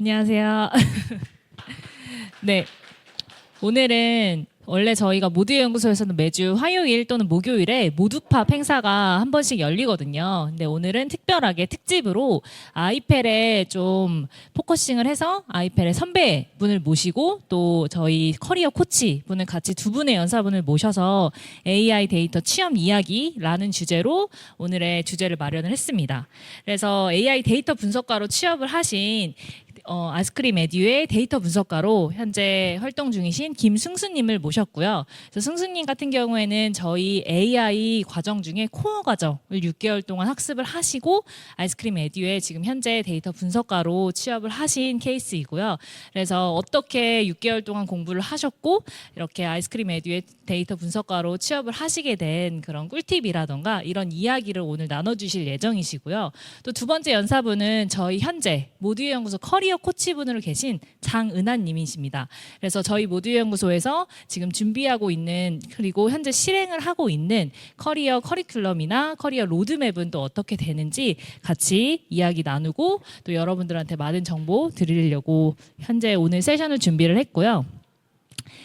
안녕하세요. 네, 오늘은 원래 저희가 모두의 연구소에서는 매주 화요일 또는 목요일에 모두팝 행사가 한 번씩 열리거든요. 근데 오늘은 특별하게 특집으로 아이펠에 좀 포커싱을 해서 아이펠의 선배분을 모시고 또 저희 커리어 코치 분을 같이 두 분의 연사분을 모셔서 AI 데이터 취업 이야기라는 주제로 오늘의 주제를 마련을 했습니다. 그래서 AI 데이터 분석가로 취업을 하신 아이스크림 에듀의 데이터 분석가로 현재 활동 중이신 김승수님을 모셨고요. 그래서 승수님 같은 경우에는 저희 AI 과정 중에 코어 과정을 6개월 동안 학습을 하시고 아이스크림 에듀에 지금 현재 데이터 분석가로 취업을 하신 케이스이고요. 그래서 어떻게 6개월 동안 공부를 하셨고 이렇게 아이스크림 에듀의 데이터 분석가로 취업을 하시게 된 그런 꿀팁이라던가 이런 이야기를 오늘 나눠주실 예정이시고요. 또 두 번째 연사분은 저희 현재 모두의 연구소 커리어 코치분으로 계신 장은하님이십니다. 그래서 저희 모두의 연구소에서 지금 준비하고 있는 그리고 현재 실행을 하고 있는 커리어 커리큘럼이나 커리어 로드맵은 또 어떻게 되는지 같이 이야기 나누고 또 여러분들한테 많은 정보 드리려고 현재 오늘 세션을 준비를 했고요.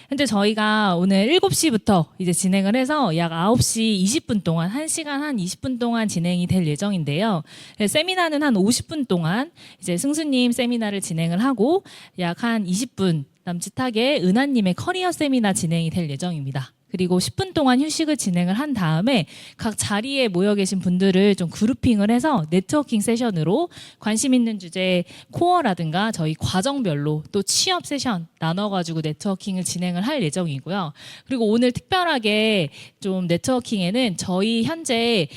현재 저희가 오늘 7시부터 이제 진행을 해서 약 9시 20분 동안 1시간 한 20분 동안 진행이 될 예정인데요. 세미나는 한 50분 동안 이제 승수님 세미나를 진행을 하고 약 한 20분 남짓하게 은하님의 커리어 세미나 진행이 될 예정입니다. 그리고 10분 동안 휴식을 진행을 한 다음에 각 자리에 모여 계신 분들을 좀 그룹핑을 해서 네트워킹 세션으로 관심 있는 주제 코어라든가 저희 과정별로 또 취업 세션 나눠가지고 네트워킹을 진행을 할 예정이고요. 그리고 오늘 특별하게 좀 네트워킹에는 저희 현재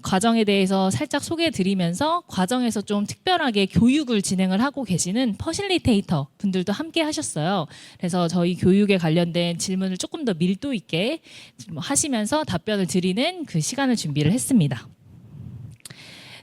과정에 대해서 살짝 소개해 드리면서 과정에서 좀 특별하게 교육을 진행을 하고 계시는 퍼실리테이터 분들도 함께 하셨어요. 그래서 저희 교육에 관련된 질문을 조금 더 밀도 있게 하시면서 답변을 드리는 그 시간을 준비를 했습니다.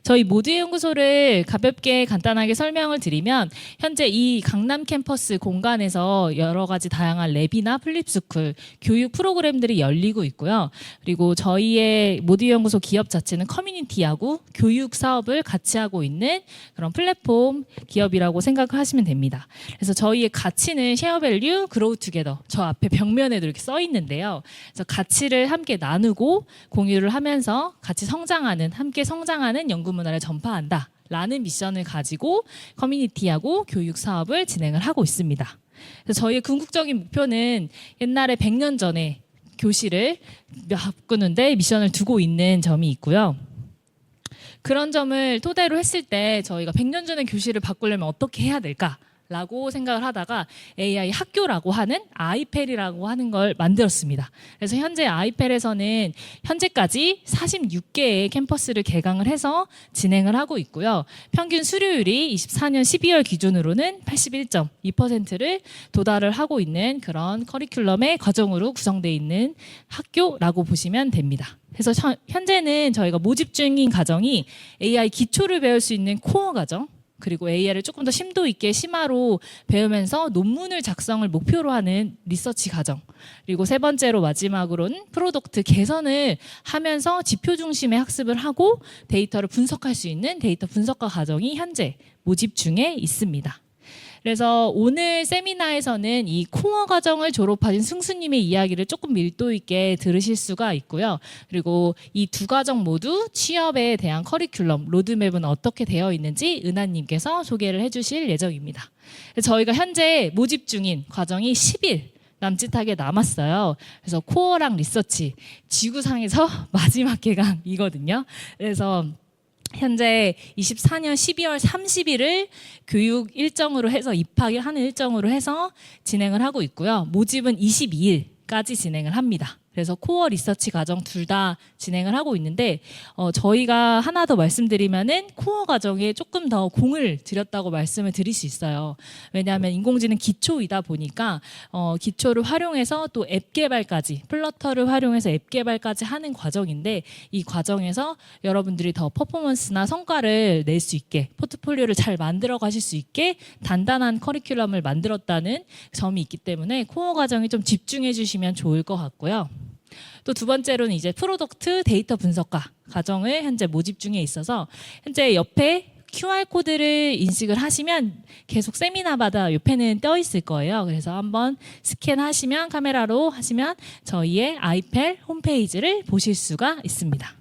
저희 모두의 연구소를 가볍게 간단하게 설명을 드리면 현재 이 강남 캠퍼스 공간에서 여러 가지 다양한 랩이나 플립스쿨 교육 프로그램들이 열리고 있고요. 그리고 저희의 모두의 연구소 기업 자체는 커뮤니티하고 교육 사업을 같이 하고 있는 그런 플랫폼 기업이라고 생각을 하시면 됩니다. 그래서 저희의 가치는 쉐어 밸류 그로우 투게더 저 앞에 벽면에도 이렇게 써 있는데요. 그래서 가치를 함께 나누고 공유를 하면서 같이 성장하는 함께 성장하는 연구 문화를 전파한다 라는 미션을 가지고 커뮤니티하고 교육 사업을 진행을 하고 있습니다. 그래서 저희의 궁극적인 목표는 옛날에 100년 전에 교실을 바꾸는데 미션을 두고 있는 점이 있고요. 그런 점을 토대로 했을 때 저희가 100년 전에 교실을 바꾸려면 어떻게 해야 될까? 라고 생각을 하다가 AI 학교라고 하는 아이펠이라고 하는 걸 만들었습니다. 그래서 현재 아이펠에서는 현재까지 46개의 캠퍼스를 개강을 해서 진행을 하고 있고요. 평균 수료율이 24년 12월 기준으로는 81.2%를 도달을 하고 있는 그런 커리큘럼의 과정으로 구성되어 있는 학교라고 보시면 됩니다. 그래서 현재는 저희가 모집 중인 과정이 AI 기초를 배울 수 있는 코어 과정 그리고 AI를 조금 더 심도 있게 심화로 배우면서 논문을 작성을 목표로 하는 리서치 과정 그리고 세 번째로 마지막으로는 프로덕트 개선을 하면서 지표 중심의 학습을 하고 데이터를 분석할 수 있는 데이터 분석과 과정이 현재 모집 중에 있습니다. 그래서 오늘 세미나에서는 이 코어 과정을 졸업하신 승수님의 이야기를 조금 밀도 있게 들으실 수가 있고요. 그리고 이 두 과정 모두 취업에 대한 커리큘럼, 로드맵은 어떻게 되어 있는지 은하님께서 소개를 해주실 예정입니다. 저희가 현재 모집 중인 과정이 10일 남짓하게 남았어요. 그래서 코어랑 리서치, 지구상에서 마지막 개강이거든요. 그래서 현재 24년 12월 30일을 교육 일정으로 해서 입학을 하는 일정으로 해서 진행을 하고 있고요. 모집은 22일까지 진행을 합니다. 그래서 코어 리서치 과정 둘 다 진행을 하고 있는데 저희가 하나 더 말씀드리면은 코어 과정에 조금 더 공을 들였다고 말씀을 드릴 수 있어요. 왜냐하면 인공지능 기초이다 보니까 기초를 활용해서 또 앱 개발까지 플러터를 활용해서 앱 개발까지 하는 과정인데 이 과정에서 여러분들이 더 퍼포먼스나 성과를 낼 수 있게 포트폴리오를 잘 만들어 가실 수 있게 단단한 커리큘럼을 만들었다는 점이 있기 때문에 코어 과정에 좀 집중해 주시면 좋을 것 같고요. 또 두 번째로는 이제 프로덕트 데이터 분석과 과정을 현재 모집 중에 있어서 현재 옆에 QR코드를 인식을 하시면 계속 세미나마다 옆에는 떠 있을 거예요. 그래서 한번 스캔하시면 카메라로 하시면 저희의 아이펠 홈페이지를 보실 수가 있습니다.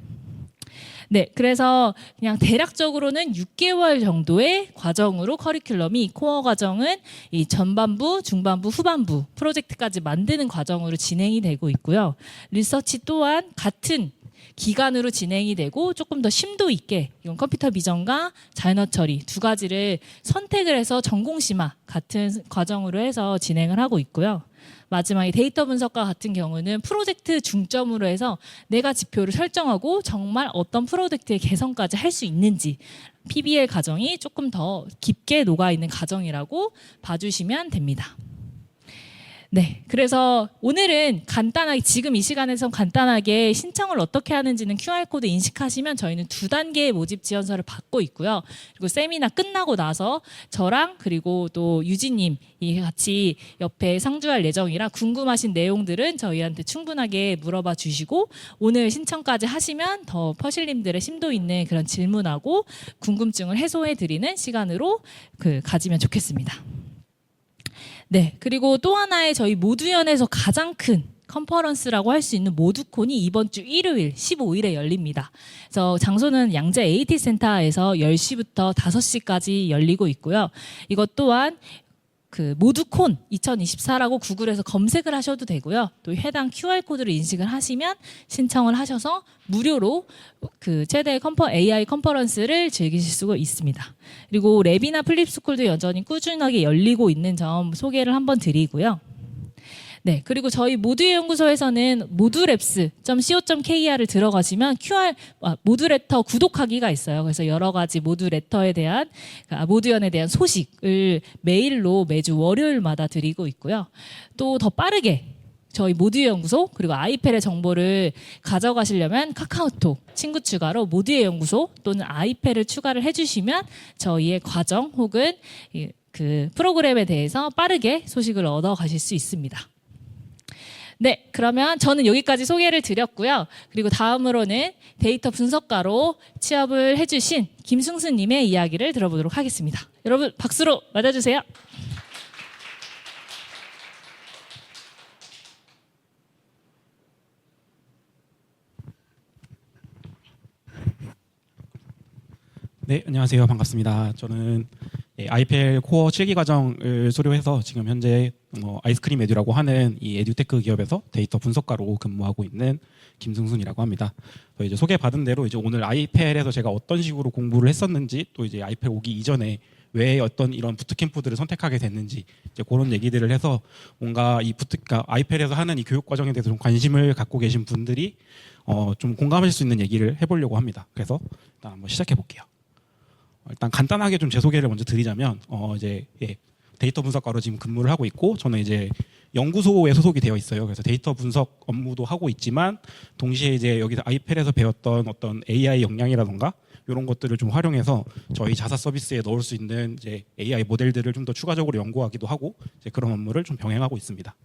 네, 그래서 그냥 대략적으로는 6개월 정도의 과정으로 커리큘럼이 코어 과정은 이 전반부, 중반부, 후반부 프로젝트까지 만드는 과정으로 진행이 되고 있고요. 리서치 또한 같은 기간으로 진행이 되고 조금 더 심도 있게 이건 컴퓨터 비전과 자연어 처리 두 가지를 선택을 해서 전공 심화 같은 과정으로 해서 진행을 하고 있고요. 마지막에 데이터 분석과 같은 경우는 프로젝트 중점으로 해서 내가 지표를 설정하고 정말 어떤 프로젝트의 개선까지 할 수 있는지 PBL 과정이 조금 더 깊게 녹아있는 과정이라고 봐주시면 됩니다. 네, 그래서 오늘은 간단하게 지금 이 시간에서 간단하게 신청을 어떻게 하는지는 QR코드 인식하시면 저희는 2단계의 모집 지원서를 받고 있고요. 그리고 세미나 끝나고 나서 저랑 그리고 또 유진님이 같이 옆에 상주할 예정이라 궁금하신 내용들은 저희한테 충분하게 물어봐 주시고 오늘 신청까지 하시면 더 퍼실님들의 심도 있는 그런 질문하고 궁금증을 해소해 드리는 시간으로 가지면 좋겠습니다. 네, 그리고 또 하나의 저희 모두연에서 가장 큰 컨퍼런스라고 할 수 있는 모두콘이 이번 주 일요일 15일에 열립니다. 그래서 장소는 양재 AT 센터에서 10시부터 5시까지 열리고 있고요. 이것 또한 모두콘 2024라고 구글에서 검색을 하셔도 되고요. 또 해당 QR코드를 인식을 하시면 신청을 하셔서 무료로 최대 AI 컨퍼런스를 즐기실 수가 있습니다. 그리고 랩이나 플립스쿨도 여전히 꾸준하게 열리고 있는 점 소개를 한번 드리고요. 네, 그리고 저희 모두연구소에서는 moduLabs.co.kr을 들어가시면 모두레터 구독하기가 있어요. 그래서 여러 가지 모두레터에 대한 모두연에 대한 소식을 메일로 매주 월요일마다 드리고 있고요. 또 더 빠르게 저희 모두연구소 그리고 아이펠의 정보를 가져가시려면 카카오톡 친구 추가로 모두의 연구소 또는 아이펠을 추가를 해주시면 저희의 과정 혹은 프로그램에 대해서 빠르게 소식을 얻어 가실 수 있습니다. 네, 그러면 저는 여기까지 소개를 드렸고요. 그리고 다음으로는 데이터 분석가로 취업을 해주신 김승수님의 이야기를 들어보도록 하겠습니다. 여러분 박수로 맞아주세요. 네, 안녕하세요. 반갑습니다. 저는 아이펠 코어 7기 과정을 수료해서 지금 현재 아이스크림 에듀라고 하는 이 에듀테크 기업에서 데이터 분석가로 근무하고 있는 김승순이라고 합니다. 이제 소개받은 대로 이제 오늘 아이펠에서 제가 어떤 식으로 공부를 했었는지 또 이제 아이펠 오기 이전에 왜 어떤 이런 부트캠프들을 선택하게 됐는지 이제 그런 얘기들을 해서 뭔가 그러니까 아이펠에서 하는 이 교육 과정에 대해서 좀 관심을 갖고 계신 분들이 좀 공감할 수 있는 얘기를 해보려고 합니다. 그래서 일단 한번 시작해 볼게요. 일단 간단하게 좀 제 소개를 먼저 드리자면 데이터 분석가로 지금 근무를 하고 있고 저는 이제 연구소에 소속이 되어 있어요. 그래서 데이터 분석 업무도 하고 있지만 동시에 이제 여기서 아이펠에서 배웠던 어떤 AI 역량이라던가 이런 것들을 좀 활용해서 저희 자사 서비스에 넣을 수 있는 이제 AI 모델들을 좀 더 추가적으로 연구하기도 하고 이제 그런 업무를 좀 병행하고 있습니다.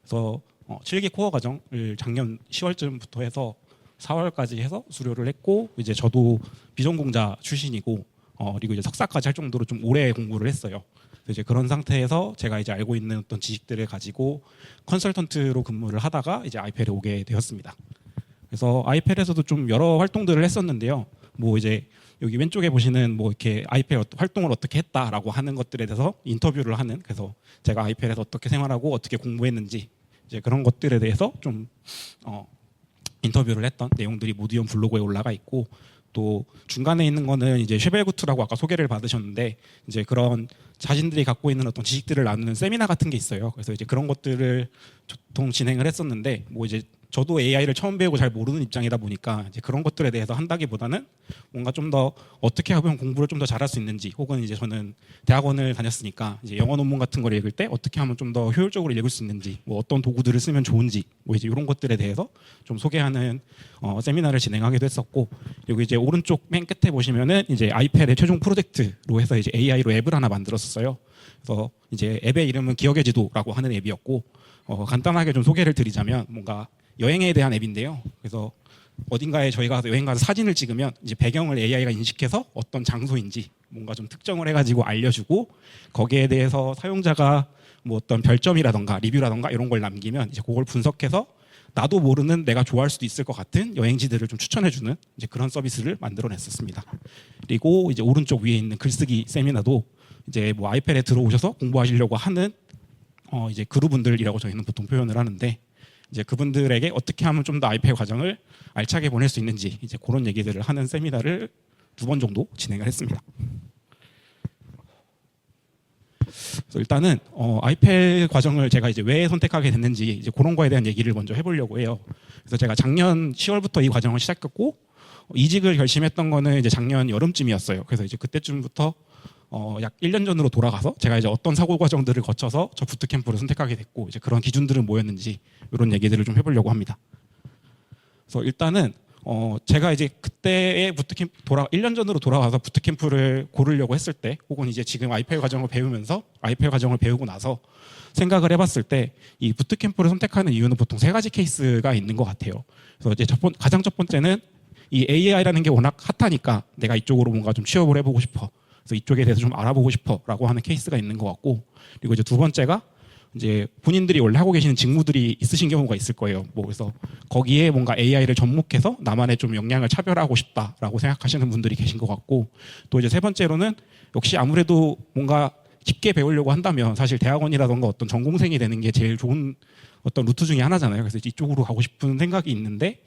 그래서 7기 코어 과정을 작년 10월쯤부터 해서 4월까지 해서 수료를 했고 이제 저도 비전공자 출신이고 그리고 이제 석사까지 할 정도로 좀 오래 공부를 했어요. 이제 그런 상태에서 제가 이제 알고 있는 어떤 지식들을 가지고 컨설턴트로 근무를 하다가 이제 아이펠에 오게 되었습니다. 그래서 아이펠에서도 좀 여러 활동들을 했었는데요. 뭐 이제 여기 왼쪽에 보시는 뭐 이렇게 아이펠 활동을 어떻게 했다라고 하는 것들에 대해서 인터뷰를 하는 그래서 제가 아이펠에서 어떻게 생활하고 어떻게 공부했는지 이제 그런 것들에 대해서 좀 인터뷰를 했던 내용들이 모두연 블로그에 올라가 있고 또 중간에 있는 거는 이제 쉐벨구트라고 아까 소개를 받으셨는데 이제 그런 자신들이 갖고 있는 어떤 지식들을 나누는 세미나 같은 게 있어요. 그래서 이제 그런 것들을 보통 진행을 했었는데 뭐 이제 저도 AI를 처음 배우고 잘 모르는 입장이다 보니까 이제 그런 것들에 대해서 한다기보다는 뭔가 좀 더 어떻게 하면 공부를 좀 더 잘할 수 있는지 혹은 이제 저는 대학원을 다녔으니까 이제 영어 논문 같은 걸 읽을 때 어떻게 하면 좀 더 효율적으로 읽을 수 있는지 뭐 어떤 도구들을 쓰면 좋은지 뭐 이제 이런 것들에 대해서 좀 소개하는 세미나를 진행하기도 했었고 그리고 이제 오른쪽 맨 끝에 보시면은 이제 아이패드의 최종 프로젝트로 해서 이제 AI로 앱을 하나 만들었었어요. 그래서 이제 앱의 이름은 기억의 지도라고 하는 앱이었고 간단하게 좀 소개를 드리자면 뭔가 여행에 대한 앱인데요. 그래서 어딘가에 저희가 여행 가서 사진을 찍으면 이제 배경을 AI가 인식해서 어떤 장소인지 뭔가 좀 특정을 해가지고 알려주고 거기에 대해서 사용자가 뭐 어떤 별점이라던가 리뷰라던가 이런 걸 남기면 이제 그걸 분석해서 나도 모르는 내가 좋아할 수도 있을 것 같은 여행지들을 좀 추천해주는 이제 그런 서비스를 만들어냈었습니다. 그리고 이제 오른쪽 위에 있는 글쓰기 세미나도 이제 뭐 아이패드에 들어오셔서 공부하시려고 하는 이제 그루분들이라고 저희는 보통 표현을 하는데 이제 그분들에게 어떻게 하면 좀 더 아이패드 과정을 알차게 보낼 수 있는지 이제 그런 얘기들을 하는 세미나를 2번 정도 진행을 했습니다. 그래서 일단은 아이패드 과정을 제가 이제 왜 선택하게 됐는지 이제 그런 거에 대한 얘기를 먼저 해보려고 해요. 그래서 제가 작년 10월부터 이 과정을 시작했고 이직을 결심했던 거는 이제 작년 여름쯤이었어요. 그래서 이제 그때쯤부터 약 1년 전으로 돌아가서 제가 이제 어떤 사고 과정들을 거쳐서 저 부트캠프를 선택하게 됐고 이제 그런 기준들은 뭐였는지 이런 얘기들을 좀 해보려고 합니다. 그래서 일단은 제가 이제 그때의 부트캠프 1년 전으로 돌아가서 부트캠프를 고르려고 했을 때 혹은 이제 지금 아이패드 과정을 배우면서 아이패드 과정을 배우고 나서 생각을 해봤을 때 이 부트캠프를 선택하는 이유는 보통 3가지 케이스가 있는 것 같아요. 그래서 이제 가장 첫 번째는 이 AI라는 게 워낙 핫하니까 내가 이쪽으로 뭔가 좀 취업을 해보고 싶어. 그래서 이쪽에 대해서 좀 알아보고 싶어라고 하는 케이스가 있는 것 같고 그리고 이제 두 번째가 이제 본인들이 원래 하고 계시는 직무들이 있으신 경우가 있을 거예요. 뭐 그래서 거기에 뭔가 AI를 접목해서 나만의 좀 역량을 차별하고 싶다라고 생각하시는 분들이 계신 것 같고 또 이제 세 번째로는 역시 아무래도 뭔가 깊게 배우려고 한다면 사실 대학원이라던가 어떤 전공생이 되는 게 제일 좋은 어떤 루트 중에 하나잖아요. 그래서 이쪽으로 가고 싶은 생각이 있는데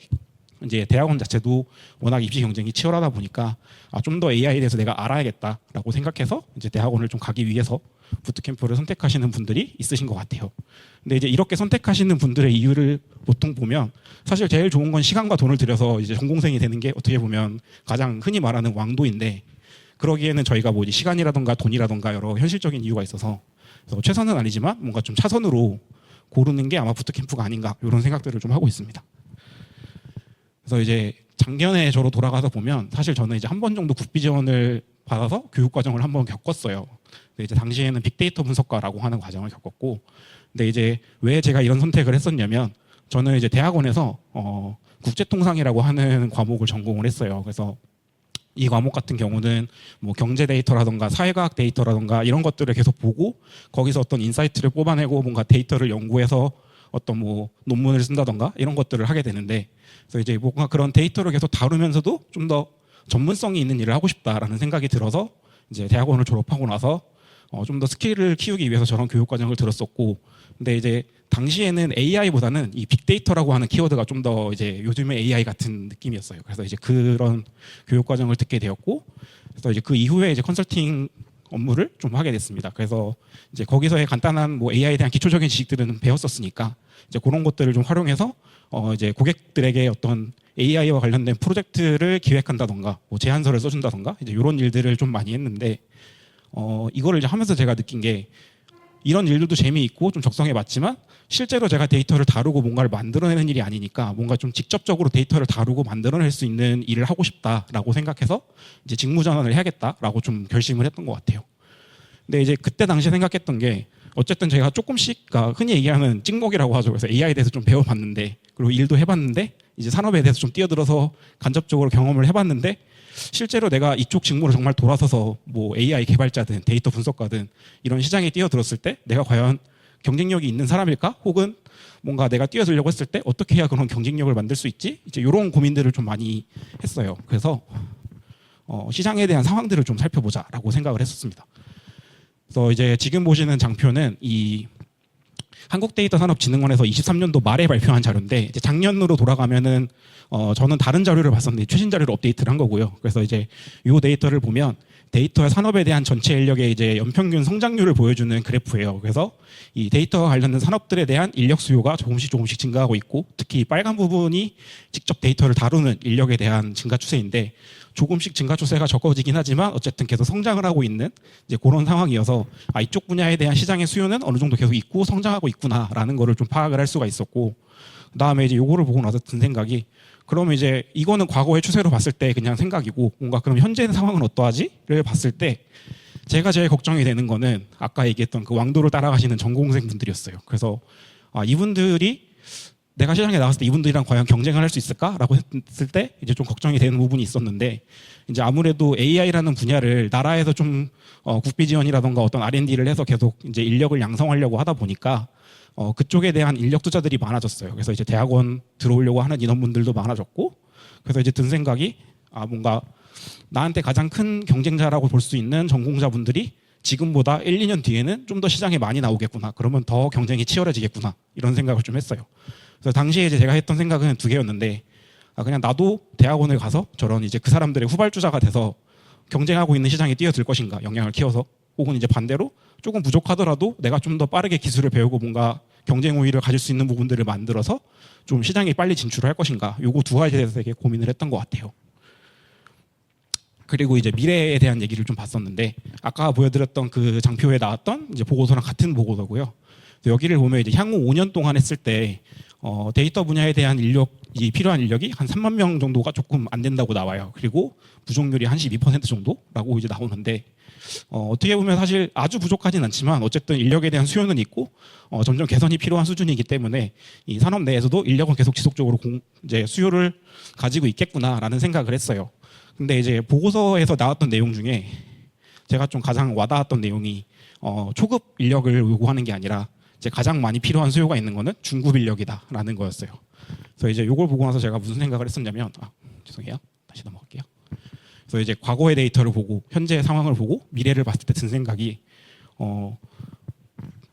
이제 대학원 자체도 워낙 입시 경쟁이 치열하다 보니까 좀 더 AI에 대해서 내가 알아야겠다라고 생각해서 이제 대학원을 좀 가기 위해서 부트캠프를 선택하시는 분들이 있으신 것 같아요. 근데 이제 이렇게 선택하시는 분들의 이유를 보통 보면 사실 제일 좋은 건 시간과 돈을 들여서 이제 전공생이 되는 게 어떻게 보면 가장 흔히 말하는 왕도인데 그러기에는 저희가 뭐 시간이라던가 돈이라던가 여러 현실적인 이유가 있어서 그래서 최선은 아니지만 뭔가 좀 차선으로 고르는 게 아마 부트캠프가 아닌가 이런 생각들을 좀 하고 있습니다. 그래서 이제 작년에 저로 돌아가서 보면 사실 저는 이제 한 번 정도 국비 지원을 받아서 교육 과정을 한번 겪었어요. 근데 이제 당시에는 빅데이터 분석과라고 하는 과정을 겪었고, 근데 이제 왜 제가 이런 선택을 했었냐면 저는 이제 대학원에서 국제통상이라고 하는 과목을 전공을 했어요. 그래서 이 과목 같은 경우는 뭐 경제 데이터라던가 사회과학 데이터라던가 이런 것들을 계속 보고 거기서 어떤 인사이트를 뽑아내고 뭔가 데이터를 연구해서 어떤 뭐 논문을 쓴다던가 이런 것들을 하게 되는데 그래서 이제 뭔가 그런 데이터를 계속 다루면서도 좀 더 전문성이 있는 일을 하고 싶다라는 생각이 들어서 이제 대학원을 졸업하고 나서 좀 더 스킬을 키우기 위해서 저런 교육 과정을 들었었고 근데 이제 당시에는 AI보다는 이 빅데이터라고 하는 키워드가 좀 더 이제 요즘의 AI 같은 느낌이었어요. 그래서 이제 그런 교육 과정을 듣게 되었고 그래서 이제 그 이후에 이제 컨설팅 업무를 좀 하게 됐습니다. 그래서 이제 거기서의 간단한 뭐 AI에 대한 기초적인 지식들은 배웠었으니까 이제 그런 것들을 좀 활용해서 이제 고객들에게 어떤 AI와 관련된 프로젝트를 기획한다던가 뭐 제안서를 써준다던가 이제 이런 일들을 좀 많이 했는데 이거를 이제 하면서 제가 느낀 게 이런 일들도 재미있고 좀 적성에 맞지만 실제로 제가 데이터를 다루고 뭔가를 만들어내는 일이 아니니까 뭔가 좀 직접적으로 데이터를 다루고 만들어낼 수 있는 일을 하고 싶다라고 생각해서 이제 직무 전환을 해야겠다라고 좀 결심을 했던 것 같아요. 근데 이제 그때 당시 생각했던 게 어쨌든 제가 조금씩 흔히 얘기하는 찍먹이라고 하죠. 그래서 AI에 대해서 좀 배워봤는데 그리고 일도 해봤는데 이제 산업에 대해서 좀 뛰어들어서 간접적으로 경험을 해봤는데 실제로 내가 이쪽 직무를 정말 돌아서서 뭐 AI 개발자든 데이터 분석가든 이런 시장에 뛰어들었을 때 내가 과연 경쟁력이 있는 사람일까? 혹은 뭔가 내가 뛰어들려고 했을 때 어떻게 해야 그런 경쟁력을 만들 수 있지? 이제 이런 고민들을 좀 많이 했어요. 그래서 시장에 대한 상황들을 좀 살펴보자라고 생각을 했었습니다. 그래서 이제 지금 보시는 장표는 이 한국데이터산업진흥원에서 23년도 말에 발표한 자료인데 이제 작년으로 돌아가면은 저는 다른 자료를 봤었는데 최신 자료를 업데이트를 한 거고요. 그래서 이제 이 데이터를 보면 데이터 산업에 대한 전체 인력의 이제 연평균 성장률을 보여주는 그래프예요. 그래서 이 데이터와 관련된 산업들에 대한 인력 수요가 조금씩 증가하고 있고 특히 빨간 부분이 직접 데이터를 다루는 인력에 대한 증가 추세인데 조금씩 증가 추세가 적어지긴 하지만 어쨌든 계속 성장을 하고 있는 이제 그런 상황이어서 이쪽 분야에 대한 시장의 수요는 어느 정도 계속 있고 성장하고 있구나라는 거를 좀 파악을 할 수가 있었고 그다음에 이제 요거를 보고 나서 든 생각이 그러면 이제 이거는 과거의 추세로 봤을 때 그냥 생각이고 뭔가 그럼 현재 상황은 어떠하지?를 봤을 때 제가 제일 걱정이 되는 거는 아까 얘기했던 그 왕도를 따라가시는 전공생 분들이었어요. 그래서 이분들이 내가 시장에 나갔을 때 이분들이랑 과연 경쟁을 할 수 있을까라고 했을 때 이제 좀 걱정이 되는 부분이 있었는데, 이제 아무래도 AI라는 분야를 나라에서 좀 국비 지원이라던가 어떤 R&D를 해서 계속 이제 인력을 양성하려고 하다 보니까 그쪽에 대한 인력 투자들이 많아졌어요. 그래서 이제 대학원 들어오려고 하는 인원분들도 많아졌고, 그래서 이제 든 생각이 뭔가 나한테 가장 큰 경쟁자라고 볼 수 있는 전공자분들이 지금보다 1, 2년 뒤에는 좀 더 시장에 많이 나오겠구나. 그러면 더 경쟁이 치열해지겠구나. 이런 생각을 좀 했어요. 그래서 당시에 이제 제가 했던 생각은 두 개였는데, 그냥 나도 대학원을 가서 저런 이제 그 사람들의 후발주자가 돼서 경쟁하고 있는 시장에 뛰어들 것인가, 역량을 키워서, 혹은 이제 반대로 조금 부족하더라도 내가 좀 더 빠르게 기술을 배우고 뭔가 경쟁 우위를 가질 수 있는 부분들을 만들어서 좀 시장에 빨리 진출을 할 것인가, 요거 두 가지에 대해서 되게 고민을 했던 것 같아요. 그리고 이제 미래에 대한 얘기를 좀 봤었는데, 아까 보여드렸던 그 장표에 나왔던 이제 보고서랑 같은 보고서고요. 여기를 보면 이제 향후 5년 동안 했을 때 데이터 분야에 대한 인력이 필요한 인력이 한 3만 명 정도가 조금 안 된다고 나와요. 그리고 부족률이 한 12% 정도라고 이제 나오는데, 어떻게 보면 사실 아주 부족하진 않지만 어쨌든 인력에 대한 수요는 있고 점점 개선이 필요한 수준이기 때문에 이 산업 내에서도 인력은 계속 지속적으로 이제 수요를 가지고 있겠구나라는 생각을 했어요. 근데 이제 보고서에서 나왔던 내용 중에 제가 좀 가장 와닿았던 내용이 초급 인력을 요구하는 게 아니라 이제 가장 많이 필요한 수요가 있는 거는 중급 인력이다라는 거였어요. 그래서 이제 이걸 보고 나서 제가 무슨 생각을 했었냐면, 죄송해요. 다시 넘어갈게요. 그래서 이제 과거의 데이터를 보고 현재 상황을 보고 미래를 봤을 때 든 생각이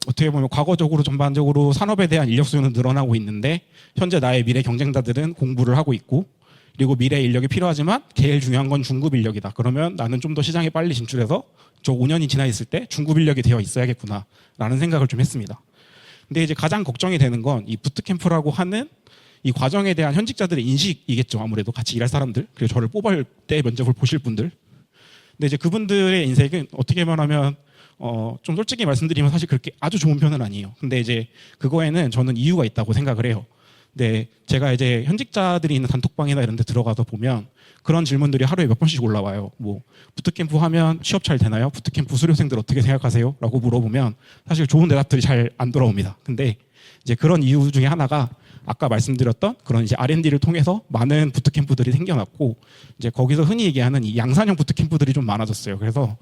어떻게 보면 과거적으로 전반적으로 산업에 대한 인력 수요는 늘어나고 있는데 현재 나의 미래 경쟁자들은 공부를 하고 있고, 그리고 미래 인력이 필요하지만 제일 중요한 건 중급 인력이다. 그러면 나는 좀 더 시장에 빨리 진출해서 저 5년이 지나 있을 때 중급 인력이 되어 있어야겠구나라는 생각을 좀 했습니다. 근데 이제 가장 걱정이 되는 건 이 부트캠프라고 하는 이 과정에 대한 현직자들의 인식이겠죠. 아무래도 같이 일할 사람들, 그리고 저를 뽑을 때 면접을 보실 분들. 근데 이제 그분들의 인생은 어떻게 말하면 좀 솔직히 말씀드리면 사실 그렇게 아주 좋은 편은 아니에요. 근데 이제 그거에는 저는 이유가 있다고 생각을 해요. 네, 제가 이제 현직자들이 있는 단톡방이나 이런 데 들어가서 보면 그런 질문들이 하루에 몇 번씩 올라와요. 뭐 부트캠프 하면 취업 잘 되나요? 부트캠프 수료생들 어떻게 생각하세요? 라고 물어보면 사실 좋은 대답들이 잘 안 돌아옵니다. 근데 이제 그런 이유 중에 하나가 아까 말씀드렸던 그런 이제 R&D를 통해서 많은 부트캠프들이 생겨났고, 이제 거기서 흔히 얘기하는 이 양산형 부트캠프들이 좀 많아졌어요. 그래서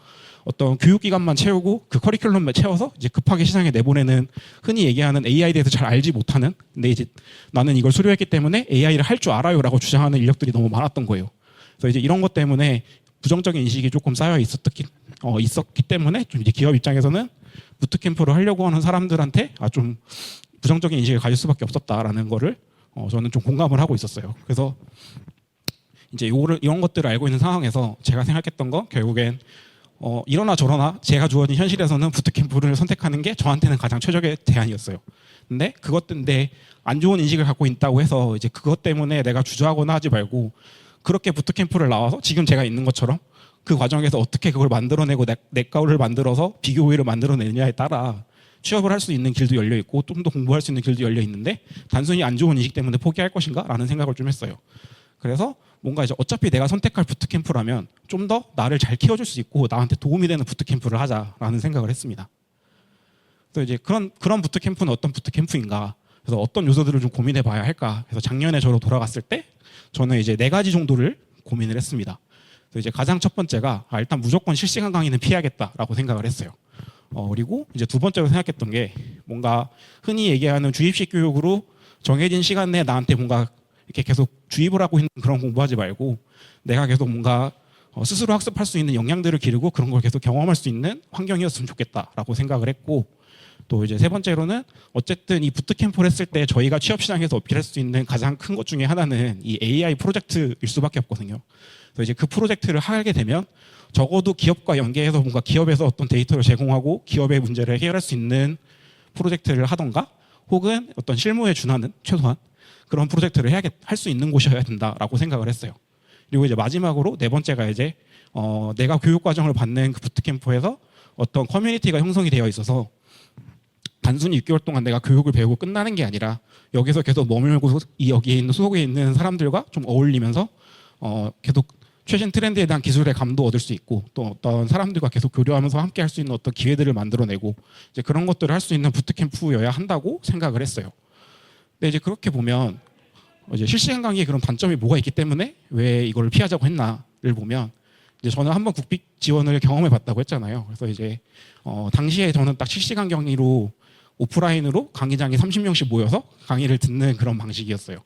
어떤 교육기간만 채우고 그 커리큘럼만 채워서 이제 급하게 시장에 내보내는, 흔히 얘기하는 AI에 대해서 잘 알지 못하는, 근데 이제 나는 이걸 수료했기 때문에 AI를 할 줄 알아요라고 주장하는 인력들이 너무 많았던 거예요. 그래서 이제 이런 것 때문에 부정적인 인식이 조금 쌓여 있었기 때문에 좀 이제 기업 입장에서는 부트캠프를 하려고 하는 사람들한테 좀 부정적인 인식을 가질 수밖에 없었다라는 거를 저는 좀 공감을 하고 있었어요. 그래서 이제 이런 것들을 알고 있는 상황에서 제가 생각했던 건 결국엔 이러나 저러나 제가 주어진 현실에서는 부트캠프를 선택하는 게 저한테는 가장 최적의 대안이었어요. 근데 그것 때문에 안 좋은 인식을 갖고 있다고 해서 이제 그것 때문에 내가 주저하거나 하지 말고, 그렇게 부트캠프를 나와서 지금 제가 있는 것처럼 그 과정에서 어떻게 그걸 만들어내고 내 거를 만들어서 비교 우위를 만들어내느냐에 따라 취업을 할 수 있는 길도 열려 있고 좀 더 공부할 수 있는 길도 열려 있는데, 단순히 안 좋은 인식 때문에 포기할 것인가라는 생각을 좀 했어요. 그래서 뭔가 이제 어차피 내가 선택할 부트캠프라면 좀 더 나를 잘 키워줄 수 있고 나한테 도움이 되는 부트캠프를 하자라는 생각을 했습니다. 그래서 이제 그런 부트캠프는 어떤 부트캠프인가, 그래서 어떤 요소들을 좀 고민해 봐야 할까 해서 작년에 저로 돌아갔을 때 저는 이제 4가지 정도를 고민을 했습니다. 그래서 이제 가장 첫 번째가 일단 무조건 실시간 강의는 피해야겠다라고 생각을 했어요. 그리고 이제 두 번째로 생각했던 게, 뭔가 흔히 얘기하는 주입식 교육으로 정해진 시간 내에 나한테 뭔가 이렇게 계속 주입을 하고 있는 그런 공부하지 말고, 내가 계속 뭔가 스스로 학습할 수 있는 역량들을 기르고 그런 걸 계속 경험할 수 있는 환경이었으면 좋겠다라고 생각을 했고, 또 이제 세 번째로는 어쨌든 이 부트캠프를 했을 때 저희가 취업 시장에서 어필할 수 있는 가장 큰 것 중에 하나는 이 AI 프로젝트일 수밖에 없거든요. 그래서 이제 그 프로젝트를 하게 되면 적어도 기업과 연계해서 뭔가 기업에서 어떤 데이터를 제공하고 기업의 문제를 해결할 수 있는 프로젝트를 하던가, 혹은 어떤 실무에 준하는 최소한 그런 프로젝트를 할 수 있는 곳이어야 된다라고 생각을 했어요. 그리고 이제 마지막으로 4번째가 이제 내가 교육 과정을 받는 그 부트캠프에서 어떤 커뮤니티가 형성이 되어 있어서 단순히 6개월 동안 내가 교육을 배우고 끝나는 게 아니라 여기서 계속 머물고 여기에 있는 소속에 있는 사람들과 좀 어울리면서 계속 최신 트렌드에 대한 기술의 감도 얻을 수 있고, 또 어떤 사람들과 계속 교류하면서 함께 할 수 있는 어떤 기회들을 만들어내고, 이제 그런 것들을 할 수 있는 부트캠프여야 한다고 생각을 했어요. 근데 이제 그렇게 보면 이제 실시간 강의에 그런 단점이 뭐가 있기 때문에 왜 이걸 피하자고 했나를 보면 이제 저는 한번 국비 지원을 경험해 봤다고 했잖아요. 그래서 이제 당시에 저는 딱 실시간 강의로 오프라인으로 강의장에 30명씩 모여서 강의를 듣는 그런 방식이었어요.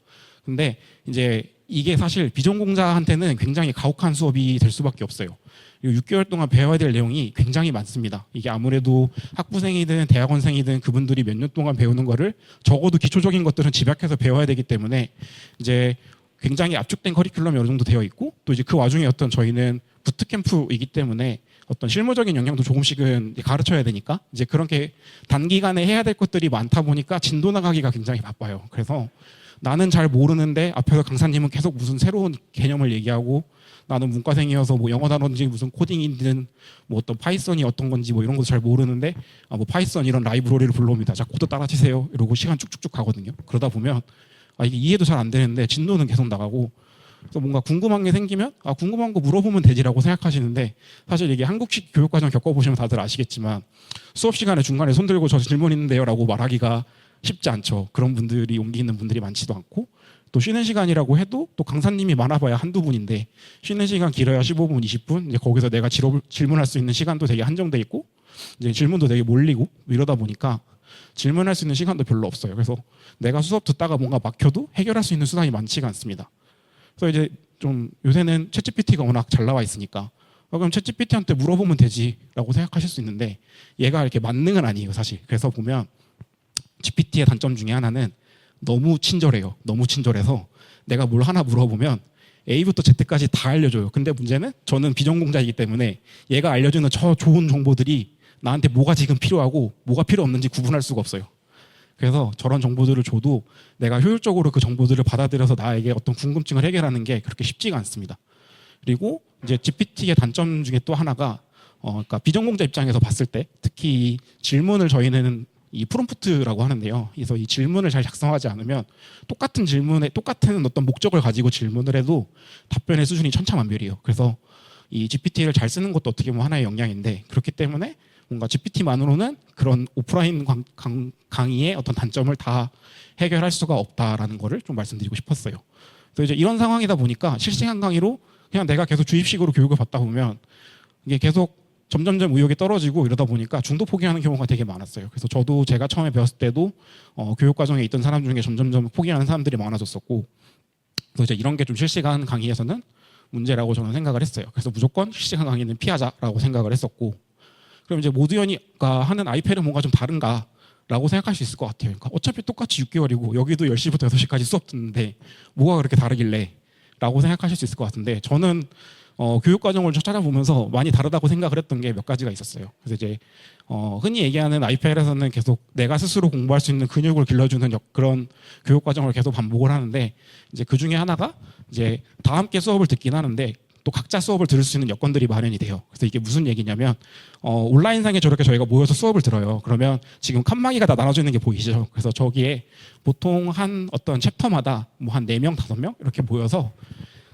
근데 이제 이게 사실 비전공자한테는 굉장히 가혹한 수업이 될 수밖에 없어요. 6개월 동안 배워야 될 내용이 굉장히 많습니다. 이게 아무래도 학부생이든 대학원생이든 그분들이 몇 년 동안 배우는 거를 적어도 기초적인 것들은 집약해서 배워야 되기 때문에 이제 굉장히 압축된 커리큘럼이 어느 정도 되어 있고 또 이제 그 와중에 어떤 저희는 부트캠프이기 때문에 어떤 실무적인 영향도 조금씩은 가르쳐야 되니까 이제 그렇게 단기간에 해야 될 것들이 많다 보니까 진도 나가기가 굉장히 바빠요. 그래서 나는 잘 모르는데 앞에서 강사님은 계속 무슨 새로운 개념을 얘기하고 나는 문과생이어서 뭐 영어 단어인지 무슨 코딩이든 뭐 어떤 파이썬이 어떤 건지 뭐 이런 것도 잘 모르는데 뭐 파이썬 이런 라이브러리를 불러옵니다. 자 코드 따라치세요. 이러고 시간 쭉쭉쭉 가거든요. 그러다 보면 이게 이해도 잘 안 되는데 진도는 계속 나가고 그래서 뭔가 궁금한 게 생기면 궁금한 거 물어보면 되지라고 생각하시는데 사실 이게 한국식 교육과정 겪어보시면 다들 아시겠지만 수업 시간에 중간에 손 들고 저 질문 있는데요라고 말하기가 쉽지 않죠. 그런 분들이 용기 있는 분들이 많지도 않고 또 쉬는 시간이라고 해도 또 강사님이 많아봐야 한두 분인데 쉬는 시간 길어야 15분, 20분 이제 거기서 내가 질문할 수 있는 시간도 되게 한정돼 있고 이제 질문도 되게 몰리고 이러다 보니까 질문할 수 있는 시간도 별로 없어요. 그래서 내가 수업 듣다가 뭔가 막혀도 해결할 수 있는 수단이 많지가 않습니다. 그래서 이제 좀 요새는 챗GPT가 워낙 잘 나와 있으니까 그럼 챗GPT한테 물어보면 되지라고 생각하실 수 있는데 얘가 이렇게 만능은 아니에요, 사실. 그래서 보면 GPT의 단점 중에 하나는 너무 친절해요. 너무 친절해서 내가 뭘 하나 물어보면 A부터 Z까지 다 알려줘요. 근데 문제는 저는 비전공자이기 때문에 얘가 알려주는 저 좋은 정보들이 나한테 뭐가 지금 필요하고 뭐가 필요 없는지 구분할 수가 없어요. 그래서 저런 정보들을 줘도 내가 효율적으로 그 정보들을 받아들여서 나에게 어떤 궁금증을 해결하는 게 그렇게 쉽지가 않습니다. 그리고 이제 GPT의 단점 중에 또 하나가 그러니까 비전공자 입장에서 봤을 때 특히 질문을 저희는 이 프롬프트라고 하는데요. 그래서 이 질문을 잘 작성하지 않으면 똑같은 질문에 똑같은 어떤 목적을 가지고 질문을 해도 답변의 수준이 천차만별이에요. 그래서 이 GPT를 잘 쓰는 것도 어떻게 보면 하나의 역량인데 그렇기 때문에 뭔가 GPT만으로는 그런 오프라인 강의의 어떤 단점을 다 해결할 수가 없다라는 거를 좀 말씀드리고 싶었어요. 그래서 이제 이런 상황이다 보니까 실시간 강의로 그냥 내가 계속 주입식으로 교육을 받다 보면 이게 계속 점점점 의욕이 떨어지고 이러다 보니까 중도 포기하는 경우가 되게 많았어요. 그래서 저도 제가 처음에 배웠을 때도 교육 과정에 있던 사람 중에 점점점 포기하는 사람들이 많아졌었고, 그래서 이제 이런 게 좀 실시간 강의에서는 문제라고 저는 생각을 했어요. 그래서 무조건 실시간 강의는 피하자라고 생각을 했었고, 그럼 이제 모두연이가 하는 아이패는 뭔가 좀 다른가라고 생각할 수 있을 것 같아요. 그러니까 어차피 똑같이 6개월이고 여기도 10시부터 6시까지 수업 듣는데 뭐가 그렇게 다르길래? 라고 생각하실 수 있을 것 같은데 저는 교육 과정을 찾아보면서 많이 다르다고 생각을 했던 게 몇 가지가 있었어요. 그래서 이제 흔히 얘기하는 아이패에서는 계속 내가 스스로 공부할 수 있는 근육을 길러주는 그런 교육 과정을 계속 반복을 하는데 이제 그 중에 하나가 이제 다 함께 수업을 듣긴 하는데 또 각자 수업을 들을 수 있는 여건들이 마련이 돼요. 그래서 이게 무슨 얘기냐면 온라인상에 저렇게 저희가 모여서 수업을 들어요. 그러면 지금 칸막이가 다 나눠져 있는 게 보이시죠? 그래서 저기에 보통 한 어떤 챕터마다 뭐 한 4명, 5명 이렇게 모여서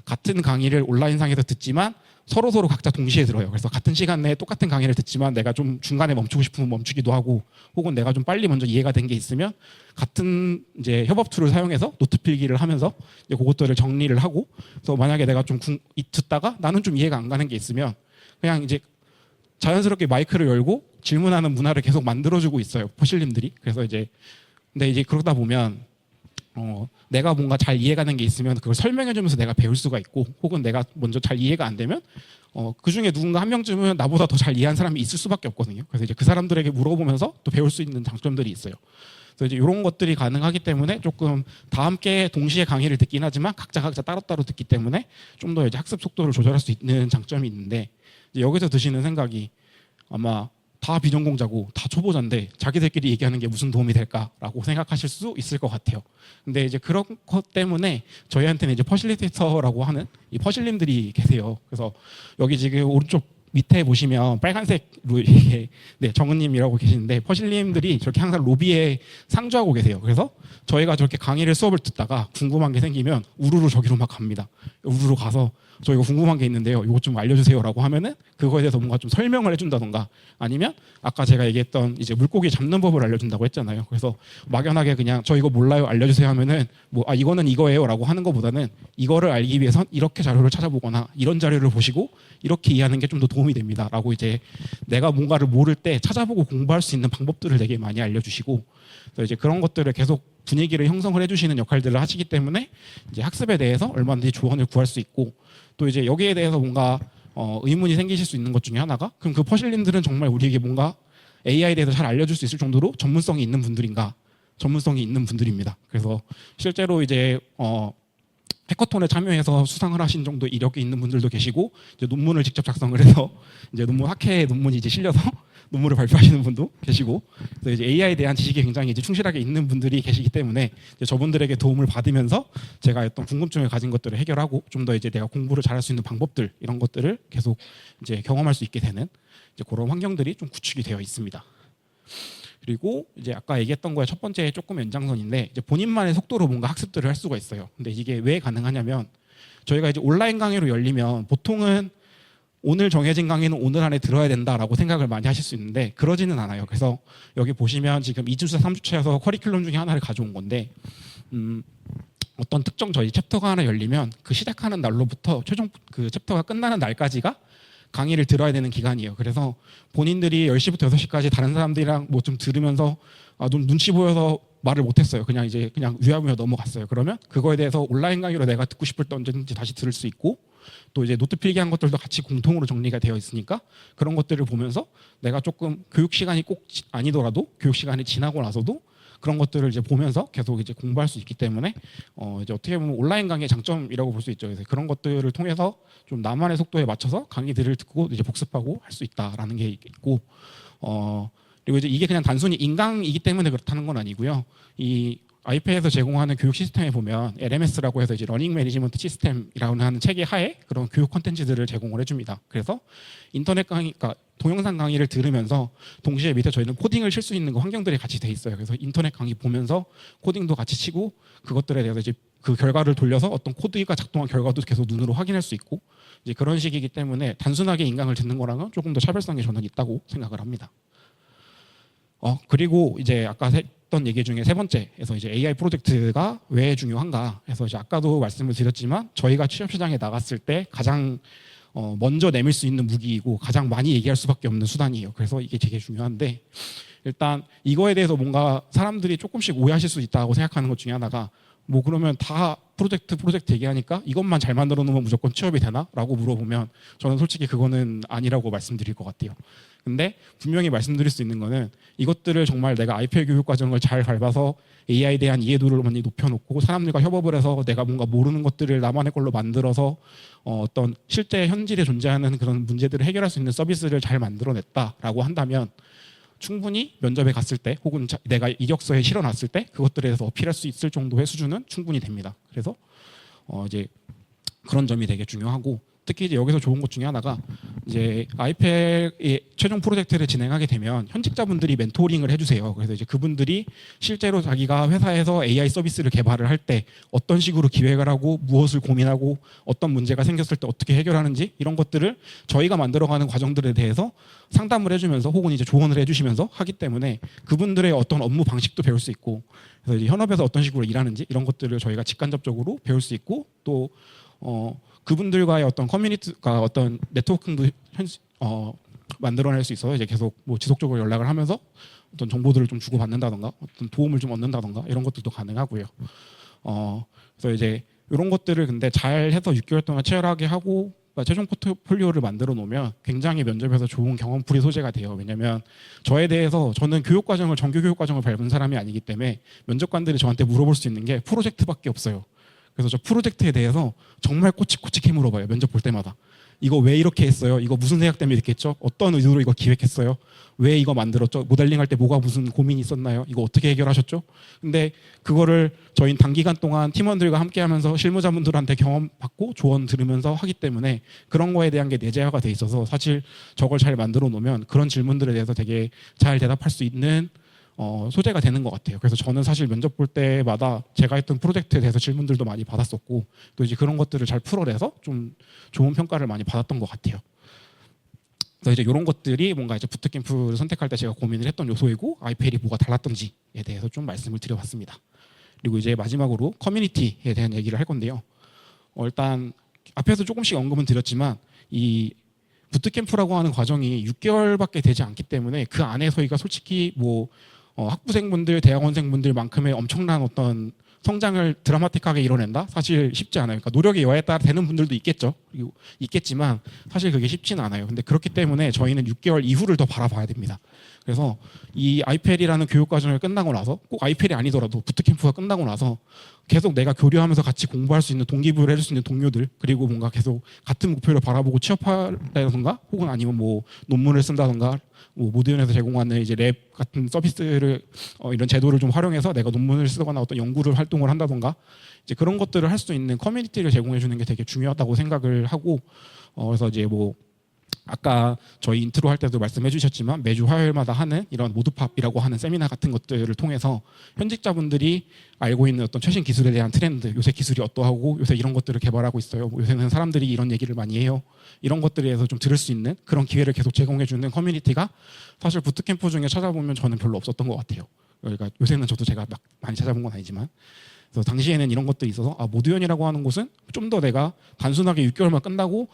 같은 강의를 온라인상에서 듣지만 서로 각자 동시에 들어요. 그래서 같은 시간 내에 똑같은 강의를 듣지만 내가 좀 중간에 멈추고 싶으면 멈추기도 하고 혹은 내가 좀 빨리 먼저 이해가 된 게 있으면 같은 이제 협업 툴을 사용해서 노트 필기를 하면서 이제 그것들을 정리를 하고 그래서 만약에 내가 좀 듣다가 나는 좀 이해가 안 가는 게 있으면 그냥 이제 자연스럽게 마이크를 열고 질문하는 문화를 계속 만들어주고 있어요. 포실님들이. 그래서 이제 근데 이제 그러다 보면 내가 뭔가 잘 이해가는 게 있으면 그걸 설명해주면서 내가 배울 수가 있고 혹은 내가 먼저 잘 이해가 안 되면 그 중에 누군가 한 명쯤은 나보다 더 잘 이해한 사람이 있을 수밖에 없거든요. 그래서 이제 그 사람들에게 물어보면서 또 배울 수 있는 장점들이 있어요. 그래서 이제 이런 것들이 가능하기 때문에 조금 다 함께 동시에 강의를 듣긴 하지만 각자 따로따로 듣기 때문에 좀 더 이제 학습 속도를 조절할 수 있는 장점이 있는데 이제 여기서 드시는 생각이 아마 다 비전공자고 다 초보자인데 자기들끼리 얘기하는 게 무슨 도움이 될까라고 생각하실 수 있을 것 같아요. 근데 이제 그런 것 때문에 저희한테는 이제 퍼실리테이터라고 하는 이 퍼실님들이 계세요. 그래서 여기 지금 오른쪽 밑에 보시면 빨간색으로 이렇게 네, 정은님이라고 계시는데 퍼실님들이 저렇게 항상 로비에 상주하고 계세요. 그래서 저희가 저렇게 강의를 수업을 듣다가 궁금한 게 생기면 우르르 저기로 막 갑니다. 우르르 가서 저 이거 궁금한 게 있는데요. 이거 좀 알려주세요라고 하면은 그거에 대해서 뭔가 좀 설명을 해준다던가 아니면 아까 제가 얘기했던 이제 물고기 잡는 법을 알려준다고 했잖아요. 그래서 막연하게 그냥 저 이거 몰라요 알려주세요 하면은 뭐 아 이거는 이거예요라고 하는 것보다는 이거를 알기 위해선 이렇게 자료를 찾아보거나 이런 자료를 보시고 이렇게 이해하는 게 좀 더 도움이 됩니다라고 이제 내가 뭔가를 모를 때 찾아보고 공부할 수 있는 방법들을 되게 많이 알려주시고 그래서 이제 그런 것들을 계속 분위기를 형성을 해주시는 역할들을 하시기 때문에 이제 학습에 대해서 얼마든지 조언을 구할 수 있고 또 이제 여기에 대해서 뭔가 의문이 생기실 수 있는 것 중에 하나가 그럼 그 퍼실님들은 정말 우리에게 뭔가 AI에 대해서 잘 알려줄 수 있을 정도로 전문성이 있는 분들인가? 전문성이 있는 분들입니다. 그래서 실제로 이제 해커톤에 참여해서 수상을 하신 정도 이력이 있는 분들도 계시고 이제 논문을 직접 작성을 해서 이제 논문 학회 논문이 이제 실려서 논문을 발표하시는 분도 계시고 그래서 이제 AI에 대한 지식이 굉장히 이제 충실하게 있는 분들이 계시기 때문에 이제 저분들에게 도움을 받으면서 제가 어떤 궁금증을 가진 것들을 해결하고 좀 더 이제 내가 공부를 잘할 수 있는 방법들 이런 것들을 계속 이제 경험할 수 있게 되는 이제 그런 환경들이 좀 구축이 되어 있습니다. 그리고 이제 아까 얘기했던 거에 첫 번째 조금 연장선인데 이제 본인만의 속도로 뭔가 학습들을 할 수가 있어요. 근데 이게 왜 가능하냐면 저희가 이제 온라인 강의로 열리면 보통은 오늘 정해진 강의는 오늘 안에 들어야 된다라고 생각을 많이 하실 수 있는데 그러지는 않아요. 그래서 여기 보시면 지금 2주차, 3주차에서 커리큘럼 중에 하나를 가져온 건데 어떤 특정 저희 챕터가 하나 열리면 그 시작하는 날로부터 최종 그 챕터가 끝나는 날까지가 강의를 들어야 되는 기간이에요. 그래서 본인들이 10시부터 6시까지 다른 사람들이랑 뭐 좀 들으면서 눈치 보여서 말을 못했어요. 그냥 이제 그냥 위하무여 넘어갔어요. 그러면 그거에 대해서 온라인 강의로 내가 듣고 싶을 때 언제든지 다시 들을 수 있고 또 이제 노트 필기한 것들도 같이 공통으로 정리가 되어 있으니까 그런 것들을 보면서 내가 조금 교육 시간이 꼭 아니더라도 교육 시간이 지나고 나서도 그런 것들을 이제 보면서 계속 이제 공부할 수 있기 때문에 이제 어떻게 보면 온라인 강의의 장점이라고 볼 수 있죠. 그래서 그런 것들을 통해서 좀 나만의 속도에 맞춰서 강의들을 듣고 이제 복습하고 할 수 있다라는 게 있고 그리고 이제 이게 그냥 단순히 인강이기 때문에 그렇다는 건 아니고요. 이 아이패드에서 제공하는 교육 시스템에 보면 LMS라고 해서 이제 러닝 매니지먼트 시스템이라고 하는 체계 하에 그런 교육 콘텐츠들을 제공을 해줍니다. 그래서 인터넷 강의, 그러니까 동영상 강의를 들으면서 동시에 밑에 저희는 코딩을 칠 수 있는 그 환경들이 같이 돼 있어요. 그래서 인터넷 강의 보면서 코딩도 같이 치고 그것들에 대해서 이제 그 결과를 돌려서 어떤 코드가 작동한 결과도 계속 눈으로 확인할 수 있고 이제 그런 식이기 때문에 단순하게 인강을 듣는 거랑은 조금 더 차별성이 저는 있다고 생각을 합니다. 그리고 이제 아까 했던 얘기 중에 세 번째에서 이제 AI 프로젝트가 왜 중요한가 해서 이제 아까도 말씀을 드렸지만 저희가 취업 시장에 나갔을 때 가장 먼저 내밀 수 있는 무기이고 가장 많이 얘기할 수밖에 없는 수단이에요. 그래서 이게 되게 중요한데 일단 이거에 대해서 뭔가 사람들이 조금씩 오해하실 수 있다고 생각하는 것 중에 하나가 뭐 그러면 다 프로젝트 얘기하니까 이것만 잘 만들어 놓으면 무조건 취업이 되나? 라고 물어보면 저는 솔직히 그거는 아니라고 말씀드릴 것 같아요. 근데 분명히 말씀드릴 수 있는 거는 이것들을 정말 내가 IPL 교육 과정을 잘 밟아서 AI에 대한 이해도를 많이 높여놓고 사람들과 협업을 해서 내가 뭔가 모르는 것들을 나만의 걸로 만들어서 어떤 실제 현실에 존재하는 그런 문제들을 해결할 수 있는 서비스를 잘 만들어냈다라고 한다면 충분히 면접에 갔을 때 혹은 내가 이력서에 실어놨을 때 그것들에 대해서 어필할 수 있을 정도의 수준은 충분히 됩니다. 그래서 이제 그런 점이 되게 중요하고 특히 이제 여기서 좋은 것 중에 하나가 이제 아이펠의 최종 프로젝트를 진행하게 되면 현직자분들이 멘토링을 해주세요. 그래서 이제 그분들이 실제로 자기가 회사에서 AI 서비스를 개발을 할 때 어떤 식으로 기획을 하고 무엇을 고민하고 어떤 문제가 생겼을 때 어떻게 해결하는지 이런 것들을 저희가 만들어가는 과정들에 대해서 상담을 해주면서 혹은 이제 조언을 해주시면서 하기 때문에 그분들의 어떤 업무 방식도 배울 수 있고 그래서 이제 현업에서 어떤 식으로 일하는지 이런 것들을 저희가 직간접적으로 배울 수 있고 또 그분들과의 어떤 커뮤니티가 어떤 네트워킹도 만들어낼 수 있어서 이제 계속 뭐 지속적으로 연락을 하면서 어떤 정보들을 좀 주고받는다던가 어떤 도움을 좀 얻는다던가 이런 것들도 가능하고요. 그래서 이제 이런 것들을 근데 잘 해서 6개월 동안 치열하게 하고 그러니까 최종 포트폴리오를 만들어 놓으면 굉장히 면접에서 좋은 경험풀이 소재가 돼요. 왜냐하면 저에 대해서 저는 정규 교육 과정을 밟은 사람이 아니기 때문에 면접관들이 저한테 물어볼 수 있는 게 프로젝트밖에 없어요. 그래서 저 프로젝트에 대해서 정말 꼬치꼬치 물어봐요. 면접 볼 때마다. 이거 왜 이렇게 했어요? 이거 무슨 생각 때문에 이렇게 했죠? 어떤 의도로 이거 기획했어요? 왜 이거 만들었죠? 모델링 할 때 뭐가 무슨 고민이 있었나요? 이거 어떻게 해결하셨죠? 근데 그거를 저희는 단기간 동안 팀원들과 함께 하면서 실무자분들한테 경험 받고 조언 들으면서 하기 때문에 그런 거에 대한 게 내재화가 돼 있어서 사실 저걸 잘 만들어 놓으면 그런 질문들에 대해서 되게 잘 대답할 수 있는 소재가 되는 것 같아요. 그래서 저는 사실 면접 볼 때마다 제가 했던 프로젝트에 대해서 질문들도 많이 받았었고 또 이제 그런 것들을 잘 풀어내서 좀 좋은 평가를 많이 받았던 것 같아요. 그래서 이제 이런 것들이 뭔가 이제 부트캠프를 선택할 때 제가 고민을 했던 요소이고 IPL이 뭐가 달랐던지에 대해서 좀 말씀을 드려봤습니다. 그리고 이제 마지막으로 커뮤니티에 대한 얘기를 할 건데요. 일단 앞에서 조금씩 언급은 드렸지만 이 부트캠프라고 하는 과정이 6개월밖에 되지 않기 때문에 그 안에 저희가 솔직히 뭐 학부생분들, 대학원생분들만큼의 엄청난 어떤 성장을 드라마틱하게 이뤄낸다? 사실 쉽지 않아요. 그러니까 노력의 여하에 따라 되는 분들도 있겠죠. 그리고 있겠지만 사실 그게 쉽지는 않아요. 근데 그렇기 때문에 저희는 6개월 이후를 더 바라봐야 됩니다. 그래서 이 IPL이라는 교육 과정을 끝나고 나서 꼭 IPL이 아니더라도 부트캠프가 끝나고 나서 계속 내가 교류하면서 같이 공부할 수 있는 동기부여를 해줄 수 있는 동료들 그리고 뭔가 계속 같은 목표를 바라보고 취업하다던가 혹은 아니면 뭐 논문을 쓴다던가 뭐 모드연에서 제공하는 이제 랩 같은 서비스를 이런 제도를 좀 활용해서 내가 논문을 쓰거나 어떤 연구를 활동을 한다던가 이제 그런 것들을 할 수 있는 커뮤니티를 제공해 주는 게 되게 중요하다고 생각을 하고 그래서 이제 뭐 아까 저희 인트로 할 때도 말씀해 주셨지만 매주 화요일마다 하는 이런 모두팝이라고 하는 세미나 같은 것들을 통해서 현직자분들이 알고 있는 어떤 최신 기술에 대한 트렌드, 요새 기술이 어떠하고 요새 이런 것들을 개발하고 있어요. 요새는 사람들이 이런 얘기를 많이 해요. 이런 것들에 대해서 좀 들을 수 있는 그런 기회를 계속 제공해 주는 커뮤니티가 사실 부트캠프 중에 찾아보면 저는 별로 없었던 것 같아요. 그러니까 요새는 저도 제가 막 많이 찾아본 건 아니지만 그래서 당시에는 이런 것들이 있어서 모두연이라고 하는 곳은 좀 더 내가 단순하게 6개월만 끝나고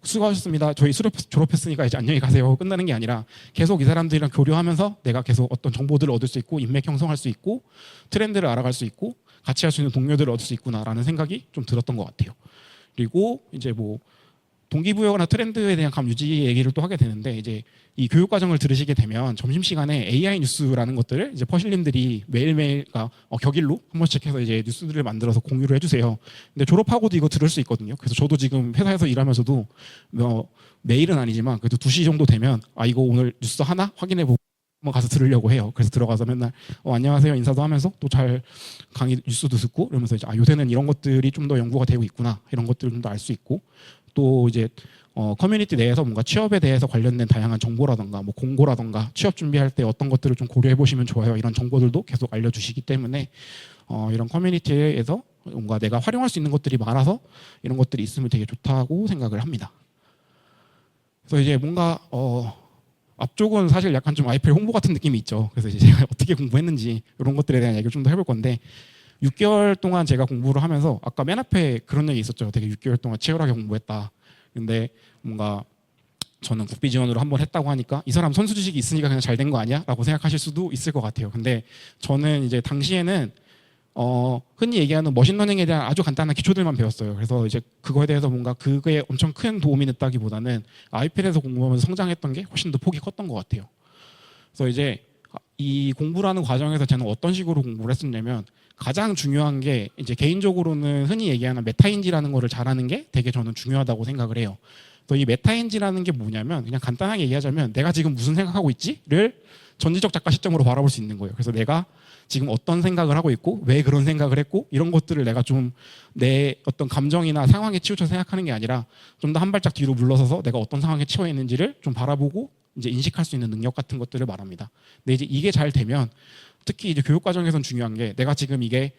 수고하셨습니다. 저희 졸업했으니까 이제 안녕히 가세요 하고 끝나는 게 아니라 계속 이 사람들이랑 교류하면서 내가 계속 어떤 정보들을 얻을 수 있고 인맥 형성할 수 있고 트렌드를 알아갈 수 있고 같이 할 수 있는 동료들을 얻을 수 있구나라는 생각이 좀 들었던 것 같아요. 그리고 이제 뭐 동기부여나 트렌드에 대한 감 유지 얘기를 또 하게 되는데 이제 이 교육 과정을 들으시게 되면 점심시간에 AI 뉴스라는 것들을 이제 퍼실님들이 매일매일 격일로 한 번씩 해서 이제 뉴스들을 만들어서 공유를 해주세요. 근데 졸업하고도 이거 들을 수 있거든요. 그래서 저도 지금 회사에서 일하면서도 매일은 아니지만 그래도 2시 정도 되면 이거 오늘 뉴스 하나 확인해보고 한번 가서 들으려고 해요. 그래서 들어가서 맨날 안녕하세요 인사도 하면서 또 잘 강의 뉴스도 듣고 이러면서 이제 요새는 이런 것들이 좀 더 연구가 되고 있구나 이런 것들을 좀 더 알 수 있고 또 이제 커뮤니티 내에서 뭔가 취업에 대해서 관련된 다양한 정보라던가 뭐 공고라던가 취업 준비할 때 어떤 것들을 좀 고려해 보시면 좋아요 이런 정보들도 계속 알려주시기 때문에 이런 커뮤니티에서 뭔가 내가 활용할 수 있는 것들이 많아서 이런 것들이 있으면 되게 좋다고 생각을 합니다. 그래서 이제 뭔가 앞쪽은 사실 약간 좀 IPL 홍보 같은 느낌이 있죠. 그래서 이제 제가 어떻게 공부했는지 이런 것들에 대한 얘기를 좀 더 해볼 건데 6개월 동안 제가 공부를 하면서 아까 맨 앞에 그런 얘기 있었죠. 되게 6개월 동안 치열하게 공부했다. 근데 뭔가 저는 국비 지원으로 한번 했다고 하니까 이 사람 선수 지식이 있으니까 그냥 잘 된 거 아니야? 라고 생각하실 수도 있을 것 같아요. 근데 저는 이제 당시에는 흔히 얘기하는 머신러닝에 대한 아주 간단한 기초들만 배웠어요. 그래서 이제 그거에 대해서 뭔가 그게 엄청 큰 도움이 됐다기보다는 IPL에서 공부하면서 성장했던 게 훨씬 더 폭이 컸던 것 같아요. 그래서 이제 이 공부라는 과정에서 저는 어떤 식으로 공부를 했었냐면 가장 중요한 게 이제 개인적으로는 흔히 얘기하는 메타인지라는 거를 잘하는 게 되게 저는 중요하다고 생각을 해요. 그래서 이 메타인지라는 게 뭐냐면 그냥 간단하게 얘기하자면 내가 지금 무슨 생각하고 있지를 전지적 작가 시점으로 바라볼 수 있는 거예요. 그래서 내가 지금 어떤 생각을 하고 있고 왜 그런 생각을 했고 이런 것들을 내가 좀 내 어떤 감정이나 상황에 치우쳐 생각하는 게 아니라 좀 더 한 발짝 뒤로 물러서서 내가 어떤 상황에 처해 있는지를 좀 바라보고 이제 인식할 수 있는 능력 같은 것들을 말합니다. 근데 이제 이게 잘 되면 특히 이제 교육 과정에선 중요한 게 내가 지금 이게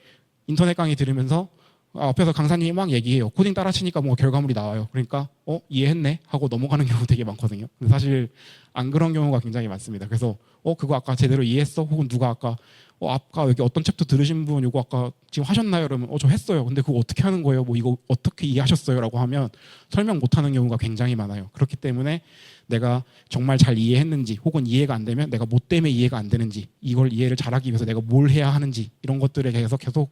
인터넷 강의 들으면서 앞에서 강사님이 막 얘기해요. 코딩 따라치니까 뭐 결과물이 나와요. 그러니까 이해했네 하고 넘어가는 경우 되게 많거든요. 근데 사실 안 그런 경우가 굉장히 많습니다. 그래서 그거 아까 제대로 이해했어? 혹은 누가 아까 아까 여기 어떤 챕터 들으신 분 이거 아까 지금 하셨나요? 그러면 저 했어요. 근데 그거 어떻게 하는 거예요? 뭐 이거 어떻게 이해하셨어요? 라고 하면 설명 못하는 경우가 굉장히 많아요. 그렇기 때문에 내가 정말 잘 이해했는지 혹은 이해가 안 되면 내가 뭐 때문에 이해가 안 되는지 이걸 이해를 잘하기 위해서 내가 뭘 해야 하는지 이런 것들에 대해서 계속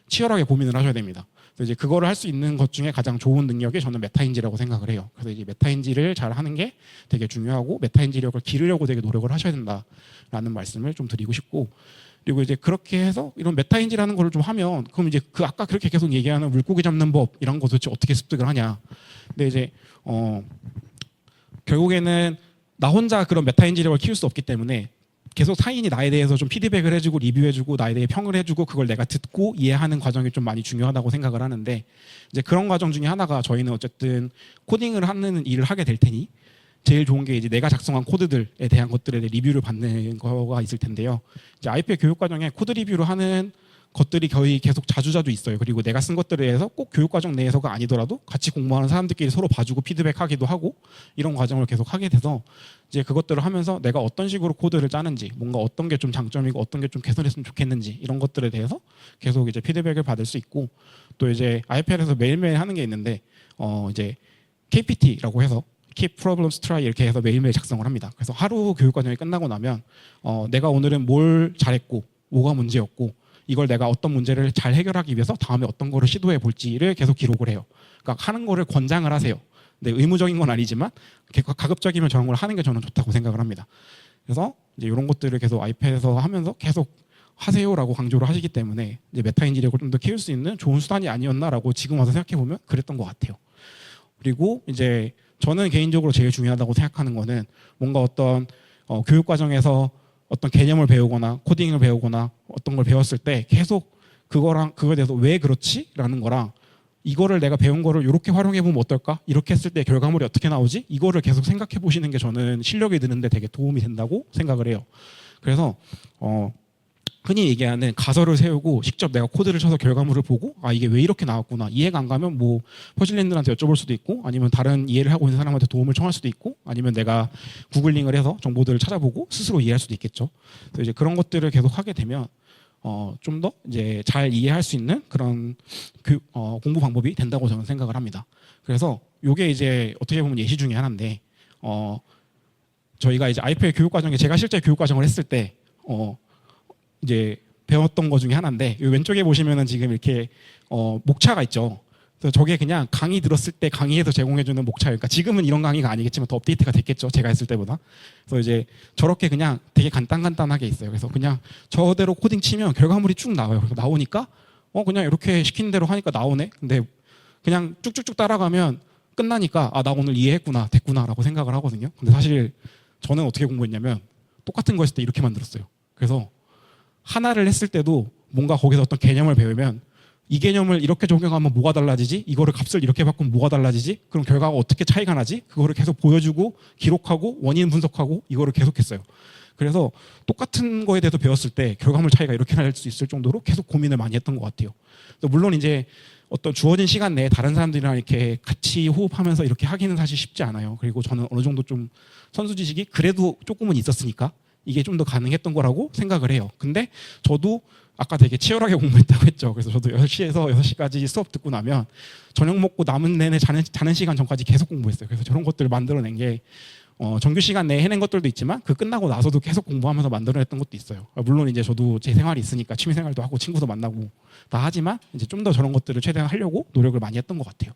치열하게 고민을 하셔야 됩니다. 그래서 이제 그거를 할 수 있는 것 중에 가장 좋은 능력이 저는 메타인지라고 생각을 해요. 그래서 이제 메타인지를 잘 하는 게 되게 중요하고 메타인지력을 기르려고 되게 노력을 하셔야 된다라는 말씀을 좀 드리고 싶고 그리고 이제 그렇게 해서 이런 메타인지라는 걸 좀 하면 그럼 이제 그 아까 그렇게 계속 얘기하는 물고기 잡는 법 이런 거 도대체 어떻게 습득을 하냐. 근데 이제 결국에는 나 혼자 그런 메타인지력을 키울 수 없기 때문에 계속 타인이 나에 대해서 좀 피드백을 해주고 리뷰해주고 나에 대해 평을 해주고 그걸 내가 듣고 이해하는 과정이 좀 많이 중요하다고 생각을 하는데 이제 그런 과정 중에 하나가 저희는 어쨌든 코딩을 하는 일을 하게 될 테니 제일 좋은 게 이제 내가 작성한 코드들에 대한 것들에 대해 리뷰를 받는 거가 있을 텐데요. 이제 IPL 교육 과정에 코드 리뷰를 하는 것들이 거의 계속 자주자주 있어요. 그리고 내가 쓴 것들에 대해서 꼭 교육 과정 내에서가 아니더라도 같이 공부하는 사람들끼리 서로 봐주고 피드백하기도 하고 이런 과정을 계속 하게 돼서 이제 그것들을 하면서 내가 어떤 식으로 코드를 짜는지 뭔가 어떤 게 좀 장점이고 어떤 게 좀 개선했으면 좋겠는지 이런 것들에 대해서 계속 이제 피드백을 받을 수 있고 또 이제 IPL에서 매일매일 하는 게 있는데 이제 KPT라고 해서 Keep Problems Try 이렇게 해서 매일매일 작성을 합니다. 그래서 하루 교육 과정이 끝나고 나면 내가 오늘은 뭘 잘했고 뭐가 문제였고 이걸 내가 어떤 문제를 잘 해결하기 위해서 다음에 어떤 거를 시도해 볼지를 계속 기록을 해요. 그러니까 하는 거를 권장을 하세요. 근데 의무적인 건 아니지만 가급적이면 저런 걸 하는 게 저는 좋다고 생각을 합니다. 그래서 이제 이런 것들을 계속 아이패드에서 하면서 계속 하세요라고 강조를 하시기 때문에 이제 메타인지력을 좀 더 키울 수 있는 좋은 수단이 아니었나라고 지금 와서 생각해 보면 그랬던 것 같아요. 그리고 이제 저는 개인적으로 제일 중요하다고 생각하는 거는 뭔가 어떤 교육 과정에서 어떤 개념을 배우거나 코딩을 배우거나 어떤 걸 배웠을 때 계속 그거에 대해서 왜 그렇지? 라는 거랑 이거를 내가 배운 거를 이렇게 활용해 보면 어떨까? 이렇게 했을 때 결과물이 어떻게 나오지? 이거를 계속 생각해 보시는 게 저는 실력이 느는데 되게 도움이 된다고 생각을 해요. 그래서 흔히 얘기하는 가설을 세우고 직접 내가 코드를 쳐서 결과물을 보고 아 이게 왜 이렇게 나왔구나 이해가 안 가면 뭐 퍼즐랜드한테 여쭤볼 수도 있고 아니면 다른 이해를 하고 있는 사람한테 도움을 청할 수도 있고 아니면 내가 구글링을 해서 정보들을 찾아보고 스스로 이해할 수도 있겠죠. 그래서 이제 그런 것들을 계속 하게 되면 좀 더 이제 잘 이해할 수 있는 그런 공부 방법이 된다고 저는 생각을 합니다. 그래서 이게 이제 어떻게 보면 예시 중에 하나인데 저희가 이제 IPL 교육 과정에 제가 실제 교육 과정을 했을 때 이제 배웠던 것 중에 하나인데 왼쪽에 보시면은 지금 이렇게 목차가 있죠. 그래서 저게 그냥 강의 들었을 때 강의에서 제공해주는 목차예요. 그러니까 지금은 이런 강의가 아니겠지만 더 업데이트가 됐겠죠. 제가 했을 때보다. 그래서 이제 저렇게 그냥 되게 간단하게 있어요. 그래서 그냥 저대로 코딩 치면 결과물이 쭉 나와요. 그래서 나오니까 그냥 이렇게 시킨 대로 하니까 나오네. 근데 그냥 쭉쭉쭉 따라가면 끝나니까 아 나 오늘 이해했구나 됐구나라고 생각을 하거든요. 근데 사실 저는 어떻게 공부했냐면 똑같은 거 했을 때 이렇게 만들었어요. 그래서 하나를 했을 때도 뭔가 거기서 어떤 개념을 배우면 이 개념을 이렇게 적용하면 뭐가 달라지지? 이거를 값을 이렇게 바꾸면 뭐가 달라지지? 그럼 결과가 어떻게 차이가 나지? 그거를 계속 보여주고 기록하고 원인 분석하고 이거를 계속했어요. 그래서 똑같은 거에 대해서 배웠을 때 결과물 차이가 이렇게 날 수 있을 정도로 계속 고민을 많이 했던 것 같아요. 물론 이제 어떤 주어진 시간 내에 다른 사람들이랑 이렇게 같이 호흡하면서 이렇게 하기는 사실 쉽지 않아요. 그리고 저는 어느 정도 좀 선수 지식이 그래도 조금은 있었으니까 이게 좀 더 가능했던 거라고 생각을 해요. 근데 저도 아까 되게 치열하게 공부했다고 했죠. 그래서 저도 10시에서 6시까지 수업 듣고 나면 저녁 먹고 남은 내내 자는 시간 전까지 계속 공부했어요. 그래서 저런 것들을 만들어낸 게 정규 시간 내에 해낸 것들도 있지만 그 끝나고 나서도 계속 공부하면서 만들어냈던 것도 있어요. 물론 이제 저도 제 생활이 있으니까 취미 생활도 하고 친구도 만나고 다 하지만 이제 좀 더 저런 것들을 최대한 하려고 노력을 많이 했던 것 같아요.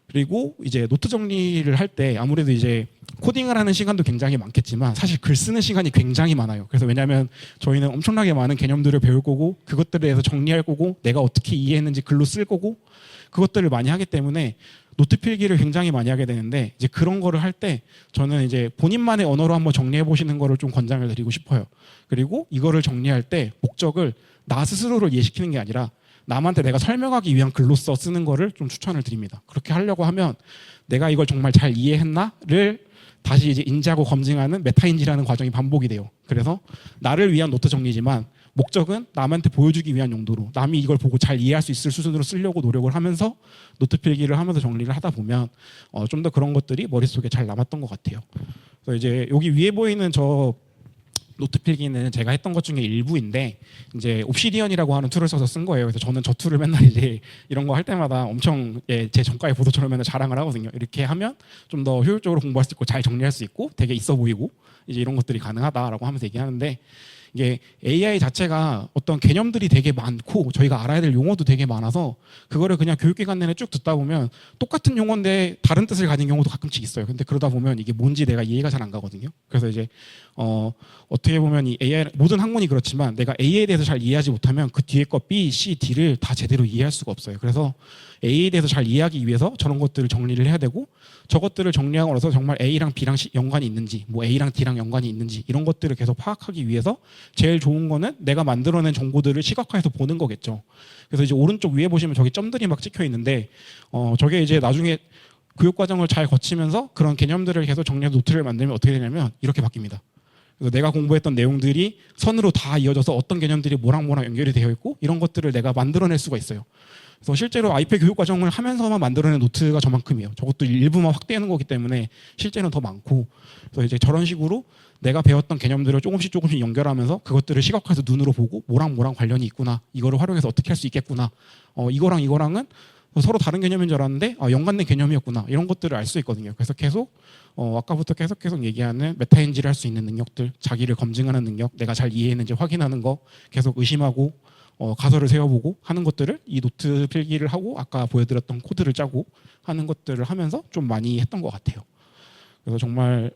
그리고 이제 노트 정리를 할 때 아무래도 이제 코딩을 하는 시간도 굉장히 많겠지만 사실 글 쓰는 시간이 굉장히 많아요. 그래서 왜냐하면 저희는 엄청나게 많은 개념들을 배울 거고 그것들에 대해서 정리할 거고 내가 어떻게 이해했는지 글로 쓸 거고 그것들을 많이 하기 때문에 노트 필기를 굉장히 많이 하게 되는데 이제 그런 거를 할 때 저는 이제 본인만의 언어로 한번 정리해 보시는 거를 좀 권장을 드리고 싶어요. 그리고 이거를 정리할 때 목적을 나 스스로를 이해시키는 게 아니라 남한테 내가 설명하기 위한 글로써 쓰는 거를 좀 추천을 드립니다. 그렇게 하려고 하면 내가 이걸 정말 잘 이해했나를 다시 이제 인지하고 검증하는 메타인지라는 과정이 반복이 돼요. 그래서 나를 위한 노트 정리지만 목적은 남한테 보여주기 위한 용도로 남이 이걸 보고 잘 이해할 수 있을 수준으로 쓰려고 노력을 하면서 노트 필기를 하면서 정리를 하다 보면 좀 더 그런 것들이 머릿속에 잘 남았던 것 같아요. 그래서 이제 여기 위에 보이는 저 노트 필기는 제가 했던 것 중에 일부인데 이제 옵시디언이라고 하는 툴을 써서 쓴 거예요. 그래서 저는 저 툴을 맨날 이제 이런 거 할 때마다 엄청 제 전과의 보도처럼 맨날 자랑을 하거든요. 이렇게 하면 좀 더 효율적으로 공부할 수 있고 잘 정리할 수 있고 되게 있어 보이고 이제 이런 것들이 가능하다라고 하면서 얘기하는데 이게 AI 자체가 어떤 개념들이 되게 많고 저희가 알아야 될 용어도 되게 많아서 그거를 그냥 교육기관 내내 쭉 듣다 보면 똑같은 용어인데 다른 뜻을 가진 경우도 가끔씩 있어요. 근데 그러다 보면 이게 뭔지 내가 이해가 잘 안 가거든요. 그래서 이제 어떻게 보면 이 AI 모든 학문이 그렇지만 내가 A에 대해서 잘 이해하지 못하면 그 뒤에 거 B, C, D를 다 제대로 이해할 수가 없어요. 그래서 A에 대해서 잘 이해하기 위해서 저런 것들을 정리를 해야 되고 저것들을 정리하고 나서 정말 A랑 B랑 연관이 있는지 뭐 A랑 D랑 연관이 있는지 이런 것들을 계속 파악하기 위해서 제일 좋은 거는 내가 만들어낸 정보들을 시각화해서 보는 거겠죠. 그래서 이제 오른쪽 위에 보시면 저기 점들이 막 찍혀 있는데 저게 이제 나중에 교육 과정을 잘 거치면서 그런 개념들을 계속 정리해서 노트를 만들면 어떻게 되냐면 이렇게 바뀝니다. 그래서 내가 공부했던 내용들이 선으로 다 이어져서 어떤 개념들이 뭐랑 연결이 되어 있고 이런 것들을 내가 만들어낼 수가 있어요. 그래서 실제로 아이패 교육 과정을 하면서만 만들어낸 노트가 저만큼이에요. 저것도 일부만 확대하는 거기 때문에 실제는 더 많고, 그래서 이제 저런 식으로 내가 배웠던 개념들을 조금씩 연결하면서 그것들을 시각화해서 눈으로 보고 뭐랑 관련이 있구나, 이거를 활용해서 어떻게 할 수 있겠구나, 이거랑 이거랑은 서로 다른 개념인 줄 알았는데 연관된 개념이었구나, 이런 것들을 알 수 있거든요. 그래서 계속 아까부터 계속 얘기하는 메타인지를 할 수 있는 능력들, 자기를 검증하는 능력, 내가 잘 이해했는지 확인하는 거, 계속 의심하고 가설을 세워보고 하는 것들을 이 노트 필기를 하고 아까 보여드렸던 코드를 짜고 하는 것들을 하면서 좀 많이 했던 것 같아요. 그래서 정말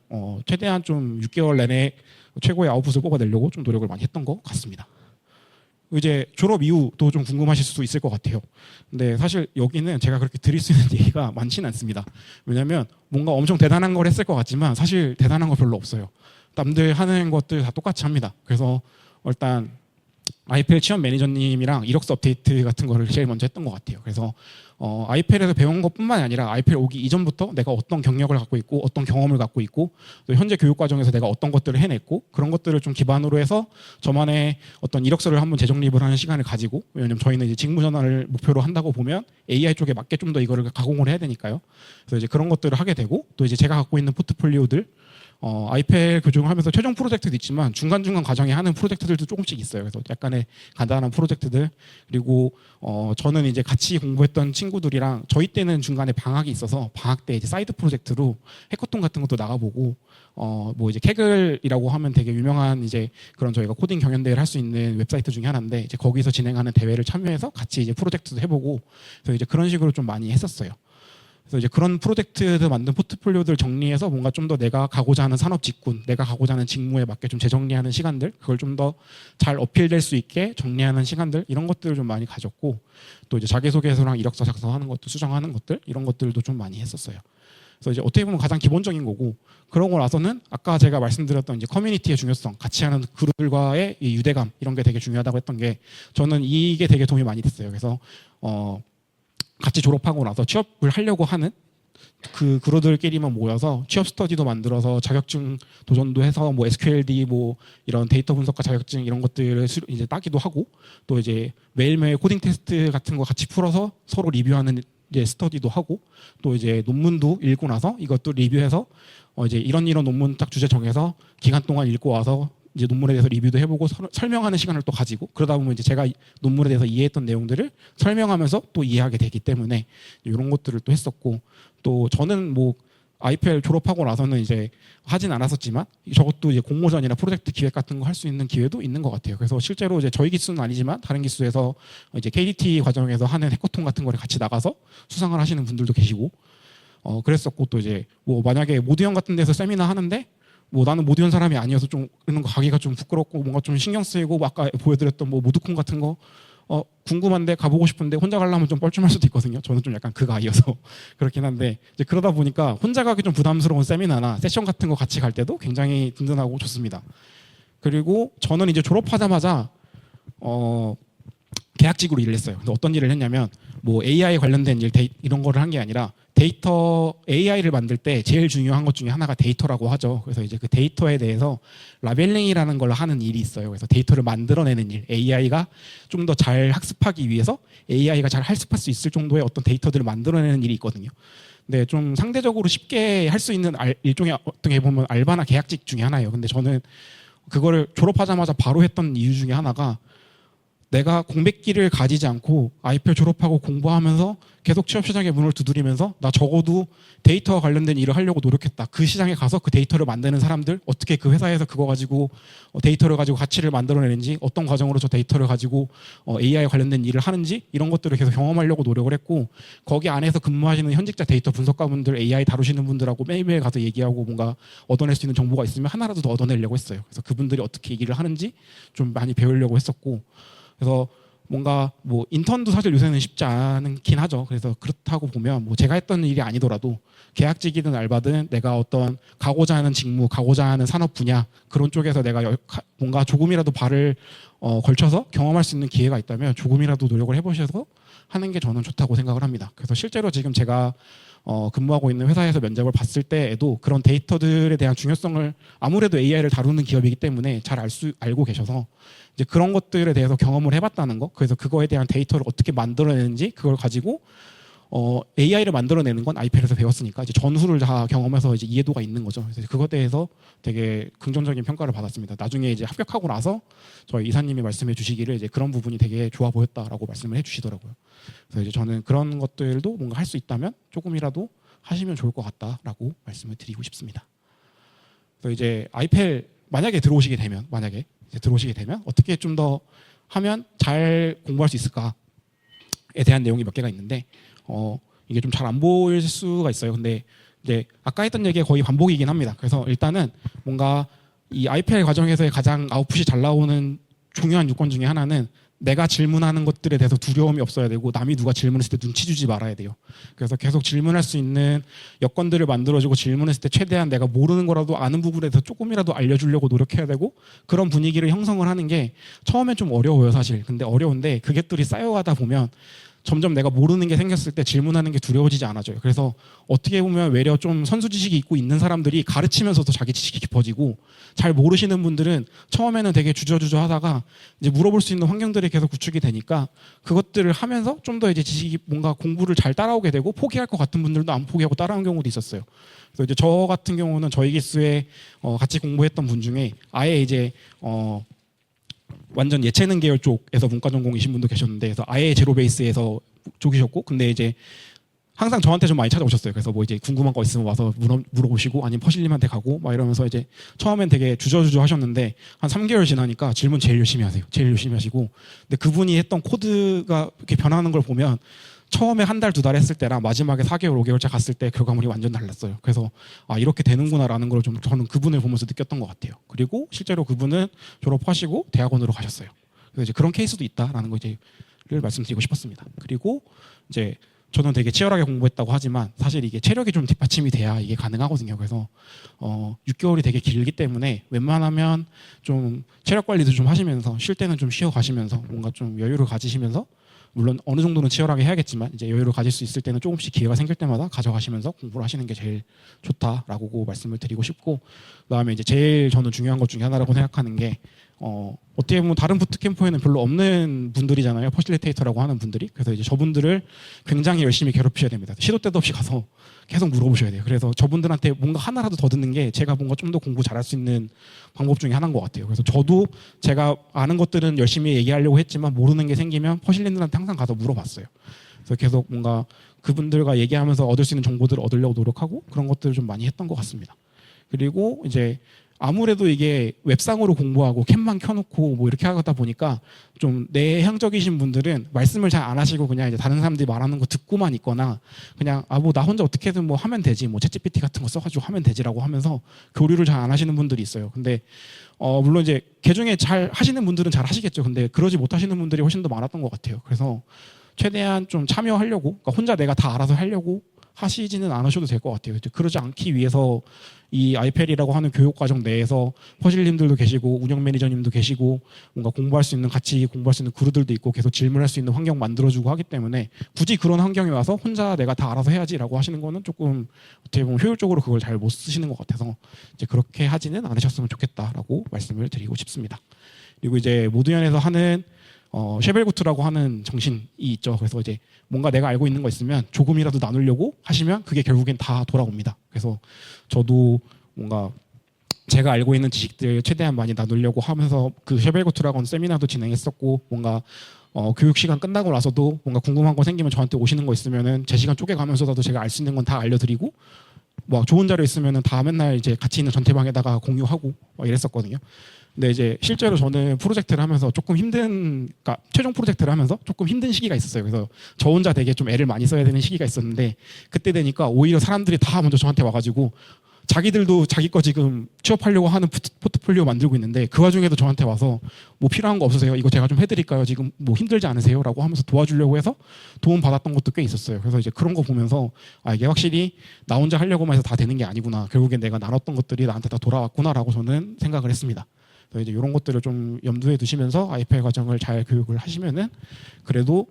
최대한 좀 6개월 내내 최고의 아웃풋을 뽑아내려고 좀 노력을 많이 했던 것 같습니다. 이제 졸업 이후도 좀 궁금하실 수 있을 것 같아요. 근데 사실 여기는 제가 그렇게 드릴 수 있는 얘기가 많지는 않습니다. 왜냐하면 뭔가 엄청 대단한 걸 했을 것 같지만 사실 대단한 거 별로 없어요. 남들 하는 것들 다 똑같이 합니다. 그래서 일단 아이펠 취업 매니저님이랑 이력서 업데이트 같은 거를 제일 먼저 했던 것 같아요. 그래서 아이펠에서 배운 것뿐만 아니라 아이펠 오기 이전부터 내가 어떤 경력을 갖고 있고 어떤 경험을 갖고 있고 또 현재 교육 과정에서 내가 어떤 것들을 해냈고 그런 것들을 좀 기반으로 해서 저만의 어떤 이력서를 한번 재정립을 하는 시간을 가지고, 왜냐면 저희는 이제 직무 전환을 목표로 한다고 보면 AI 쪽에 맞게 좀 더 이거를 가공을 해야 되니까요. 그래서 이제 그런 것들을 하게 되고, 또 이제 제가 갖고 있는 포트폴리오들 아이펠 교정을 하면서 최종 프로젝트도 있지만 중간중간 과정에 하는 프로젝트들도 조금씩 있어요. 그래서 약간의 간단한 프로젝트들, 그리고 저는 이제 같이 공부했던 친구들이랑 저희 때는 중간에 방학이 있어서 방학 때 이제 사이드 프로젝트로 해커톤 같은 것도 나가보고 뭐 이제 캐글이라고 하면 되게 유명한 이제 그런 저희가 코딩 경연대회를 할 수 있는 웹사이트 중에 하나인데 이제 거기서 진행하는 대회를 참여해서 같이 이제 프로젝트도 해보고, 그래서 이제 그런 식으로 좀 많이 했었어요. 그래서 이제 그런 프로젝트들 만든 포트폴리오들 정리해서 뭔가 좀 더 내가 가고자 하는 산업 직군, 내가 가고자 하는 직무에 맞게 좀 재정리하는 시간들, 그걸 좀 더 잘 어필될 수 있게 정리하는 시간들, 이런 것들을 좀 많이 가졌고, 또 이제 자기소개서랑 이력서 작성하는 것도, 수정하는 것들, 이런 것들도 좀 많이 했었어요. 그래서 이제 어떻게 보면 가장 기본적인 거고, 그러고 나서는 아까 제가 말씀드렸던 이제 커뮤니티의 중요성, 같이 하는 그룹들과의 이 유대감, 이런 게 되게 중요하다고 했던 게 저는 이게 되게 도움이 많이 됐어요. 그래서 같이 졸업하고 나서 취업을 하려고 하는 그 그룹들끼리만 모여서 취업 스터디도 만들어서 자격증 도전도 해서 뭐 SQLD 뭐 이런 데이터 분석과 자격증 이런 것들을 이제 따기도 하고, 또 이제 매일매일 코딩 테스트 같은 거 같이 풀어서 서로 리뷰하는 이제 스터디도 하고, 또 이제 논문도 읽고 나서 이것도 리뷰해서 이제 이런 논문 딱 주제 정해서 기간 동안 읽고 와서 이제 논문에 대해서 리뷰도 해보고 설명하는 시간을 또 가지고, 그러다 보면 이제 제가 논문에 대해서 이해했던 내용들을 설명하면서 또 이해하게 되기 때문에 이런 것들을 또 했었고, 또 저는 뭐 아이펠 졸업하고 나서는 이제 하진 않았었지만 저것도 이제 공모전이나 프로젝트 기획 같은 거 할 수 있는 기회도 있는 것 같아요. 그래서 실제로 이제 저희 기수는 아니지만 다른 기수에서 이제 KDT 과정에서 하는 해커톤 같은 거를 같이 나가서 수상을 하시는 분들도 계시고 그랬었고, 또 이제 뭐 만약에 모두형 같은 데서 세미나 하는데 뭐 나는 모두연 사람이 아니어서 좀 이런 거 가기가 좀 부끄럽고 뭔가 좀 신경 쓰이고, 아까 보여드렸던 뭐 모두콘 같은 거 궁금한데 가보고 싶은데 혼자 가려면 좀 뻘쭘할 수도 있거든요. 저는 좀 약간 그 아이여서 그렇긴 한데, 이제 그러다 보니까 혼자 가기 좀 부담스러운 세미나나 세션 같은 거 같이 갈 때도 굉장히 든든하고 좋습니다. 그리고 저는 이제 졸업하자마자 계약직으로 일을 했어요. 근데 어떤 일을 했냐면 뭐 AI 관련된 일 이런 거를 한 게 아니라 데이터 AI를 만들 때 제일 중요한 것 중에 하나가 데이터라고 하죠. 그래서 이제 그 데이터에 대해서 라벨링이라는 걸 하는 일이 있어요. 그래서 데이터를 만들어내는 일, AI가 좀 더 잘 학습하기 위해서 AI가 잘 학습할 수 있을 정도의 어떤 데이터들을 만들어내는 일이 있거든요. 근데 좀 상대적으로 쉽게 할 수 있는 일종의 어떻게 보면 알바나 계약직 중에 하나예요. 근데 저는 그거를 졸업하자마자 바로 했던 이유 중에 하나가 내가 공백기를 가지지 않고 IPL 졸업하고 공부하면서 계속 취업 시장의 문을 두드리면서 나 적어도 데이터와 관련된 일을 하려고 노력했다. 그 시장에 가서 그 데이터를 만드는 사람들, 어떻게 그 회사에서 그거 가지고 데이터를 가지고 가치를 만들어내는지, 어떤 과정으로 저 데이터를 가지고 AI 관련된 일을 하는지 이런 것들을 계속 경험하려고 노력을 했고, 거기 안에서 근무하시는 현직자 데이터 분석가분들, AI 다루시는 분들하고 매일매일 가서 얘기하고 뭔가 얻어낼 수 있는 정보가 있으면 하나라도 더 얻어내려고 했어요. 그래서 그분들이 어떻게 얘기를 하는지 좀 많이 배우려고 했었고, 그래서 뭔가 뭐 인턴도 사실 요새는 쉽지 않긴 하죠. 그래서 그렇다고 보면 뭐 제가 했던 일이 아니더라도 계약직이든 알바든 내가 어떤 가고자 하는 직무, 가고자 하는 산업 분야 그런 쪽에서 내가 뭔가 조금이라도 발을 걸쳐서 경험할 수 있는 기회가 있다면 조금이라도 노력을 해보셔서 하는 게 저는 좋다고 생각을 합니다. 그래서 실제로 지금 제가 근무하고 있는 회사에서 면접을 봤을 때에도 그런 데이터들에 대한 중요성을, 아무래도 AI를 다루는 기업이기 때문에 잘 알고 계셔서 이제 그런 것들에 대해서 경험을 해봤다는 거, 그래서 그거에 대한 데이터를 어떻게 만들어내는지 그걸 가지고 AI를 만들어내는 건 IPL에서 배웠으니까 이제 전후를 다 경험해서 이제 이해도가 있는 거죠. 그래서 그것에 대해서 되게 긍정적인 평가를 받았습니다. 나중에 이제 합격하고 나서 저희 이사님이 말씀해 주시기를 이제 그런 부분이 되게 좋아 보였다라고 말씀을 해주시더라고요. 그래서 이제 저는 그런 것들도 뭔가 할 수 있다면 조금이라도 하시면 좋을 것 같다라고 말씀을 드리고 싶습니다. 그래서 이제 IPL 만약에 들어오시게 되면 어떻게 좀 더 하면 잘 공부할 수 있을까에 대한 내용이 몇 개가 있는데 이게 좀 잘 안 보일 수가 있어요. 근데 이제 아까 했던 얘기가 거의 반복이긴 합니다. 그래서 일단은 뭔가 이 IPL 과정에서의 가장 아웃풋이 잘 나오는 중요한 요건 중에 하나는 내가 질문하는 것들에 대해서 두려움이 없어야 되고, 남이 누가 질문했을 때 눈치 주지 말아야 돼요. 그래서 계속 질문할 수 있는 여건들을 만들어주고, 질문했을 때 최대한 내가 모르는 거라도 아는 부분에 대해서 조금이라도 알려주려고 노력해야 되고, 그런 분위기를 형성을 하는 게 처음엔 좀 어려워요, 사실. 근데 어려운데 그게 또 쌓여가다 보면 점점 내가 모르는 게 생겼을 때 질문하는 게 두려워지지 않아져요. 그래서 어떻게 보면 외려 좀 선수 지식이 있고 있는 사람들이 가르치면서도 자기 지식이 깊어지고, 잘 모르시는 분들은 처음에는 되게 주저주저 하다가 이제 물어볼 수 있는 환경들이 계속 구축이 되니까 그것들을 하면서 좀 더 이제 지식이 뭔가 공부를 잘 따라오게 되고, 포기할 것 같은 분들도 안 포기하고 따라온 경우도 있었어요. 그래서 이제 저 같은 경우는 저희 기수에 같이 공부했던 분 중에 아예 이제 완전 예체능 계열 쪽에서 문과 전공이신 분도 계셨는데, 그래서 아예 제로 베이스에서 쪽이셨고, 근데 이제 항상 저한테 좀 많이 찾아오셨어요. 그래서 뭐 이제 궁금한 거 있으면 와서 물어보시고, 아니면 퍼실님한테 가고 막 이러면서 이제 처음엔 되게 주저주저 하셨는데 한 3개월 지나니까 질문 제일 열심히 하세요. 제일 열심히 하시고, 근데 그분이 했던 코드가 이렇게 변하는 걸 보면 처음에 한 달, 두 달 했을 때랑 마지막에 4개월, 5개월차 갔을 때 결과물이 완전 달랐어요. 그래서 이렇게 되는구나라는 걸 좀 저는 그분을 보면서 느꼈던 것 같아요. 그리고 실제로 그분은 졸업하시고 대학원으로 가셨어요. 그래서 이제 그런 케이스도 있다라는 거 이제를 말씀드리고 싶었습니다. 그리고 이제 저는 되게 치열하게 공부했다고 하지만 사실 이게 체력이 좀 뒷받침이 돼야 이게 가능하거든요. 그래서 6개월이 되게 길기 때문에 웬만하면 좀 체력 관리도 좀 하시면서, 쉴 때는 좀 쉬어 가시면서, 뭔가 좀 여유를 가지시면서, 물론 어느 정도는 치열하게 해야겠지만 이제 여유를 가질 수 있을 때는 조금씩 기회가 생길 때마다 가져가시면서 공부를 하시는 게 제일 좋다라고 말씀을 드리고 싶고, 그다음에 이제 제일 저는 중요한 것 중에 하나라고 생각하는 게 어떻게 보면 다른 부트캠프에는 별로 없는 분들이잖아요. 퍼실리테이터라고 하는 분들이. 그래서 이제 저분들을 굉장히 열심히 괴롭히셔야 됩니다. 시도 때도 없이 가서 계속 물어보셔야 돼요. 그래서 저분들한테 뭔가 하나라도 더 듣는 게 제가 뭔가 좀 더 공부 잘할 수 있는 방법 중에 하나인 것 같아요. 그래서 저도 제가 아는 것들은 열심히 얘기하려고 했지만 모르는 게 생기면 퍼실리들한테 항상 가서 물어봤어요. 그래서 계속 뭔가 그분들과 얘기하면서 얻을 수 있는 정보들을 얻으려고 노력하고 그런 것들을 좀 많이 했던 것 같습니다. 그리고 이제 아무래도 이게 웹상으로 공부하고 캠만 켜놓고 뭐 이렇게 하다 보니까 좀 내향적이신 분들은 말씀을 잘 안 하시고 그냥 이제 다른 사람들이 말하는 거 듣고만 있거나, 그냥 뭐 나 혼자 어떻게든 뭐 하면 되지, 뭐 챗GPT 같은 거 써가지고 하면 되지라고 하면서 교류를 잘 안 하시는 분들이 있어요. 근데 물론 이제 그 중에 잘 하시는 분들은 잘 하시겠죠. 근데 그러지 못하시는 분들이 훨씬 더 많았던 것 같아요. 그래서 최대한 좀 참여하려고, 그러니까 혼자 내가 다 알아서 하려고 하시지는 않으셔도 될 것 같아요. 그러지 않기 위해서 이 IPL이라고 하는 교육 과정 내에서 퍼실님들도 계시고 운영 매니저님도 계시고 뭔가 공부할 수 있는, 같이 공부할 수 있는 그루들도 있고 계속 질문할 수 있는 환경 만들어주고 하기 때문에 굳이 그런 환경에 와서 혼자 내가 다 알아서 해야지라고 하시는 거는 조금 어떻게 보면 효율적으로 그걸 잘 못 쓰시는 것 같아서 이제 그렇게 하지는 않으셨으면 좋겠다라고 말씀을 드리고 싶습니다. 그리고 이제 모두연에서 하는 셰벨구트라고 하는 정신이 있죠. 그래서 이제 뭔가 내가 알고 있는 거 있으면 조금이라도 나누려고 하시면 그게 결국엔 다 돌아옵니다. 그래서 저도 뭔가 제가 알고 있는 지식들 최대한 많이 나누려고 하면서 그 쉐벨고 드라곤 세미나도 진행했었고 뭔가 교육 시간 끝나고 나서도 뭔가 궁금한 거 생기면 저한테 오시는 거 있으면은 제 시간 쪼개가면서라도 제가 알 수 있는 건 다 알려드리고 뭐 좋은 자료 있으면은 다 맨날 이제 같이 있는 전태방에다가 공유하고 이랬었거든요. 근데 이제 실제로 저는 프로젝트를 하면서 조금 힘든, 그러니까 최종 프로젝트를 하면서 조금 힘든 시기가 있었어요. 그래서 저 혼자 되게 좀 애를 많이 써야 되는 시기가 있었는데 그때 되니까 오히려 사람들이 다 먼저 저한테 와가지고 자기들도 자기 거 지금 취업하려고 하는 포트폴리오 만들고 있는데 그 와중에도 저한테 와서 뭐 필요한 거 없으세요? 이거 제가 좀 해드릴까요? 지금 뭐 힘들지 않으세요? 라고 하면서 도와주려고 해서 도움 받았던 것도 꽤 있었어요. 그래서 이제 그런 거 보면서 이게 확실히 나 혼자 하려고만 해서 다 되는 게 아니구나. 결국엔 내가 나눴던 것들이 나한테 다 돌아왔구나라고 저는 생각을 했습니다. 그래서 이제 이런 것들을 좀 염두에 두시면서 IPL 과정을 잘 교육을 하시면은 그래도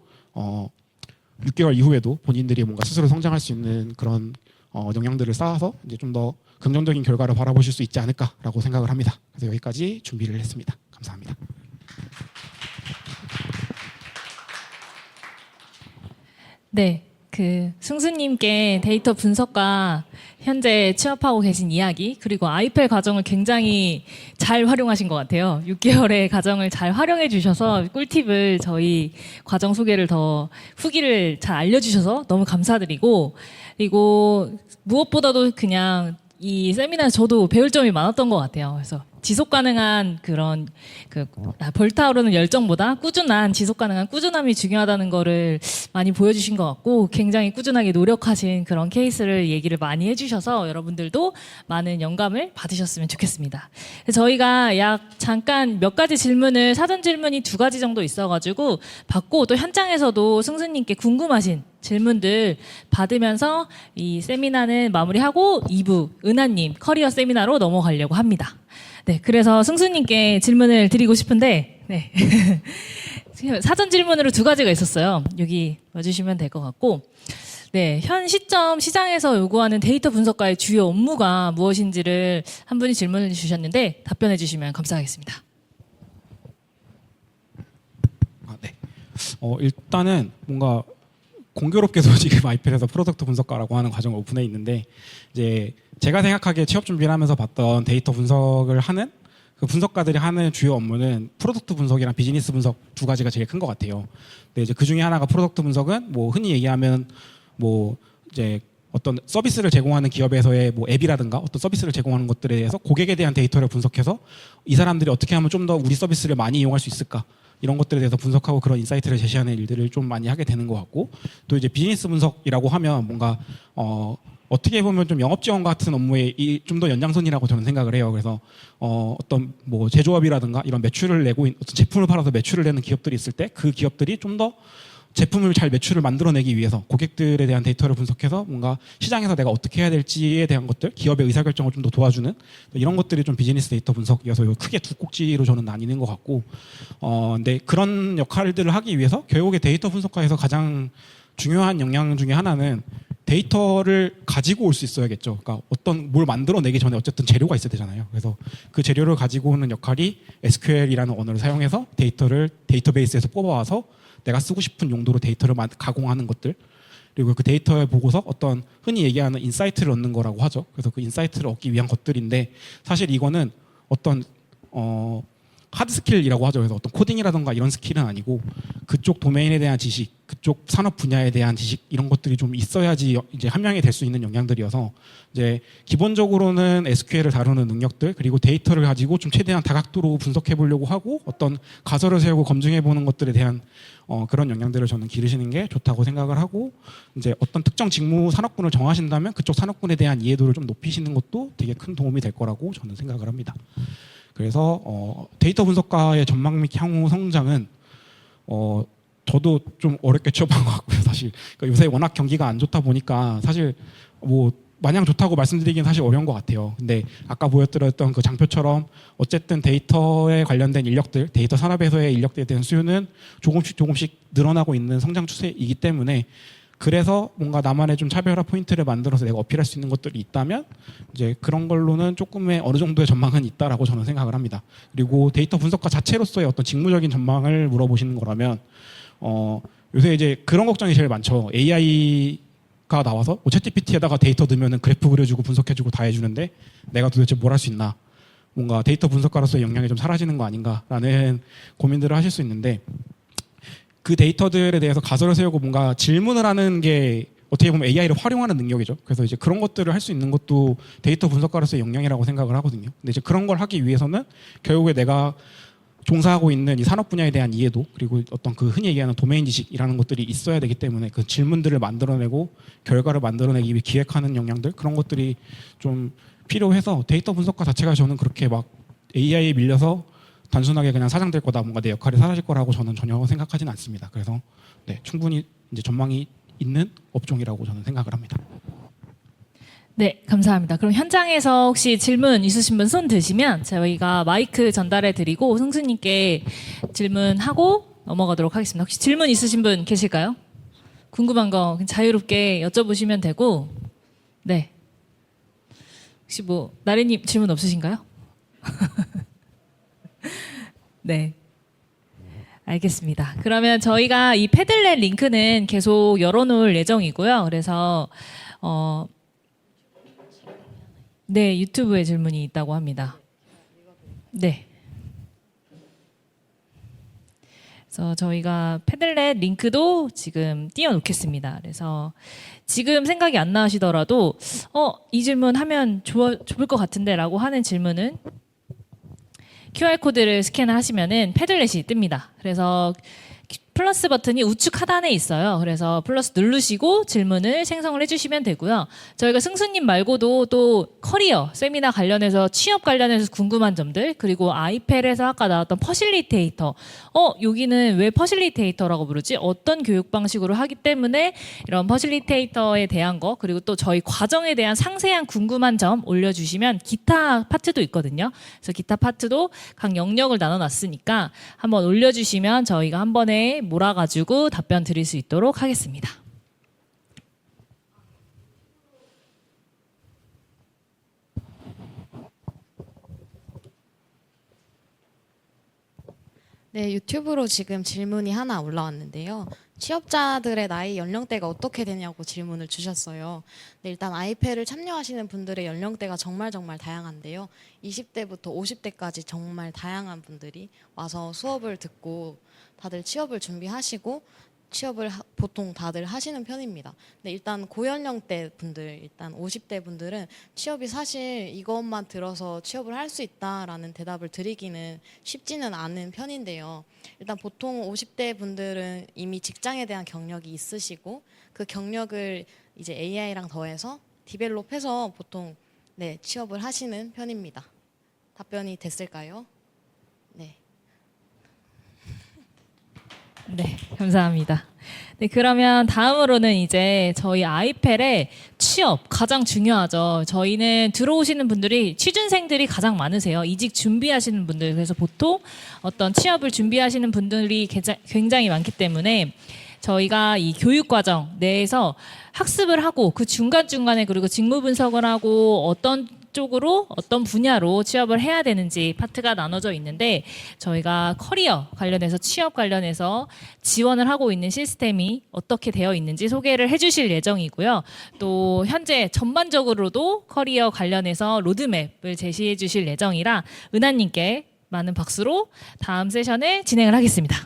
6개월 이후에도 본인들이 뭔가 스스로 성장할 수 있는 그런 역량들을 쌓아서 이제 좀 더 긍정적인 결과를 바라보실 수 있지 않을까라고 생각을 합니다. 그래서 여기까지 준비를 했습니다. 감사합니다. 네, 그 승수님께 데이터 분석과 현재 취업하고 계신 이야기 그리고 아이펠 과정을 굉장히 잘 활용하신 것 같아요. 6개월의 과정을 잘 활용해 주셔서 꿀팁을 저희 과정 소개를 더 후기를 잘 알려주셔서 너무 감사드리고 그리고 무엇보다도 그냥 이 세미나에서 저도 배울 점이 많았던 것 같아요. 그래서 지속 가능한 그런 불타오르는 열정보다 꾸준한 지속 가능한 꾸준함이 중요하다는 거를 많이 보여주신 것 같고 굉장히 꾸준하게 노력하신 그런 케이스를 얘기를 많이 해주셔서 여러분들도 많은 영감을 받으셨으면 좋겠습니다. 저희가 잠깐 몇 가지 질문을 사전 질문이 2가지 정도 있어가지고 받고 또 현장에서도 승수님께 궁금하신 질문들 받으면서 이 세미나는 마무리하고 2부 은하님 커리어 세미나로 넘어가려고 합니다. 네, 그래서 승수님께 질문을 드리고 싶은데 네. 사전 질문으로 2가지가 있었어요. 여기 와주시면 될 것 같고 네, 현 시점 시장에서 요구하는 데이터 분석가의 주요 업무가 무엇인지를 한 분이 질문을 주셨는데 답변해 주시면 감사하겠습니다. 네. 일단은 뭔가 공교롭게도 지금 아이펠에서 프로덕트 분석가라고 하는 과정을 오픈해 있는데 이제 제가 생각하기에 취업 준비를 하면서 봤던 데이터 분석을 하는 그 분석가들이 하는 주요 업무는 프로덕트 분석이랑 비즈니스 분석 2가지가 제일 큰 것 같아요. 근데 이제 그 중에 하나가 프로덕트 분석은 뭐 흔히 얘기하면 뭐 이제 어떤 서비스를 제공하는 기업에서의 뭐 앱이라든가 어떤 서비스를 제공하는 것들에 대해서 고객에 대한 데이터를 분석해서 이 사람들이 어떻게 하면 좀 더 우리 서비스를 많이 이용할 수 있을까? 이런 것들에 대해서 분석하고 그런 인사이트를 제시하는 일들을 좀 많이 하게 되는 것 같고 또 이제 비즈니스 분석이라고 하면 뭔가 어떻게 보면 좀 영업 지원 같은 업무의 좀 더 연장선이라고 저는 생각을 해요. 그래서 어떤 뭐 제조업이라든가 이런 매출을 내고 어떤 제품을 팔아서 매출을 내는 기업들이 있을 때 그 기업들이 좀 더 제품을 잘 매출을 만들어내기 위해서 고객들에 대한 데이터를 분석해서 뭔가 시장에서 내가 어떻게 해야 될지에 대한 것들, 기업의 의사결정을 좀 더 도와주는 이런 것들이 좀 비즈니스 데이터 분석이어서 크게 2꼭지로 저는 나뉘는 것 같고 근데 그런 역할들을 하기 위해서 결국에 데이터 분석가에서 가장 중요한 역량 중에 하나는 데이터를 가지고 올 수 있어야겠죠. 그러니까 어떤 뭘 만들어내기 전에 어쨌든 재료가 있어야 되잖아요. 그래서 그 재료를 가지고 오는 역할이 SQL이라는 언어를 사용해서 데이터를 데이터베이스에서 뽑아와서 내가 쓰고 싶은 용도로 데이터를 가공하는 것들 그리고 그 데이터에 보고서 어떤 흔히 얘기하는 인사이트를 얻는 거라고 하죠. 그래서 그 인사이트를 얻기 위한 것들인데 사실 이거는 어떤 하드 스킬이라고 하죠. 그래서 어떤 코딩이라든가 이런 스킬은 아니고 그쪽 도메인에 대한 지식, 그쪽 산업 분야에 대한 지식 이런 것들이 좀 있어야지 이제 함량이 될 수 있는 역량들이어서 이제 기본적으로는 SQL을 다루는 능력들 그리고 데이터를 가지고 좀 최대한 다각도로 분석해 보려고 하고 어떤 가설을 세우고 검증해 보는 것들에 대한 그런 역량들을 저는 기르시는 게 좋다고 생각을 하고 이제 어떤 특정 직무 산업군을 정하신다면 그쪽 산업군에 대한 이해도를 좀 높이시는 것도 되게 큰 도움이 될 거라고 저는 생각을 합니다. 그래서 데이터 분석가의 전망 및 향후 성장은 저도 좀 어렵게 취업한 것 같고요. 사실 그러니까 요새 워낙 경기가 안 좋다 보니까 사실 뭐 마냥 좋다고 말씀드리긴 사실 어려운 것 같아요. 근데 아까 보여드렸던 그 장표처럼 어쨌든 데이터에 관련된 인력들, 데이터 산업에서의 인력들에 대한 수요는 조금씩 늘어나고 있는 성장 추세이기 때문에 그래서 뭔가 나만의 좀 차별화 포인트를 만들어서 내가 어필할 수 있는 것들이 있다면 이제 그런 걸로는 조금의 어느 정도의 전망은 있다라고 저는 생각을 합니다. 그리고 데이터 분석가 자체로서의 어떤 직무적인 전망을 물어보시는 거라면 요새 이제 그런 걱정이 제일 많죠. AI가 나와서 뭐 챗GPT에다가 데이터 넣으면은 그래프 그려주고 분석해주고 다 해주는데 내가 도대체 뭘 할 수 있나? 뭔가 데이터 분석가로서의 역량이 좀 사라지는 거 아닌가라는 고민들을 하실 수 있는데, 그 데이터들에 대해서 가설을 세우고 뭔가 질문을 하는 게 어떻게 보면 AI를 활용하는 능력이죠. 그래서 이제 그런 것들을 할 수 있는 것도 데이터 분석가로서의 역량이라고 생각을 하거든요. 근데 이제 그런 걸 하기 위해서는 결국에 내가 종사하고 있는 이 산업 분야에 대한 이해도, 그리고 어떤 그 흔히 얘기하는 도메인 지식이라는 것들이 있어야 되기 때문에 그 질문들을 만들어내고 결과를 만들어내기 위해 기획하는 역량들, 그런 것들이 좀 필요해서 데이터 분석가 자체가 저는 그렇게 막 AI에 밀려서 단순하게 그냥 사장될 거다, 뭔가 내 역할이 사라질 거라고 저는 전혀 생각하지는 않습니다. 그래서 네, 충분히 이제 전망이 있는 업종이라고 저는 생각을 합니다. 네, 감사합니다. 그럼 현장에서 혹시 질문 있으신 분 손 드시면 저희가 마이크 전달해 드리고 승수님께 질문하고 넘어가도록 하겠습니다. 혹시 질문 있으신 분 계실까요? 궁금한 거 그냥 자유롭게 여쭤보시면 되고. 네. 혹시 뭐 나래님 질문 없으신가요? 네. 알겠습니다. 그러면 저희가 이 패들렛 링크는 계속 열어놓을 예정이고요. 그래서 네, 유튜브에 질문이 있다고 합니다. 네. 그래서 저희가 패들렛 링크도 지금 띄워놓겠습니다. 그래서 지금 생각이 안 나시더라도 이 질문 하면 좋을 것 같은데라고 하는 질문은 QR코드를 스캔하시면은 패들렛이 뜹니다. 그래서 플러스 버튼이 우측 하단에 있어요. 그래서 플러스 누르시고 질문을 생성을 해주시면 되고요. 저희가 승수님 말고도 또 커리어, 세미나 관련해서 취업 관련해서 궁금한 점들, 그리고 아이펠에서 아까 나왔던 퍼실리테이터, 여기는 왜 퍼실리테이터라고 부르지? 어떤 교육 방식으로 하기 때문에 이런 퍼실리테이터에 대한 거, 그리고 또 저희 과정에 대한 상세한 궁금한 점 올려주시면 기타 파트도 있거든요. 그래서 기타 파트도 각 영역을 나눠놨으니까 한번 올려주시면 저희가 한 번에 몰아가지고 답변 드릴 수 있도록 하겠습니다. 네, 유튜브로 지금 질문이 하나 올라왔는데요. 취업자들의 나이 연령대가 어떻게 되냐고 질문을 주셨어요. 네, 일단 아이펠을 참여하시는 분들의 연령대가 정말 다양한데요. 20대부터 50대까지 정말 다양한 분들이 와서 수업을 듣고 다들 취업을 준비하시고 취업을 보통 다들 하시는 편입니다. 네, 일단 고연령대 분들, 일단 50대 분들은 취업이 사실 이것만 들어서 취업을 할 수 있다라는 대답을 드리기는 쉽지는 않은 편인데요. 일단 보통 50대 분들은 이미 직장에 대한 경력이 있으시고 그 경력을 이제 AI랑 더해서 디벨롭해서 보통 네, 취업을 하시는 편입니다. 답변이 됐을까요? 네. 네, 감사합니다. 네, 그러면 다음으로는 이제 저희 아이펠의 취업 가장 중요하죠. 저희는 들어오시는 분들이 취준생들이 가장 많으세요. 이직 준비하시는 분들. 그래서 보통 어떤 취업을 준비하시는 분들이 굉장히 많기 때문에 저희가 이 교육 과정 내에서 학습을 하고 그 중간중간에 그리고 직무 분석을 하고 어떤 쪽으로 어떤 분야로 취업을 해야 되는지 파트가 나눠져 있는데 저희가 커리어 관련해서 취업 관련해서 지원을 하고 있는 시스템이 어떻게 되어 있는지 소개를 해주실 예정이고요. 또 현재 전반적으로도 커리어 관련해서 로드맵을 제시해 주실 예정이라 은하님께 많은 박수로 다음 세션을 진행을 하겠습니다.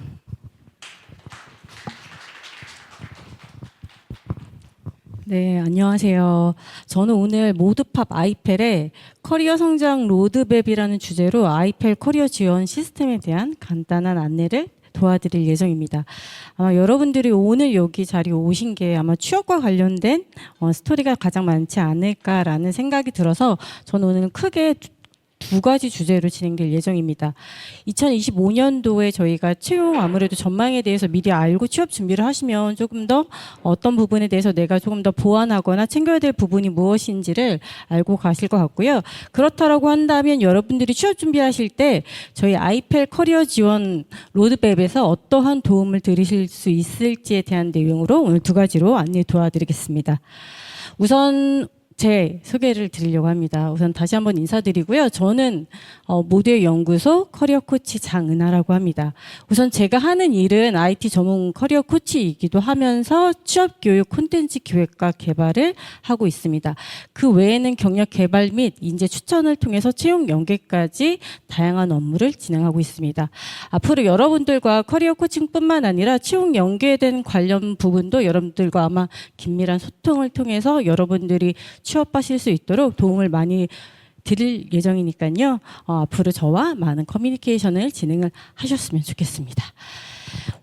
네, 안녕하세요. 저는 오늘 모두팝 아이펠의 커리어 성장 로드맵이라는 주제로 아이펠 커리어 지원 시스템에 대한 간단한 안내를 도와드릴 예정입니다. 아마 여러분들이 오늘 여기 자리에 오신 게 아마 취업과 관련된 스토리가 가장 많지 않을까라는 생각이 들어서 저는 오늘 크게 두 가지 주제로 진행될 예정입니다. 2025년도에 저희가 채용 아무래도 전망에 대해서 미리 알고 취업 준비를 하시면 조금 더 어떤 부분에 대해서 내가 조금 더 보완하거나 챙겨야 될 부분이 무엇인지를 알고 가실 것 같고요. 그렇다라고 한다면 여러분들이 취업 준비하실 때 저희 아이펠 커리어 지원 로드맵에서 어떠한 도움을 드리실 수 있을지에 대한 내용으로 오늘 두 가지로 안내 도와드리겠습니다. 우선 제 소개를 드리려고 합니다. 우선 다시 한번 인사드리고요. 저는 모두의 연구소 커리어 코치 장은하라고 합니다. 우선 제가 하는 일은 IT 전문 커리어 코치이기도 하면서 취업 교육 콘텐츠 기획과 개발을 하고 있습니다. 그 외에는 경력 개발 및 인재 추천을 통해서 채용 연계까지 다양한 업무를 진행하고 있습니다. 앞으로 여러분들과 커리어 코칭뿐만 아니라 채용 연계된 관련 부분도 여러분들과 아마 긴밀한 소통을 통해서 여러분들이 취업하실 수 있도록 도움을 많이 드릴 예정이니까요. 앞으로 저와 많은 커뮤니케이션을 진행을 하셨으면 좋겠습니다.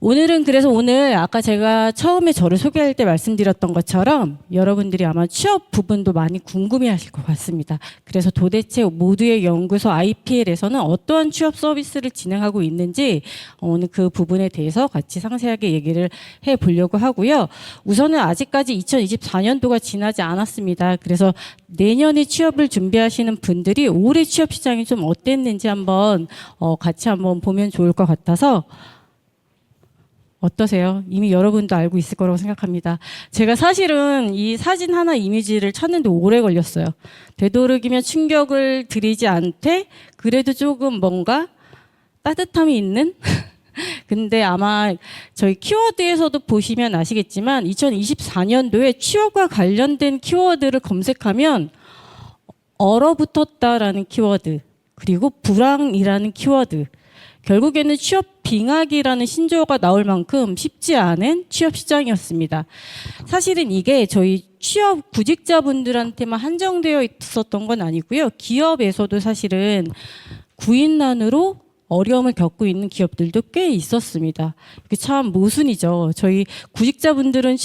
오늘은 그래서 오늘 아까 제가 처음에 저를 소개할 때 말씀드렸던 것처럼 여러분들이 아마 취업 부분도 많이 궁금해하실 것 같습니다. 그래서 도대체 모두의 연구소 IPL에서는 어떠한 취업 서비스를 진행하고 있는지 오늘 그 부분에 대해서 같이 상세하게 얘기를 해보려고 하고요. 우선은 아직까지 2024년도가 지나지 않았습니다. 그래서 내년에 취업을 준비하시는 분들이 올해 취업 시장이 좀 어땠는지 한번 같이 한번 보면 좋을 것 같아서 어떠세요? 이미 여러분도 알고 있을 거라고 생각합니다. 제가 사실은 이 사진 하나 이미지를 찾는데 오래 걸렸어요. 되도록이면 충격을 드리지 않되 그래도 조금 뭔가 따뜻함이 있는? 근데 아마 저희 키워드에서도 보시면 아시겠지만 2024년도에 취업과 관련된 키워드를 검색하면 얼어붙었다라는 키워드 그리고 불황이라는 키워드 결국에는 취업 빙하기라는 신조어가 나올 만큼 쉽지 않은 취업 시장이었습니다. 사실은 이게 저희 취업 구직자분들한테만 한정되어 있었던 건 아니고요. 기업에서도 사실은 구인난으로 어려움을 겪고 있는 기업들도 꽤 있었습니다. 이게 참 모순이죠. 저희 구직자분들은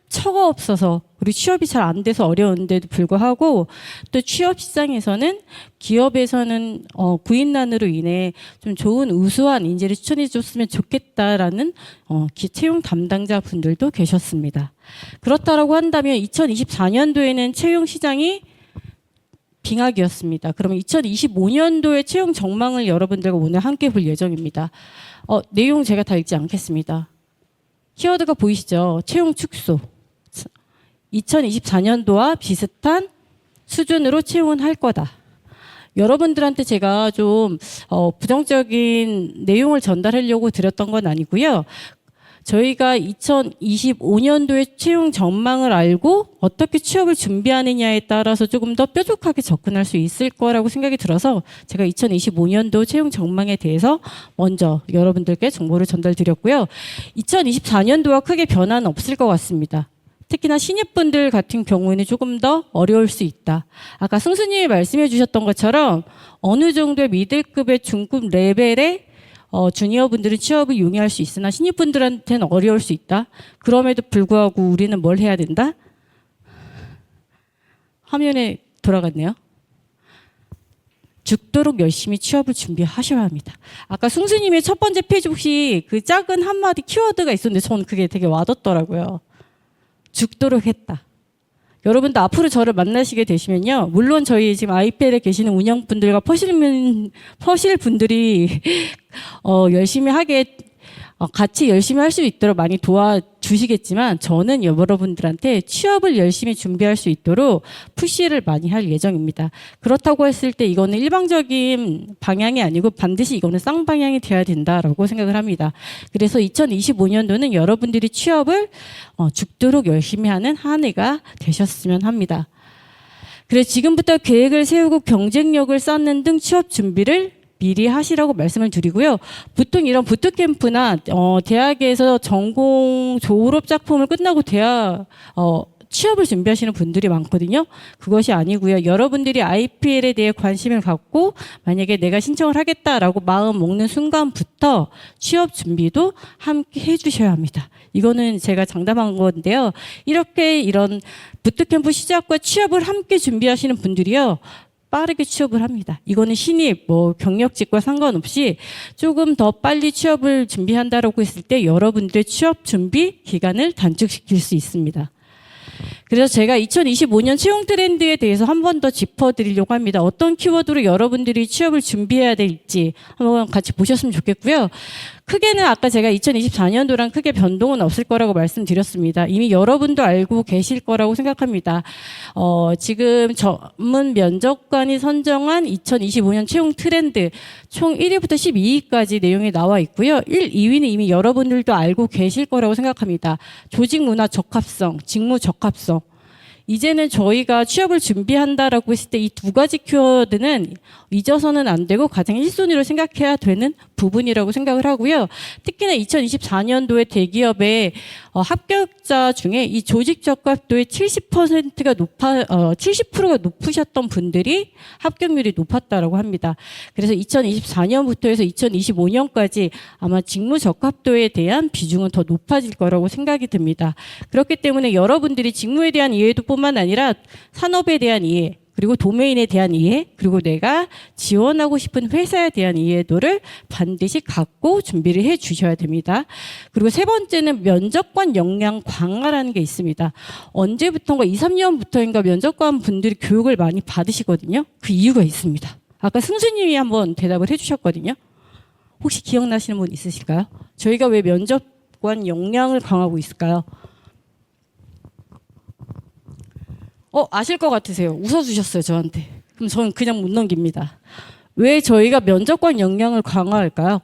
처가 없어서 그리고 취업이 잘 안 돼서 어려운데도 불구하고 또 취업 시장에서는 기업에서는 구인난으로 인해 좀 좋은 우수한 인재를 추천해 줬으면 좋겠다라는 채용 담당자 분들도 계셨습니다. 그렇다라고 한다면 2024년도에는 채용 시장이 빙하기였습니다. 그러면 2025년도의 채용 전망을 여러분들과 오늘 함께 볼 예정입니다. 내용 제가 다 읽지 않겠습니다. 키워드가 보이시죠? 채용 축소. 2024년도와 비슷한 수준으로 채용은 할 거다. 여러분들한테 제가 좀 부정적인 내용을 전달하려고 드렸던 건 아니고요. 저희가 2025년도의 채용 전망을 알고 어떻게 취업을 준비하느냐에 따라서 조금 더 뾰족하게 접근할 수 있을 거라고 생각이 들어서 제가 2025년도 채용 전망에 대해서 먼저 여러분들께 정보를 전달드렸고요. 2024년도와 크게 변화는 없을 것 같습니다. 특히나 신입분들 같은 경우에는 조금 더 어려울 수 있다. 아까 승수님이 말씀해 주셨던 것처럼 어느 정도의 미들급의 중급 레벨의 주니어분들은 취업을 용이할 수 있으나 신입분들한테는 어려울 수 있다. 그럼에도 불구하고 우리는 뭘 해야 된다? 화면에 돌아갔네요. 죽도록 열심히 취업을 준비하셔야 합니다. 아까 승수님의 첫 번째 페이지 혹시 그 작은 한마디 키워드가 있었는데 저는 그게 되게 와닿더라고요. 죽도록 했다. 여러분도 앞으로 저를 만나시게 되시면요. 물론 저희 지금 IPL에 계시는 운영분들과 퍼실 분들이 열심히 하게 같이 열심히 할 수 있도록 많이 도와주시겠지만 저는 여러분들한테 취업을 열심히 준비할 수 있도록 푸시를 많이 할 예정입니다. 그렇다고 했을 때 이거는 일방적인 방향이 아니고 반드시 이거는 쌍방향이 돼야 된다라고 생각을 합니다. 그래서 2025년도는 여러분들이 취업을 죽도록 열심히 하는 한 해가 되셨으면 합니다. 그래서 지금부터 계획을 세우고 경쟁력을 쌓는 등 취업 준비를 미리 하시라고 말씀을 드리고요. 보통 이런 부트캠프나 대학에서 전공 졸업 작품을 끝나고 취업을 준비하시는 분들이 많거든요. 그것이 아니고요. 여러분들이 IPL에 대해 관심을 갖고 만약에 내가 신청을 하겠다라고 마음 먹는 순간부터 취업 준비도 함께 해주셔야 합니다. 이거는 제가 장담한 건데요. 이런 부트캠프 시작과 취업을 함께 준비하시는 분들이요. 빠르게 취업을 합니다. 이거는 신입, 경력직과 상관없이 조금 더 빨리 취업을 준비한다라고 했을 때 여러분들의 취업 준비 기간을 단축시킬 수 있습니다. 그래서 제가 2025년 채용 트렌드에 대해서 한 번 더 짚어드리려고 합니다. 어떤 키워드로 여러분들이 취업을 준비해야 될지 한번 같이 보셨으면 좋겠고요. 크게는 아까 제가 2024년도랑 크게 변동은 없을 거라고 말씀드렸습니다. 이미 여러분도 알고 계실 거라고 생각합니다. 지금 전문 면접관이 선정한 2025년 채용 트렌드 총 1위부터 12위까지 내용이 나와 있고요. 1, 2위는 이미 여러분들도 알고 계실 거라고 생각합니다. 조직 문화 적합성, 직무 적합성. 이제는 저희가 취업을 준비한다라고 했을 때 이 두 가지 키워드는 잊어서는 안 되고 가장 1순위로 생각해야 되는 부분이라고 생각을 하고요. 특히나 2024년도에 대기업의 합격자 중에 이 조직 적합도의 70%가 70%가 높으셨던 분들이 합격률이 높았다라고 합니다. 그래서 2024년부터 해서 2025년까지 아마 직무 적합도에 대한 비중은 더 높아질 거라고 생각이 듭니다. 그렇기 때문에 여러분들이 직무에 대한 이해도 뿐만 아니라 산업에 대한 이해, 그리고 도메인에 대한 이해, 그리고 내가 지원하고 싶은 회사에 대한 이해도를 반드시 갖고 준비를 해 주셔야 됩니다. 그리고 세 번째는 면접관 역량 강화라는 게 있습니다. 언제부턴가 2, 3년부터인가 면접관 분들이 교육을 많이 받으시거든요. 그 이유가 있습니다. 아까 승수님이 한번 대답을 해 주셨거든요. 혹시 기억나시는 분 있으실까요? 저희가 왜 면접관 역량을 강화하고 있을까요? 아실 것 같으세요. 웃어주셨어요, 저한테. 그럼 저는 그냥 못 넘깁니다. 왜 저희가 면접관 역량을 강화할까요?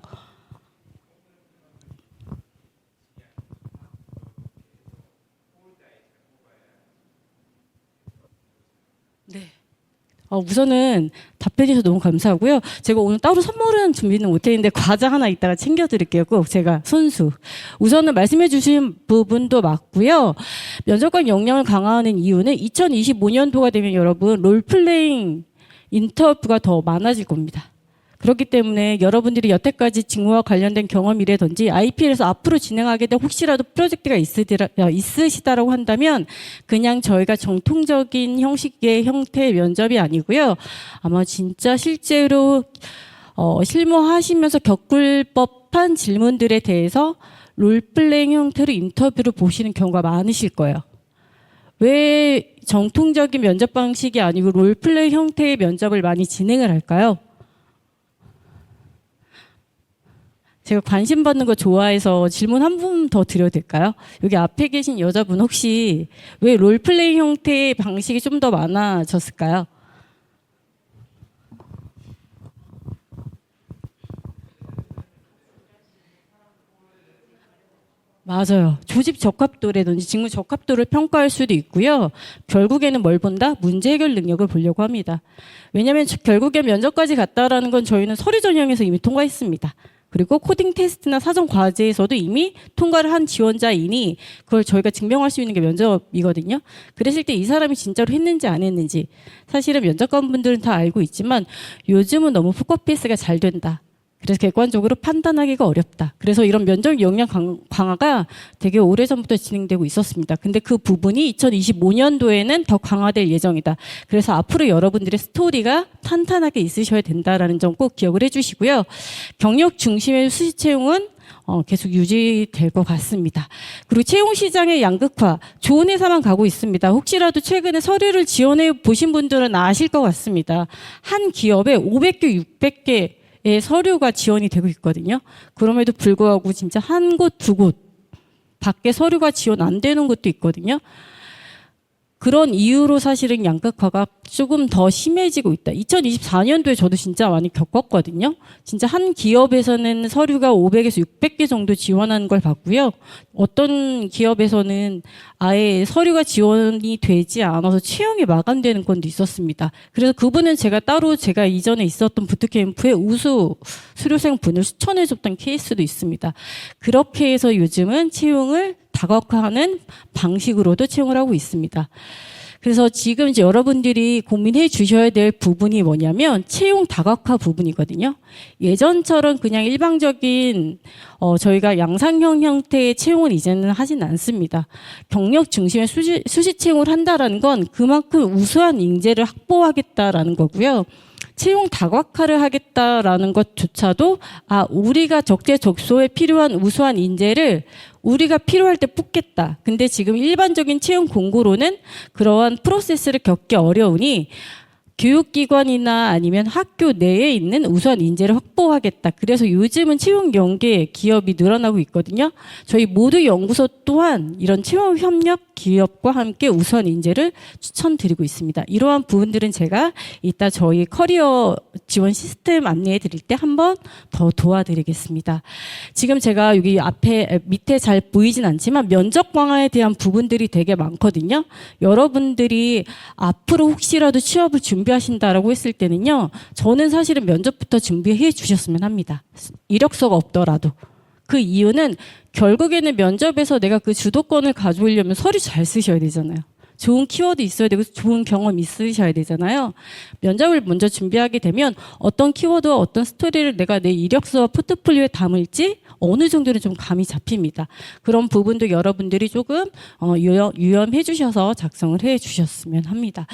네. 우선은 답변해 주셔서 너무 감사하고요. 제가 오늘 따로 선물은 준비는 못했는데 과자 하나 이따가 챙겨드릴게요. 꼭 제가 손수. 우선은 말씀해 주신 부분도 맞고요. 면접관 역량을 강화하는 이유는 2025년도가 되면 여러분 롤플레잉 인터뷰가 더 많아질 겁니다. 그렇기 때문에 여러분들이 여태까지 직무와 관련된 경험이라든지 IPL에서 앞으로 진행하게 된 혹시라도 프로젝트가 있으시다라고 한다면 그냥 저희가 정통적인 형식의 형태의 면접이 아니고요. 아마 진짜 실제로 실무하시면서 겪을 법한 질문들에 대해서 롤플레잉 형태로 인터뷰를 보시는 경우가 많으실 거예요. 왜 정통적인 면접 방식이 아니고 롤플레이 형태의 면접을 많이 진행을 할까요? 제가 관심 받는 거 좋아해서 질문 한 분 더 드려도 될까요? 여기 앞에 계신 여자분 혹시 왜 롤플레이 형태의 방식이 좀 더 많아졌을까요? 맞아요. 조직 적합도라든지 직무 적합도를 평가할 수도 있고요. 결국에는 뭘 본다? 문제 해결 능력을 보려고 합니다. 왜냐하면 결국엔 면접까지 갔다라는 건 저희는 서류 전형에서 이미 통과했습니다. 그리고 코딩 테스트나 사전 과제에서도 이미 통과를 한 지원자이니 그걸 저희가 증명할 수 있는 게 면접이거든요. 그랬을 때 이 사람이 진짜로 했는지 안 했는지 사실은 면접관분들은 다 알고 있지만 요즘은 너무 포커페이스가 잘 된다. 그래서 객관적으로 판단하기가 어렵다. 그래서 이런 면접 역량 강화가 되게 오래전부터 진행되고 있었습니다. 근데 그 부분이 2025년도에는 더 강화될 예정이다. 그래서 앞으로 여러분들의 스토리가 탄탄하게 있으셔야 된다라는 점 꼭 기억을 해주시고요. 경력 중심의 수시 채용은 계속 유지될 것 같습니다. 그리고 채용 시장의 양극화, 좋은 회사만 가고 있습니다. 혹시라도 최근에 서류를 지원해 보신 분들은 아실 것 같습니다. 한 기업에 500개, 600개 서류가 지원이 되고 있거든요. 그럼에도 불구하고 진짜 한 곳, 두 곳 밖에 서류가 지원 안 되는 곳도 있거든요. 그런 이유로 사실은 양극화가 조금 더 심해지고 있다. 2024년도에 저도 진짜 많이 겪었거든요. 진짜 한 기업에서는 서류가 500에서 600개 정도 지원하는 걸 봤고요. 어떤 기업에서는 아예 서류가 지원이 되지 않아서 채용이 마감되는 건도 있었습니다. 그래서 그분은 제가 이전에 있었던 부트캠프에 우수 수료생 분을 추천해줬던 케이스도 있습니다. 그렇게 해서 요즘은 채용을 다각화하는 방식으로도 채용을 하고 있습니다. 그래서 지금 이제 여러분들이 고민해 주셔야 될 부분이 뭐냐면 채용 다각화 부분이거든요. 예전처럼 그냥 일방적인 저희가 양상형 형태의 채용을 이제는 하진 않습니다. 경력 중심의 수시 채용을 한다라는 건 그만큼 우수한 인재를 확보하겠다라는 거고요. 채용 다각화를 하겠다라는 것조차도 우리가 적재적소에 필요한 우수한 인재를 우리가 필요할 때 뽑겠다. 근데 지금 일반적인 채용 공고로는 그러한 프로세스를 겪기 어려우니 교육기관이나 아니면 학교 내에 있는 우수한 인재를 확보하겠다. 그래서 요즘은 채용 연계 기업이 늘어나고 있거든요. 저희 모두 연구소 또한 이런 채용 협력 기업과 함께 우수한 인재를 추천드리고 있습니다. 이러한 부분들은 제가 이따 저희 커리어 지원 시스템 안내해 드릴 때 한번 더 도와드리겠습니다. 지금 제가 여기 밑에 잘 보이진 않지만 면접 강화에 대한 부분들이 되게 많거든요. 여러분들이 앞으로 혹시라도 취업을 준비하신다라고 했을 때는요, 저는 사실은 면접부터 준비해 주셨으면 합니다. 이력서가 없더라도. 그 이유는 결국에는 면접에서 내가 그 주도권을 가져오려면 서류 잘 쓰셔야 되잖아요. 좋은 키워드 있어야 되고 좋은 경험 있으셔야 되잖아요. 면접을 먼저 준비하게 되면 어떤 키워드와 어떤 스토리를 내가 내 이력서와 포트폴리오에 담을지 어느 정도는 좀 감이 잡힙니다. 그런 부분도 여러분들이 조금 유념해 주셔서 작성을 해 주셨으면 합니다.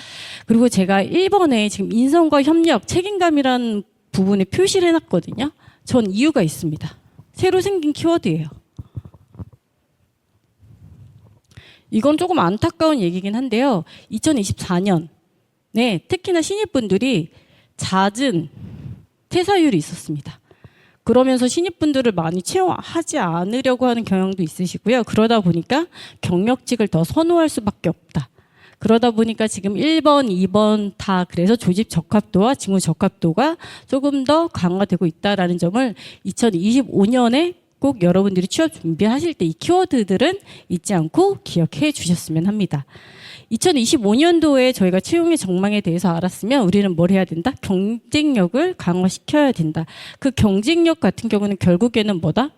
그리고 제가 1번에 지금 인성과 협력, 책임감이라는 부분에 표시를 해놨거든요. 전 이유가 있습니다. 새로 생긴 키워드예요. 이건 조금 안타까운 얘기긴 한데요. 2024년에 특히나 신입분들이 잦은 퇴사율이 있었습니다. 그러면서 신입분들을 많이 채용하지 않으려고 하는 경향도 있으시고요. 그러다 보니까 경력직을 더 선호할 수밖에 없다. 그러다 보니까 지금 1번, 2번 다 그래서 조직 적합도와 직무 적합도가 조금 더 강화되고 있다라는 점을 2025년에 꼭 여러분들이 취업 준비하실 때 이 키워드들은 잊지 않고 기억해 주셨으면 합니다. 2025년도에 저희가 채용의 전망에 대해서 알았으면 우리는 뭘 해야 된다? 경쟁력을 강화시켜야 된다. 그 경쟁력 같은 경우는 결국에는 뭐다?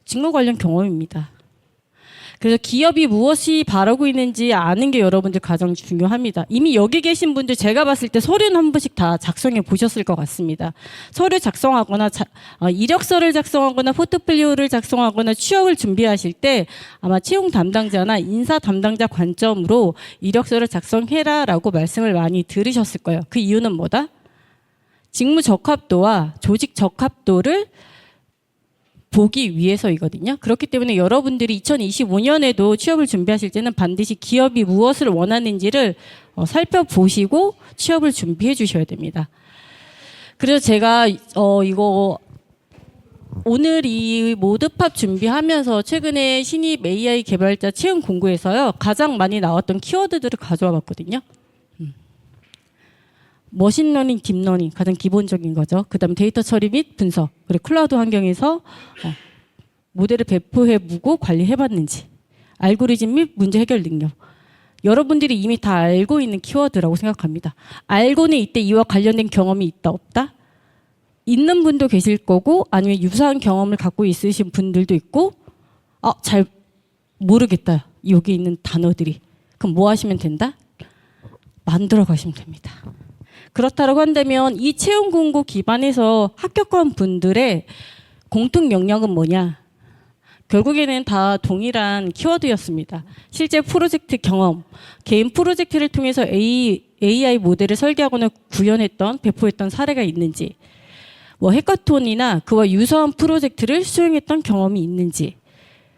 직무 관련 경험입니다. 그래서 기업이 무엇이 바라고 있는지 아는 게 여러분들 가장 중요합니다. 이미 여기 계신 분들 제가 봤을 때 서류는 한 번씩 다 작성해 보셨을 것 같습니다. 서류 작성하거나 이력서를 작성하거나 포트폴리오를 작성하거나 취업을 준비하실 때 아마 채용 담당자나 인사 담당자 관점으로 이력서를 작성해라라고 말씀을 많이 들으셨을 거예요. 그 이유는 뭐다? 직무 적합도와 조직 적합도를 보기 위해서이거든요. 그렇기 때문에 여러분들이 2025년에도 취업을 준비하실 때는 반드시 기업이 무엇을 원하는지를 살펴보시고 취업을 준비해 주셔야 됩니다. 그래서 제가 이거 오늘 이 모드팝 준비하면서 최근에 신입 AI 개발자 채용 공고에서요 가장 많이 나왔던 키워드들을 가져와 봤거든요. 머신러닝, 딥러닝 가장 기본적인 거죠. 그다음 데이터 처리 및 분석, 그리고 클라우드 환경에서 모델을 배포해보고 관리해봤는지, 알고리즘 및 문제 해결 능력. 여러분들이 이미 다 알고 있는 키워드라고 생각합니다. 알고는 이때 이와 관련된 경험이 있다 없다? 있는 분도 계실 거고 아니면 유사한 경험을 갖고 있으신 분들도 있고 잘 모르겠다. 여기 있는 단어들이. 그럼 뭐 하시면 된다? 만들어 가시면 됩니다. 그렇다고 한다면 이 채용 공고 기반에서 합격한 분들의 공통 역량은 뭐냐? 결국에는 다 동일한 키워드였습니다. 실제 프로젝트 경험, 개인 프로젝트를 통해서 AI 모델을 설계하거나 구현했던, 배포했던 사례가 있는지, 뭐 해커톤이나 그와 유사한 프로젝트를 수행했던 경험이 있는지,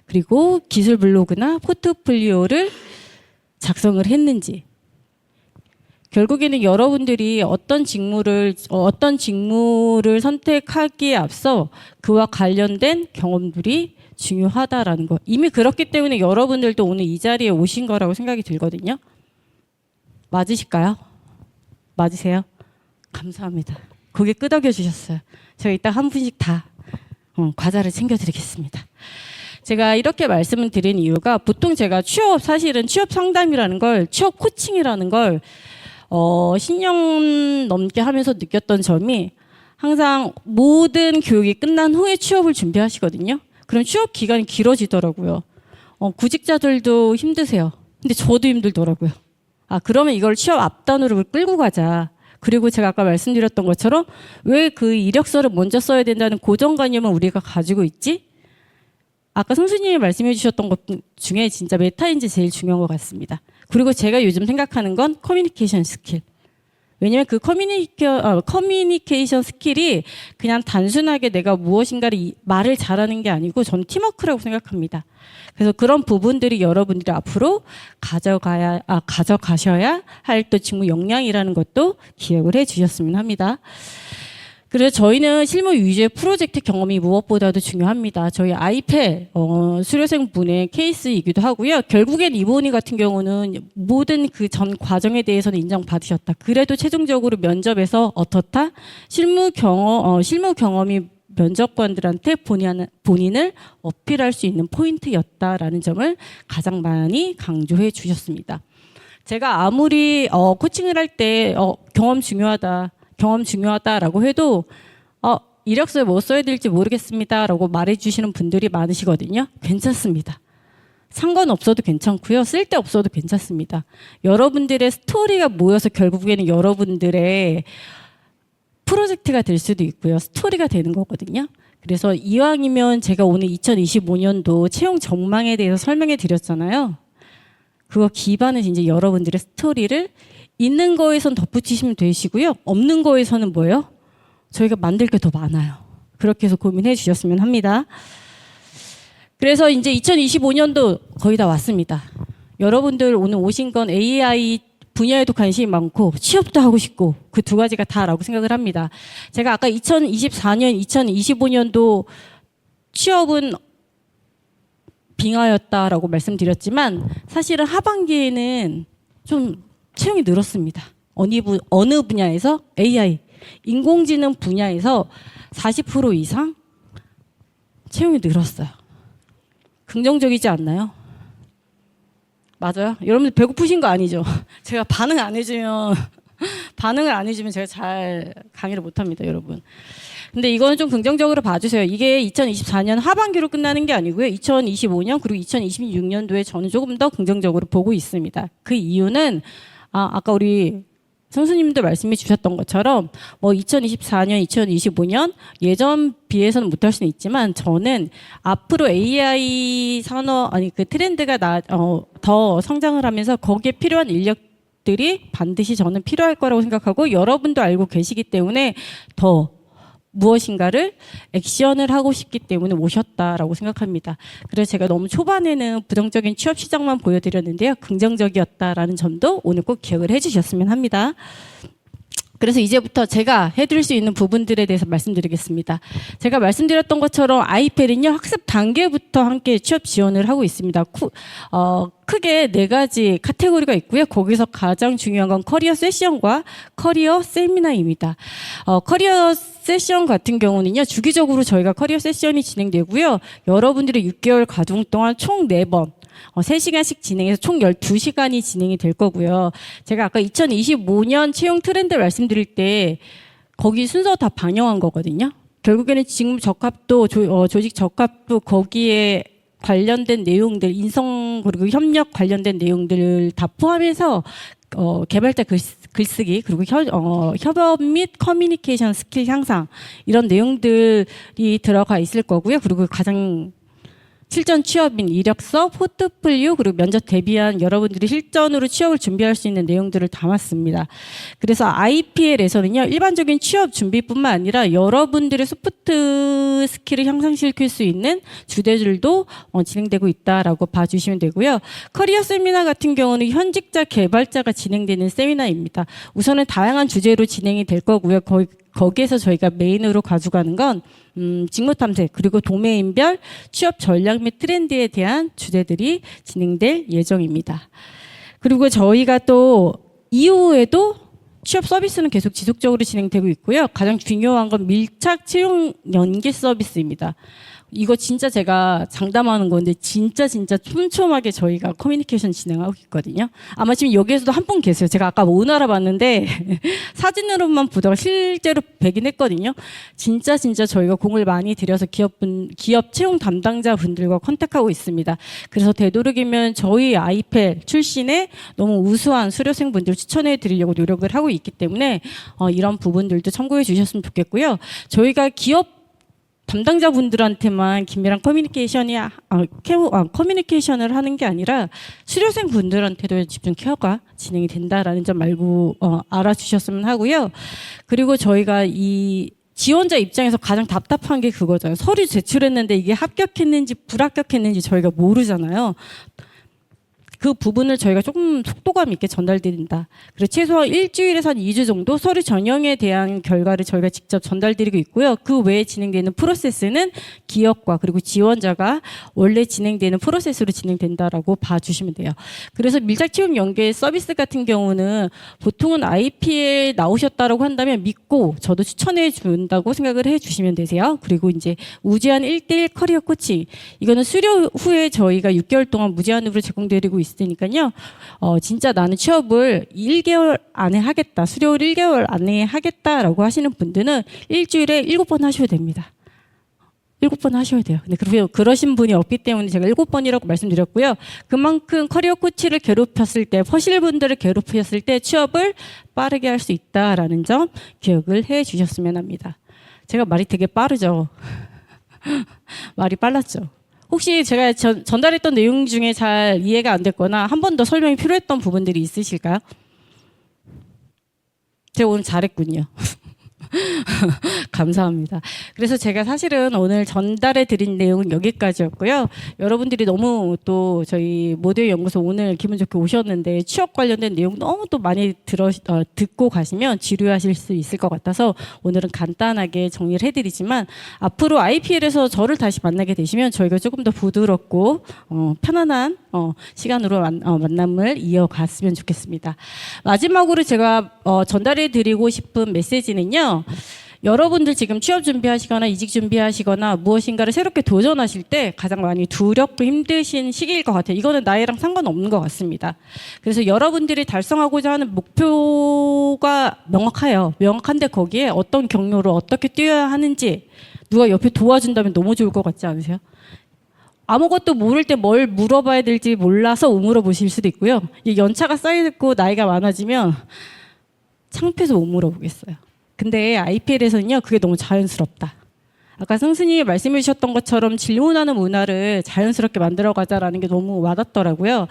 그리고 기술 블로그나 포트폴리오를 작성을 했는지, 결국에는 여러분들이 어떤 직무를 선택하기에 앞서 그와 관련된 경험들이 중요하다라는 거. 이미 그렇기 때문에 여러분들도 오늘 이 자리에 오신 거라고 생각이 들거든요. 맞으실까요? 맞으세요? 감사합니다. 고개 끄덕여 주셨어요. 제가 이따 한 분씩 다 과자를 챙겨드리겠습니다. 제가 이렇게 말씀을 드린 이유가 보통 제가 사실은 취업 상담이라는 걸, 취업 코칭이라는 걸 10년 넘게 하면서 느꼈던 점이 항상 모든 교육이 끝난 후에 취업을 준비하시거든요. 그럼 취업 기간이 길어지더라고요. 구직자들도 힘드세요. 근데 저도 힘들더라고요. 그러면 이걸 취업 앞단으로 끌고 가자. 그리고 제가 아까 말씀드렸던 것처럼 왜 그 이력서를 먼저 써야 된다는 고정관념을 우리가 가지고 있지? 아까 선수님이 말씀해 주셨던 것 중에 진짜 메타인지 제일 중요한 것 같습니다. 그리고 제가 요즘 생각하는 건 커뮤니케이션 스킬. 왜냐하면 그 커뮤니케이션 스킬이 그냥 단순하게 내가 무엇인가를 말을 잘하는 게 아니고 저는 팀워크라고 생각합니다. 그래서 그런 부분들이 여러분들이 앞으로 가져가셔야 할 또 직무 역량이라는 것도 기억을 해주셨으면 합니다. 그래서 저희는 실무 위주의 프로젝트 경험이 무엇보다도 중요합니다. 저희 아이펠 수료생 분의 케이스이기도 하고요. 결국엔 이분이 같은 경우는 모든 그 전 과정에 대해서는 인정받으셨다. 그래도 최종적으로 면접에서 어떻다? 실무 경험이 면접관들한테 본인을 어필할 수 있는 포인트였다라는 점을 가장 많이 강조해 주셨습니다. 제가 아무리 코칭을 할 때 경험 중요하다라고 해도 이력서에 뭐 써야 될지 모르겠습니다라고 말해주시는 분들이 많으시거든요. 괜찮습니다. 상관없어도 괜찮고요. 쓸데없어도 괜찮습니다. 여러분들의 스토리가 모여서 결국에는 여러분들의 프로젝트가 될 수도 있고요. 스토리가 되는 거거든요. 그래서 이왕이면 제가 오늘 2025년도 채용 전망에 대해서 설명해 드렸잖아요. 그거 기반은 이제 여러분들의 스토리를 있는 거에선 덧붙이시면 되시고요. 없는 거에서는 뭐예요? 저희가 만들 게 더 많아요. 그렇게 해서 고민해 주셨으면 합니다. 그래서 이제 2025년도 거의 다 왔습니다. 여러분들 오늘 오신 건 AI 분야에도 관심이 많고 취업도 하고 싶고 그 두 가지가 다라고 생각을 합니다. 제가 아까 2024년, 2025년도 취업은 빙하였다라고 말씀드렸지만 사실은 하반기에는 좀 채용이 늘었습니다. 어느 분야에서? AI, 인공지능 분야에서 40% 이상 채용이 늘었어요. 긍정적이지 않나요? 맞아요? 여러분들 배고프신 거 아니죠? 제가 반응을 안 해주면 제가 잘 강의를 못 합니다, 여러분. 근데 이거는 좀 긍정적으로 봐주세요. 이게 2024년 하반기로 끝나는 게 아니고요. 2025년 그리고 2026년도에 저는 조금 더 긍정적으로 보고 있습니다. 그 이유는 아까 우리 선수님도 말씀해 주셨던 것처럼 2024년, 2025년 예전 비해서는 못할 수는 있지만 저는 앞으로 AI 산업 그 트렌드가 더 성장을 하면서 거기에 필요한 인력들이 반드시 저는 필요할 거라고 생각하고 여러분도 알고 계시기 때문에 더 무엇인가를 액션을 하고 싶기 때문에 오셨다라고 생각합니다. 그래서 제가 너무 초반에는 부정적인 취업 시장만 보여드렸는데요. 긍정적이었다라는 점도 오늘 꼭 기억을 해주셨으면 합니다. 그래서 이제부터 제가 해드릴 수 있는 부분들에 대해서 말씀드리겠습니다. 제가 말씀드렸던 것처럼 아이펠은요 학습 단계부터 함께 취업 지원을 하고 있습니다. 크게 4가지 카테고리가 있고요. 거기서 가장 중요한 건 커리어 세션과 커리어 세미나입니다. 커리어 세션 같은 경우는요 주기적으로 저희가 커리어 세션이 진행되고요. 여러분들의 6개월 과정 동안 총 4번 3시간씩 진행해서 총 12시간이 진행이 될 거고요. 제가 아까 2025년 채용 트렌드 말씀드릴 때 거기 순서 다 반영한 거거든요. 결국에는 직무 적합도, 조직 적합도 거기에 관련된 내용들, 인성 그리고 협력 관련된 내용들을 다 포함해서 개발자 글쓰기 그리고 협업 및 커뮤니케이션 스킬 향상 이런 내용들이 들어가 있을 거고요. 그리고 가장 실전 취업인 이력서, 포트폴리오 그리고 면접 대비한 여러분들이 실전으로 취업을 준비할 수 있는 내용들을 담았습니다. 그래서 IPL에서는요 일반적인 취업 준비뿐만 아니라 여러분들의 소프트 스킬을 향상시킬 수 있는 주제들도 진행되고 있다라고 봐주시면 되고요. 커리어 세미나 같은 경우는 현직자 개발자가 진행되는 세미나입니다. 우선은 다양한 주제로 진행이 될 거고요. 거기에서 저희가 메인으로 가져가는 건 직무 탐색 그리고 도메인별 취업 전략 및 트렌드에 대한 주제들이 진행될 예정입니다. 그리고 저희가 또 이후에도 취업 서비스는 계속 지속적으로 진행되고 있고요. 가장 중요한 건 밀착 채용 연계 서비스입니다. 이거 진짜 제가 장담하는 건데 진짜 촘촘하게 저희가 커뮤니케이션 진행하고 있거든요. 아마 지금 여기에서도 한 분 계세요. 제가 아까 못 알아봤는데 사진으로만 보다가 실제로 뵈긴 했거든요. 진짜 저희가 공을 많이 들여서 기업 채용 담당자 분들과 컨택하고 있습니다. 그래서 되도록이면 저희 아이펠 출신의 너무 우수한 수료생 분들 추천해 드리려고 노력을 하고 있기 때문에 이런 부분들도 참고해 주셨으면 좋겠고요. 저희가 기업 담당자분들한테만 긴밀한 커뮤니케이션을 하는 게 아니라 수료생 분들한테도 집중 케어가 진행이 된다라는 점 알고 알아주셨으면 하고요. 그리고 저희가 이 지원자 입장에서 가장 답답한 게 그거잖아요. 서류 제출했는데 이게 합격했는지 불합격했는지 저희가 모르잖아요. 그 부분을 저희가 조금 속도감 있게 전달드린다. 그래서 최소한 일주일에서 한 2주 정도 서류 전형에 대한 결과를 저희가 직접 전달드리고 있고요. 그 외에 진행되는 프로세스는 기업과 그리고 지원자가 원래 진행되는 프로세스로 진행된다라고 봐주시면 돼요. 그래서 밀착 채용 연계 서비스 같은 경우는 보통은 IP에 나오셨다라고 한다면 믿고 저도 추천해 준다고 생각을 해 주시면 되세요. 그리고 이제 무제한 1대1 커리어 코칭. 이거는 수료 후에 저희가 6개월 동안 무제한으로 제공드리고 있으니까요. 진짜 나는 취업을 1개월 안에 하겠다. 수료를 1개월 안에 하겠다라고 하시는 분들은 일주일에 7번 하셔야 됩니다. 7번 하셔야 돼요. 근데 그러신 분이 없기 때문에 제가 7번이라고 말씀드렸고요. 그만큼 커리어 코치를 괴롭혔을 때, 퍼실분들을 괴롭혔을 때 취업을 빠르게 할 수 있다라는 점 기억을 해 주셨으면 합니다. 제가 말이 되게 빠르죠. 말이 빨랐죠. 혹시 제가 전달했던 내용 중에 잘 이해가 안 됐거나 한 번 더 설명이 필요했던 부분들이 있으실까요? 제가 오늘 잘했군요. 감사합니다. 그래서 제가 사실은 오늘 전달해 드린 내용은 여기까지였고요. 여러분들이 너무 또 저희 모두의 연구소 오늘 기분 좋게 오셨는데 취업 관련된 내용 너무 또 많이 듣고 가시면 지루하실 수 있을 것 같아서 오늘은 간단하게 정리를 해드리지만 앞으로 IPL에서 저를 다시 만나게 되시면 저희가 조금 더 부드럽고 편안한 시간으로 만남을 이어갔으면 좋겠습니다. 마지막으로 제가 전달해 드리고 싶은 메시지는요. 여러분들 지금 취업 준비하시거나 이직 준비하시거나 무엇인가를 새롭게 도전하실 때 가장 많이 두렵고 힘드신 시기일 것 같아요. 이거는 나이랑 상관없는 것 같습니다. 그래서 여러분들이 달성하고자 하는 목표가 명확한데 거기에 어떤 경로를 어떻게 뛰어야 하는지 누가 옆에 도와준다면 너무 좋을 것 같지 않으세요? 아무것도 모를 때 뭘 물어봐야 될지 몰라서 물어보실 수도 있고요. 연차가 쌓이고 나이가 많아지면 창피해서 못 물어보겠어요. 근데 IPL에서는요, 그게 너무 자연스럽다. 아까 성스님이 말씀해 주셨던 것처럼 질문하는 문화를 자연스럽게 만들어가자라는 게 너무 와닿더라고요.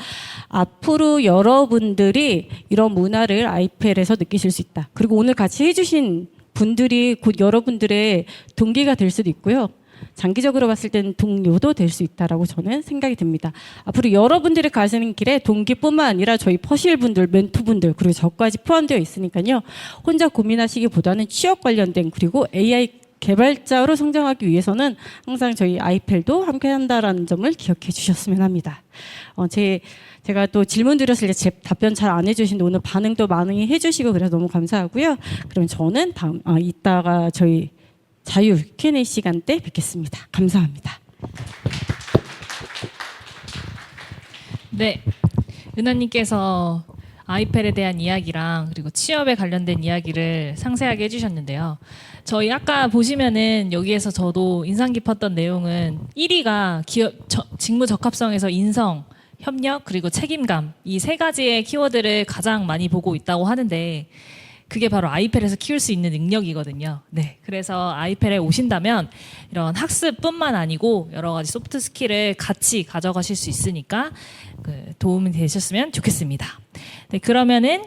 앞으로 여러분들이 이런 문화를 IPL에서 느끼실 수 있다. 그리고 오늘 같이 해주신 분들이 곧 여러분들의 동기가 될 수도 있고요. 장기적으로 봤을 때는 동료도 될 수 있다라고 저는 생각이 듭니다. 앞으로 여러분들이 가시는 길에 동기뿐만 아니라 저희 퍼실분들, 멘토분들 그리고 저까지 포함되어 있으니까요. 혼자 고민하시기보다는 취업 관련된 그리고 AI 개발자로 성장하기 위해서는 항상 저희 IPL도 함께한다라는 점을 기억해 주셨으면 합니다. 제가 또 질문 드렸을 때 제 답변 잘 안 해주시는데 오늘 반응도 많이 해주시고 그래서 너무 감사하고요. 그럼 저는 이따가 저희 자유 Q&A 시간 때 뵙겠습니다. 감사합니다. 네, 은하님께서 아이펠에 대한 이야기랑 그리고 취업에 관련된 이야기를 상세하게 해주셨는데요. 저희 아까 보시면은 여기에서 저도 인상 깊었던 내용은 1위가 직무 적합성에서 인성, 협력 그리고 책임감 이 세 가지의 키워드를 가장 많이 보고 있다고 하는데 그게 바로 아이펠에서 키울 수 있는 능력이거든요. 네, 그래서 아이펠에 오신다면 이런 학습뿐만 아니고 여러 가지 소프트 스킬을 같이 가져가실 수 있으니까 도움이 되셨으면 좋겠습니다. 네, 그러면은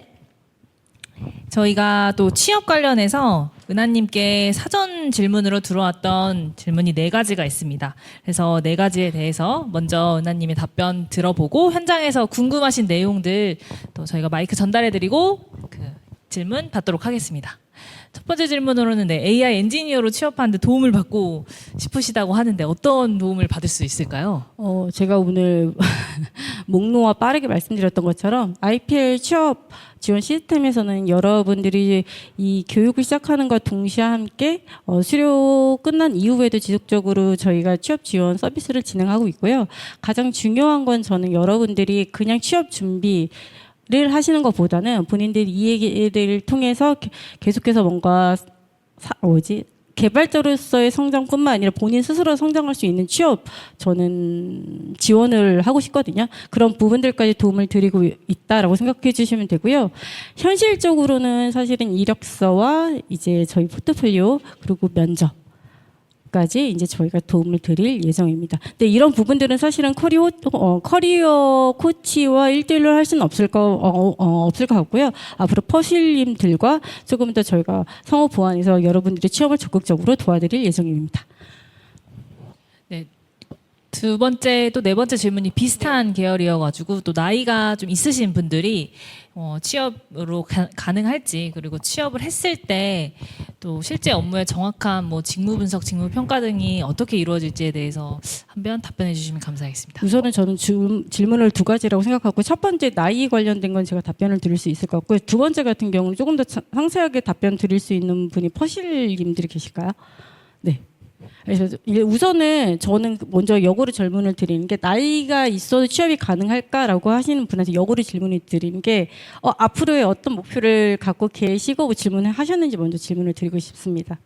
저희가 또 취업 관련해서 은하님께 사전 질문으로 들어왔던 질문이 4가지가 있습니다. 그래서 4가지에 대해서 먼저 은하님의 답변 들어보고 현장에서 궁금하신 내용들 또 저희가 마이크 전달해드리고 질문 받도록 하겠습니다. 첫 번째 질문으로는 AI 엔지니어로 취업하는데 도움을 받고 싶으시다고 하는데 어떤 도움을 받을 수 있을까요? 제가 오늘 목록화 빠르게 말씀드렸던 것처럼 IPL 취업 지원 시스템에서는 여러분들이 이 교육을 시작하는 것과 동시에 함께 수료 끝난 이후에도 지속적으로 저희가 취업 지원 서비스를 진행하고 있고요. 가장 중요한 건 저는 여러분들이 그냥 취업 준비 를 하시는 것보다는 본인들이 이 얘기를 통해서 계속해서 뭔가 개발자로서의 성장뿐만 아니라 본인 스스로 성장할 수 있는 취업 저는 지원을 하고 싶거든요. 그런 부분들까지 도움을 드리고 있다라고 생각해 주시면 되고요. 현실적으로는 사실은 이력서와 이제 저희 포트폴리오 그리고 면접 때까지 이제 저희가 도움을 드릴 예정입니다. 근데 이런 부분들은 사실은 커리어 코치와 1대1로 할 수는 없을 것 같고요. 앞으로 퍼실님들과 조금 더 저희가 상호 보완해서 여러분들의 취업을 적극적으로 도와드릴 예정입니다. 네. 두 번째 또 네 번째 질문이 비슷한 계열이어가지고 또 나이가 좀 있으신 분들이 취업으로 가능할지, 그리고 취업을 했을 때 또 실제 업무의 정확한 뭐 직무 분석, 직무 평가 등이 어떻게 이루어질지에 대해서 한번 답변해 주시면 감사하겠습니다. 우선은 저는 질문을 두 가지라고 생각하고, 첫 번째 나이 관련된 건 제가 답변을 드릴 수 있을 것 같고요. 두 번째 같은 경우는 조금 더 상세하게 답변 드릴 수 있는 분이 퍼실님들이 계실까요? 네. 그래서 우선은 저는 먼저 역으로 질문을 드리는 게, 나이가 있어도 취업이 가능할까라고 하시는 분한테 역으로 질문을 드리는 게 앞으로의 어떤 목표를 갖고 계시고 질문을 하셨는지 먼저 질문을 드리고 싶습니다.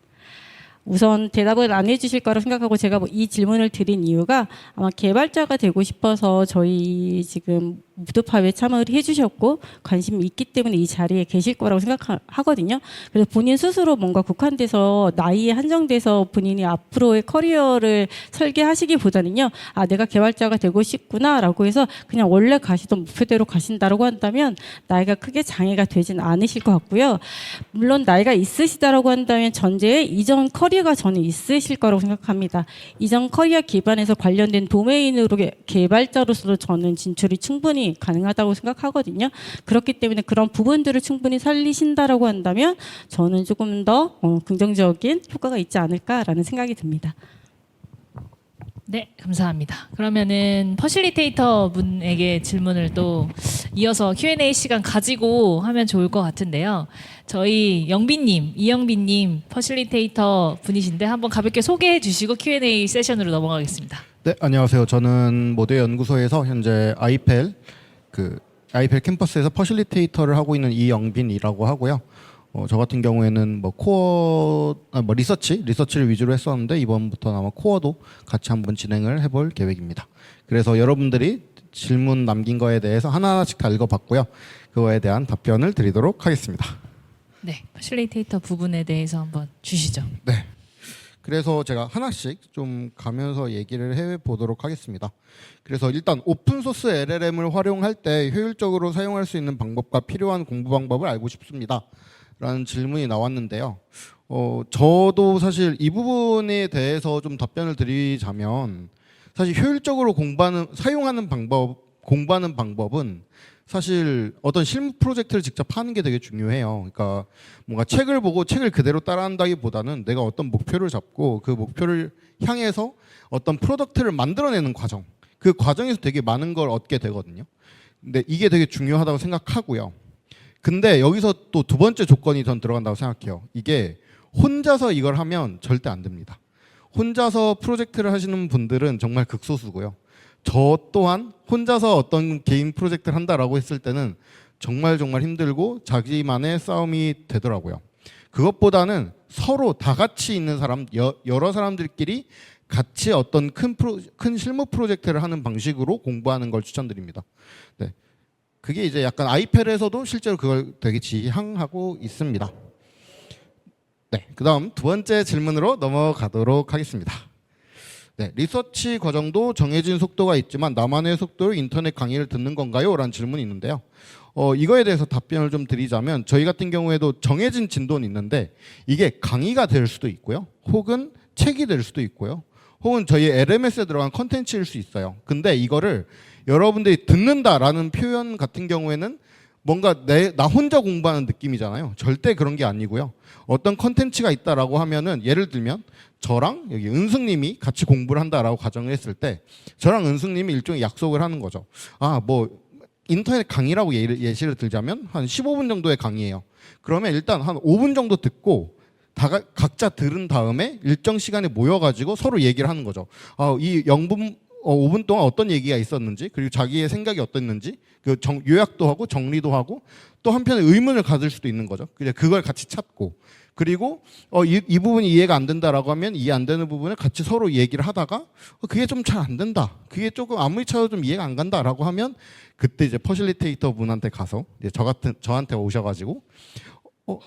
우선 대답을 안 해주실 거라고 생각하고 제가 이 질문을 드린 이유가, 아마 개발자가 되고 싶어서 저희 지금 무드팝에 참여를 해주셨고 관심이 있기 때문에 이 자리에 계실 거라고 생각하거든요. 그래서 본인 스스로 뭔가 국한돼서 나이에 한정돼서 본인이 앞으로의 커리어를 설계하시기보다는요, 내가 개발자가 되고 싶구나라고 해서 그냥 원래 가시던 목표대로 가신다라고 한다면 나이가 크게 장애가 되진 않으실 것 같고요. 물론 나이가 있으시다라고 한다면 전제에 이전 커리어가 저는 있으실 거라고 생각합니다. 이전 커리어 기반에서 관련된 도메인으로 개발자로서도 저는 진출이 충분히 가능하다고 생각하거든요. 그렇기 때문에 그런 부분들을 충분히 살리신다라고 한다면 저는 조금 더 긍정적인 효과가 있지 않을까라는 생각이 듭니다. 네, 감사합니다. 그러면은 퍼실리테이터 분에게 질문을 또 이어서 Q&A 시간 가지고 하면 좋을 것 같은데요. 저희 이영빈님 퍼실리테이터 분이신데 한번 가볍게 소개해 주시고 Q&A 세션으로 넘어가겠습니다. 네, 안녕하세요. 저는 모델 연구소에서 현재 아이펠 캠퍼스에서 퍼실리테이터를 하고 있는 이영빈이라고 하고요. 저 같은 경우에는 리서치를 위주로 했었는데 이번부터는 아마 코어도 같이 한번 진행을 해볼 계획입니다. 그래서 여러분들이 질문 남긴 거에 대해서 하나하나씩 다 읽어봤고요. 그거에 대한 답변을 드리도록 하겠습니다. 네, 퍼실리테이터 부분에 대해서 한번 주시죠. 네. 그래서 제가 하나씩 좀 가면서 얘기를 해보도록 하겠습니다. 그래서 일단 오픈소스 LLM을 활용할 때 효율적으로 사용할 수 있는 방법과 필요한 공부 방법을 알고 싶습니다. 라는 질문이 나왔는데요. 저도 사실 이 부분에 대해서 좀 답변을 드리자면, 사실 효율적으로 공부하는 방법은 사실 어떤 실무 프로젝트를 직접 하는 게 되게 중요해요. 그러니까 뭔가 책을 보고 책을 그대로 따라한다기보다는 내가 어떤 목표를 잡고 그 목표를 향해서 어떤 프로덕트를 만들어내는 과정, 그 과정에서 되게 많은 걸 얻게 되거든요. 근데 이게 되게 중요하다고 생각하고요. 근데 여기서 또 두 번째 조건이 전 들어간다고 생각해요. 이게 혼자서 이걸 하면 절대 안 됩니다. 혼자서 프로젝트를 하시는 분들은 정말 극소수고요. 저 또한 혼자서 어떤 개인 프로젝트를 한다라고 했을 때는 정말 힘들고 자기만의 싸움이 되더라고요. 그것보다는 서로 다 같이 있는 사람, 여러 사람들끼리 같이 어떤 큰 실무 프로젝트를 하는 방식으로 공부하는 걸 추천드립니다. 네. 그게 이제 약간 아이펠에서도 실제로 그걸 되게 지향하고 있습니다. 네. 그 다음 두 번째 질문으로 넘어가도록 하겠습니다. 네, 리서치 과정도 정해진 속도가 있지만 나만의 속도로 인터넷 강의를 듣는 건가요? 라는 질문이 있는데요. 이거에 대해서 답변을 좀 드리자면, 저희 같은 경우에도 정해진 진도는 있는데 이게 강의가 될 수도 있고요. 혹은 책이 될 수도 있고요. 혹은 저희 LMS에 들어간 컨텐츠일 수 있어요. 근데 이거를 여러분들이 듣는다라는 표현 같은 경우에는 뭔가 나 혼자 공부하는 느낌이잖아요. 절대 그런 게 아니고요. 어떤 컨텐츠가 있다라고 하면은, 예를 들면 저랑 여기 은숙님이 같이 공부를 한다라고 가정을 했을 때, 저랑 은숙님이 일종의 약속을 하는 거죠. 인터넷 강의라고 예시를 들자면 한 15분 정도의 강의예요. 그러면 일단 한 5분 정도 듣고 각자 들은 다음에 일정 시간에 모여가지고 서로 얘기를 하는 거죠. 이 5분 동안 어떤 얘기가 있었는지, 그리고 자기의 생각이 어땠는지 요약도 하고 정리도 하고, 또 한편에 의문을 가질 수도 있는 거죠. 그걸 같이 찾고, 그리고 이 부분이 이해가 안 된다라고 하면 이해 안 되는 부분을 같이 서로 얘기를 하다가 그게 좀 잘 안 된다, 그게 조금 아무리 찾아도 좀 이해가 안 간다라고 하면 그때 이제 퍼실리테이터 분한테 가서 이제 저한테 오셔가지고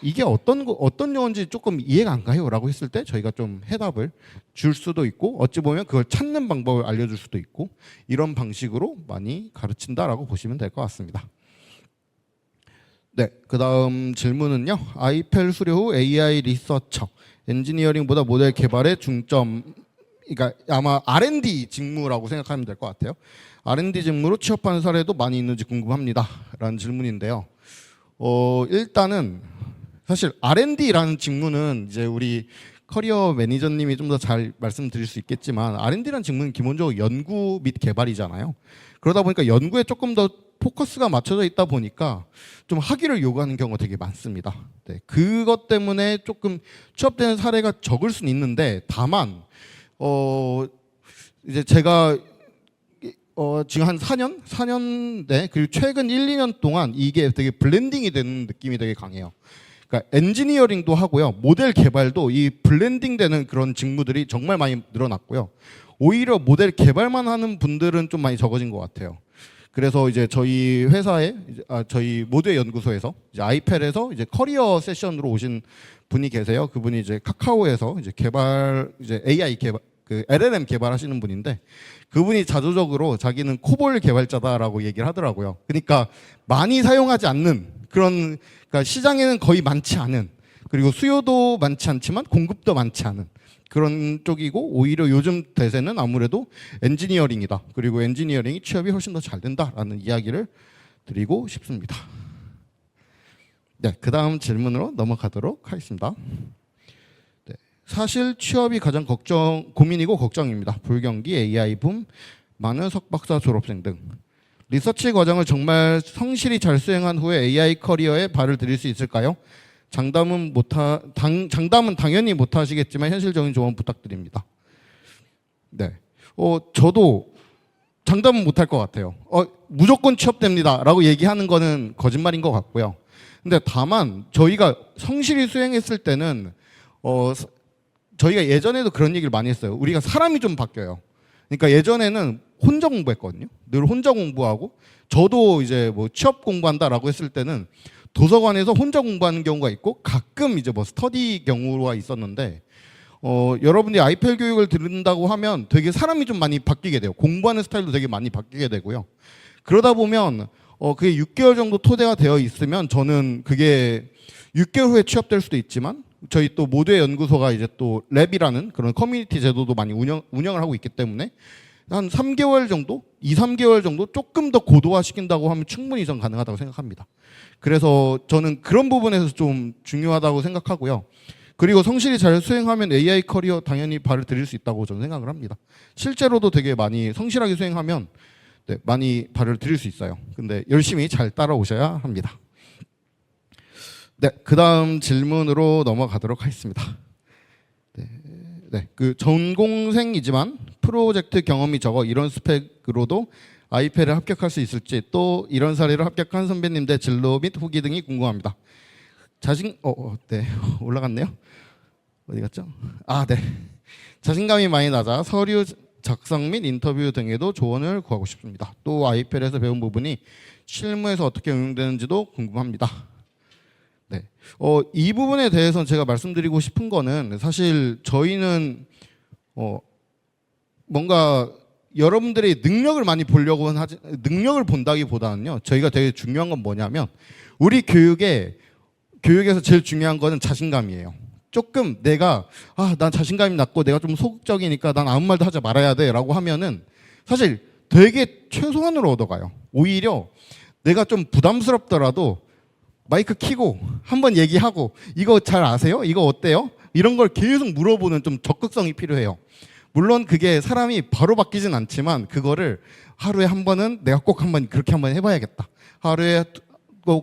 이게 어떤 용어인지 조금 이해가 안 가요라고 했을 때 저희가 좀 해답을 줄 수도 있고 어찌 보면 그걸 찾는 방법을 알려줄 수도 있고 이런 방식으로 많이 가르친다라고 보시면 될 것 같습니다. 네, 그다음 질문은요. 아이펠 수료 후 AI 리서처, 엔지니어링보다 모델 개발에 중점, 그러니까 아마 R&D 직무라고 생각하면 될 것 같아요. R&D 직무로 취업하는 사례도 많이 있는지 궁금합니다라는 질문인데요. 일단은 사실 R&D라는 직무는 이제 우리 커리어 매니저님이 좀 더 잘 말씀드릴 수 있겠지만 R&D라는 직무는 기본적으로 연구 및 개발이잖아요. 그러다 보니까 연구에 조금 더 포커스가 맞춰져 있다 보니까 좀 학위를 요구하는 경우가 되게 많습니다. 네, 그것 때문에 조금 취업되는 사례가 적을 수는 있는데 다만 이제 제가 지금 한 4년 네, 그리고 최근 1, 2년 동안 이게 되게 블렌딩이 되는 느낌이 되게 강해요. 그러니까 엔지니어링도 하고요. 모델 개발도 이 블렌딩 되는 그런 직무들이 정말 많이 늘어났고요. 오히려 모델 개발만 하는 분들은 좀 많이 적어진 것 같아요. 그래서 이제 저희 회사에 저희 모델 연구소에서 이제 아이펠에서 이제 커리어 세션으로 오신 분이 계세요. 그분이 이제 카카오에서 이제 이제 AI 개발 그 LLM 개발하시는 분인데 그분이 자조적으로 자기는 코볼 개발자다라고 얘기를 하더라고요. 그러니까 많이 사용하지 않는 그런, 그러니까 시장에는 거의 많지 않은, 그리고 수요도 많지 않지만 공급도 많지 않은 그런 쪽이고, 오히려 요즘 대세는 아무래도 엔지니어링이다. 그리고 엔지니어링이 취업이 훨씬 더 잘 된다라는 이야기를 드리고 싶습니다. 네, 그 다음 질문으로 넘어가도록 하겠습니다. 네, 사실 취업이 가장 고민이고 걱정입니다. 불경기, AI 붐, 많은 석박사 졸업생 등 리서치 과정을 정말 성실히 잘 수행한 후에 AI 커리어에 발을 들일 수 있을까요? 장담은 당연히 못 하시겠지만 현실적인 조언 부탁드립니다. 네, 저도 장담은 못 할 것 같아요. 무조건 취업됩니다라고 얘기하는 거는 거짓말인 것 같고요. 근데 다만 저희가 성실히 수행했을 때는 저희가 예전에도 그런 얘기를 많이 했어요. 우리가 사람이 좀 바뀌어요. 그러니까 예전에는 혼자 공부했거든요. 늘 혼자 공부하고, 저도 이제 뭐 취업 공부한다라고 했을 때는 도서관에서 혼자 공부하는 경우가 있고, 가끔 이제 뭐 스터디 경우가 있었는데, 여러분들이 아이펠 교육을 들은다고 하면 되게 사람이 좀 많이 바뀌게 돼요. 공부하는 스타일도 되게 많이 바뀌게 되고요. 그러다 보면 그게 6개월 정도 토대가 되어 있으면 저는 그게 6개월 후에 취업될 수도 있지만, 저희 또 모두의 연구소가 이제 또 랩이라는 그런 커뮤니티 제도도 많이 운영을 하고 있기 때문에 한 3개월 정도, 2, 3개월 정도 조금 더 고도화시킨다고 하면 충분히 전 가능하다고 생각합니다. 그래서 저는 그런 부분에서 좀 중요하다고 생각하고요. 그리고 성실히 잘 수행하면 AI 커리어 당연히 발을 들일 수 있다고 저는 생각을 합니다. 실제로도 되게 많이 성실하게 수행하면 네, 많이 발을 들일 수 있어요. 근데 열심히 잘 따라오셔야 합니다. 네, 그 다음 질문으로 넘어가도록 하겠습니다. 네, 그 전공생이지만 프로젝트 경험이 적어 이런 스펙으로도 아이펠에 합격할 수 있을지, 또 이런 사례로 합격한 선배님들 진로 및 후기 등이 궁금합니다. 네, 올라갔네요. 어디 갔죠? 네. 자신감이 많이 낮아 서류 작성 및 인터뷰 등에도 조언을 구하고 싶습니다. 또 아이펠에서 배운 부분이 실무에서 어떻게 응용되는지도 궁금합니다. 네, 이 부분에 대해서는 제가 말씀드리고 싶은 거는, 사실 저희는 뭔가 여러분들이 능력을 많이 보려고 능력을 본다기보다는요, 저희가 되게 중요한 건 뭐냐면, 우리 교육에서 제일 중요한 거는 자신감이에요. 조금 내가 난 자신감이 낮고 내가 좀 소극적이니까 난 아무 말도 하지 말아야 돼라고 하면은 사실 되게 최소한으로 얻어가요. 오히려 내가 좀 부담스럽더라도 마이크 켜고 한번 얘기하고, 이거 잘 아세요? 이거 어때요? 이런 걸 계속 물어보는 좀 적극성이 필요해요. 물론 그게 사람이 바로 바뀌진 않지만, 그거를 하루에 한 번은 내가 꼭 한번 그렇게 한번 해봐야겠다. 하루에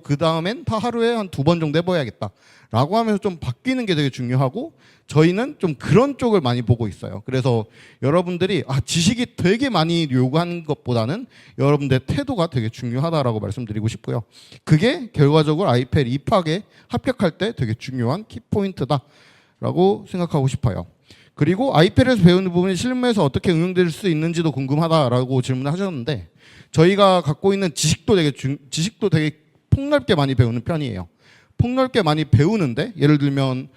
그 다음엔 하루에 한 2번 정도 해봐야겠다 라고 하면서 좀 바뀌는 게 되게 중요하고, 저희는 좀 그런 쪽을 많이 보고 있어요. 그래서 여러분들이 지식이 되게 많이 요구하는 것보다는 여러분들의 태도가 되게 중요하다라고 말씀드리고 싶고요. 그게 결과적으로 아이펠 입학에 합격할 때 되게 중요한 키포인트다라고 생각하고 싶어요. 그리고 아이펠에서 배우는 부분이 실무에서 어떻게 응용될 수 있는지도 궁금하다라고 질문을 하셨는데, 저희가 갖고 있는 지식도 되게 폭넓게 많이 배우는 편이에요. 폭넓게 많이 배우는데 예를 들면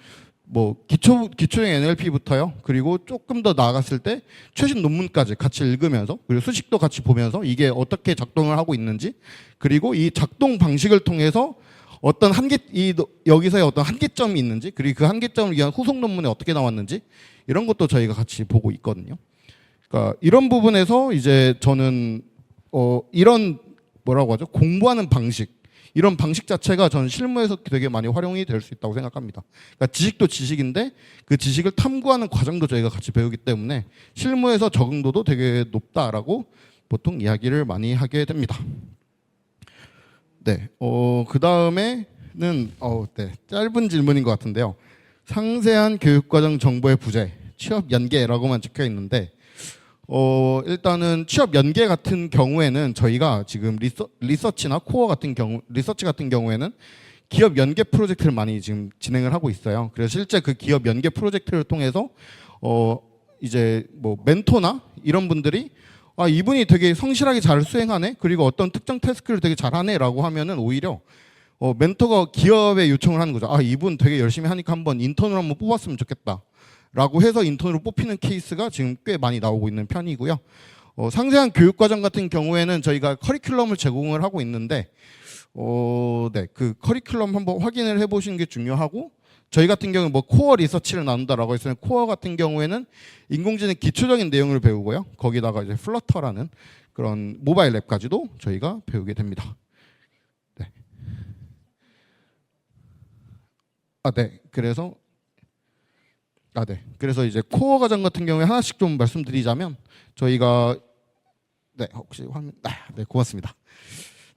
뭐 기초형 NLP부터요. 그리고 조금 더 나아갔을 때 최신 논문까지 같이 읽으면서 그리고 수식도 같이 보면서 이게 어떻게 작동을 하고 있는지 그리고 이 작동 방식을 통해서 어떤 여기서의 어떤 한계점이 있는지 그리고 그 한계점을 위한 후속 논문에 어떻게 나왔는지 이런 것도 저희가 같이 보고 있거든요. 그러니까 이런 부분에서 이제 저는 이런 뭐라고 하죠? 공부하는 방식 이런 방식 자체가 저는 실무에서 되게 많이 활용이 될 수 있다고 생각합니다. 그러니까 지식도 지식인데 그 지식을 탐구하는 과정도 저희가 같이 배우기 때문에 실무에서 적응도도 되게 높다라고 보통 이야기를 많이 하게 됩니다. 네, 그 다음에는 네, 짧은 질문인 것 같은데요. 상세한 교육과정 정보의 부재, 취업 연계라고만 적혀 있는데 일단은 취업 연계 같은 경우에는 저희가 지금 리서치나 코어 같은 리서치 같은 경우에는 기업 연계 프로젝트를 많이 지금 진행을 하고 있어요. 그래서 실제 그 기업 연계 프로젝트를 통해서 이제 뭐 멘토나 이런 분들이 이분이 되게 성실하게 잘 수행하네. 그리고 어떤 특정 태스크를 되게 잘하네라고 하면은 오히려 멘토가 기업에 요청을 하는 거죠. 이분 되게 열심히 하니까 한번 인턴으로 한번 뽑았으면 좋겠다. 라고 해서 인턴으로 뽑히는 케이스가 지금 꽤 많이 나오고 있는 편이고요. 상세한 교육과정 같은 경우에는 저희가 커리큘럼을 제공을 하고 있는데 네, 그 커리큘럼 한번 확인을 해보시는 게 중요하고 저희 같은 경우는 뭐 코어 리서치를 나눈다라고 했으면 코어 같은 경우에는 인공지능 기초적인 내용을 배우고요. 거기다가 이제 플러터라는 그런 모바일 앱까지도 저희가 배우게 됩니다. 네. 네. 그래서 이제 코어 과정 같은 경우에 하나씩 좀 말씀드리자면 저희가 네, 혹시 화면 네, 고맙습니다.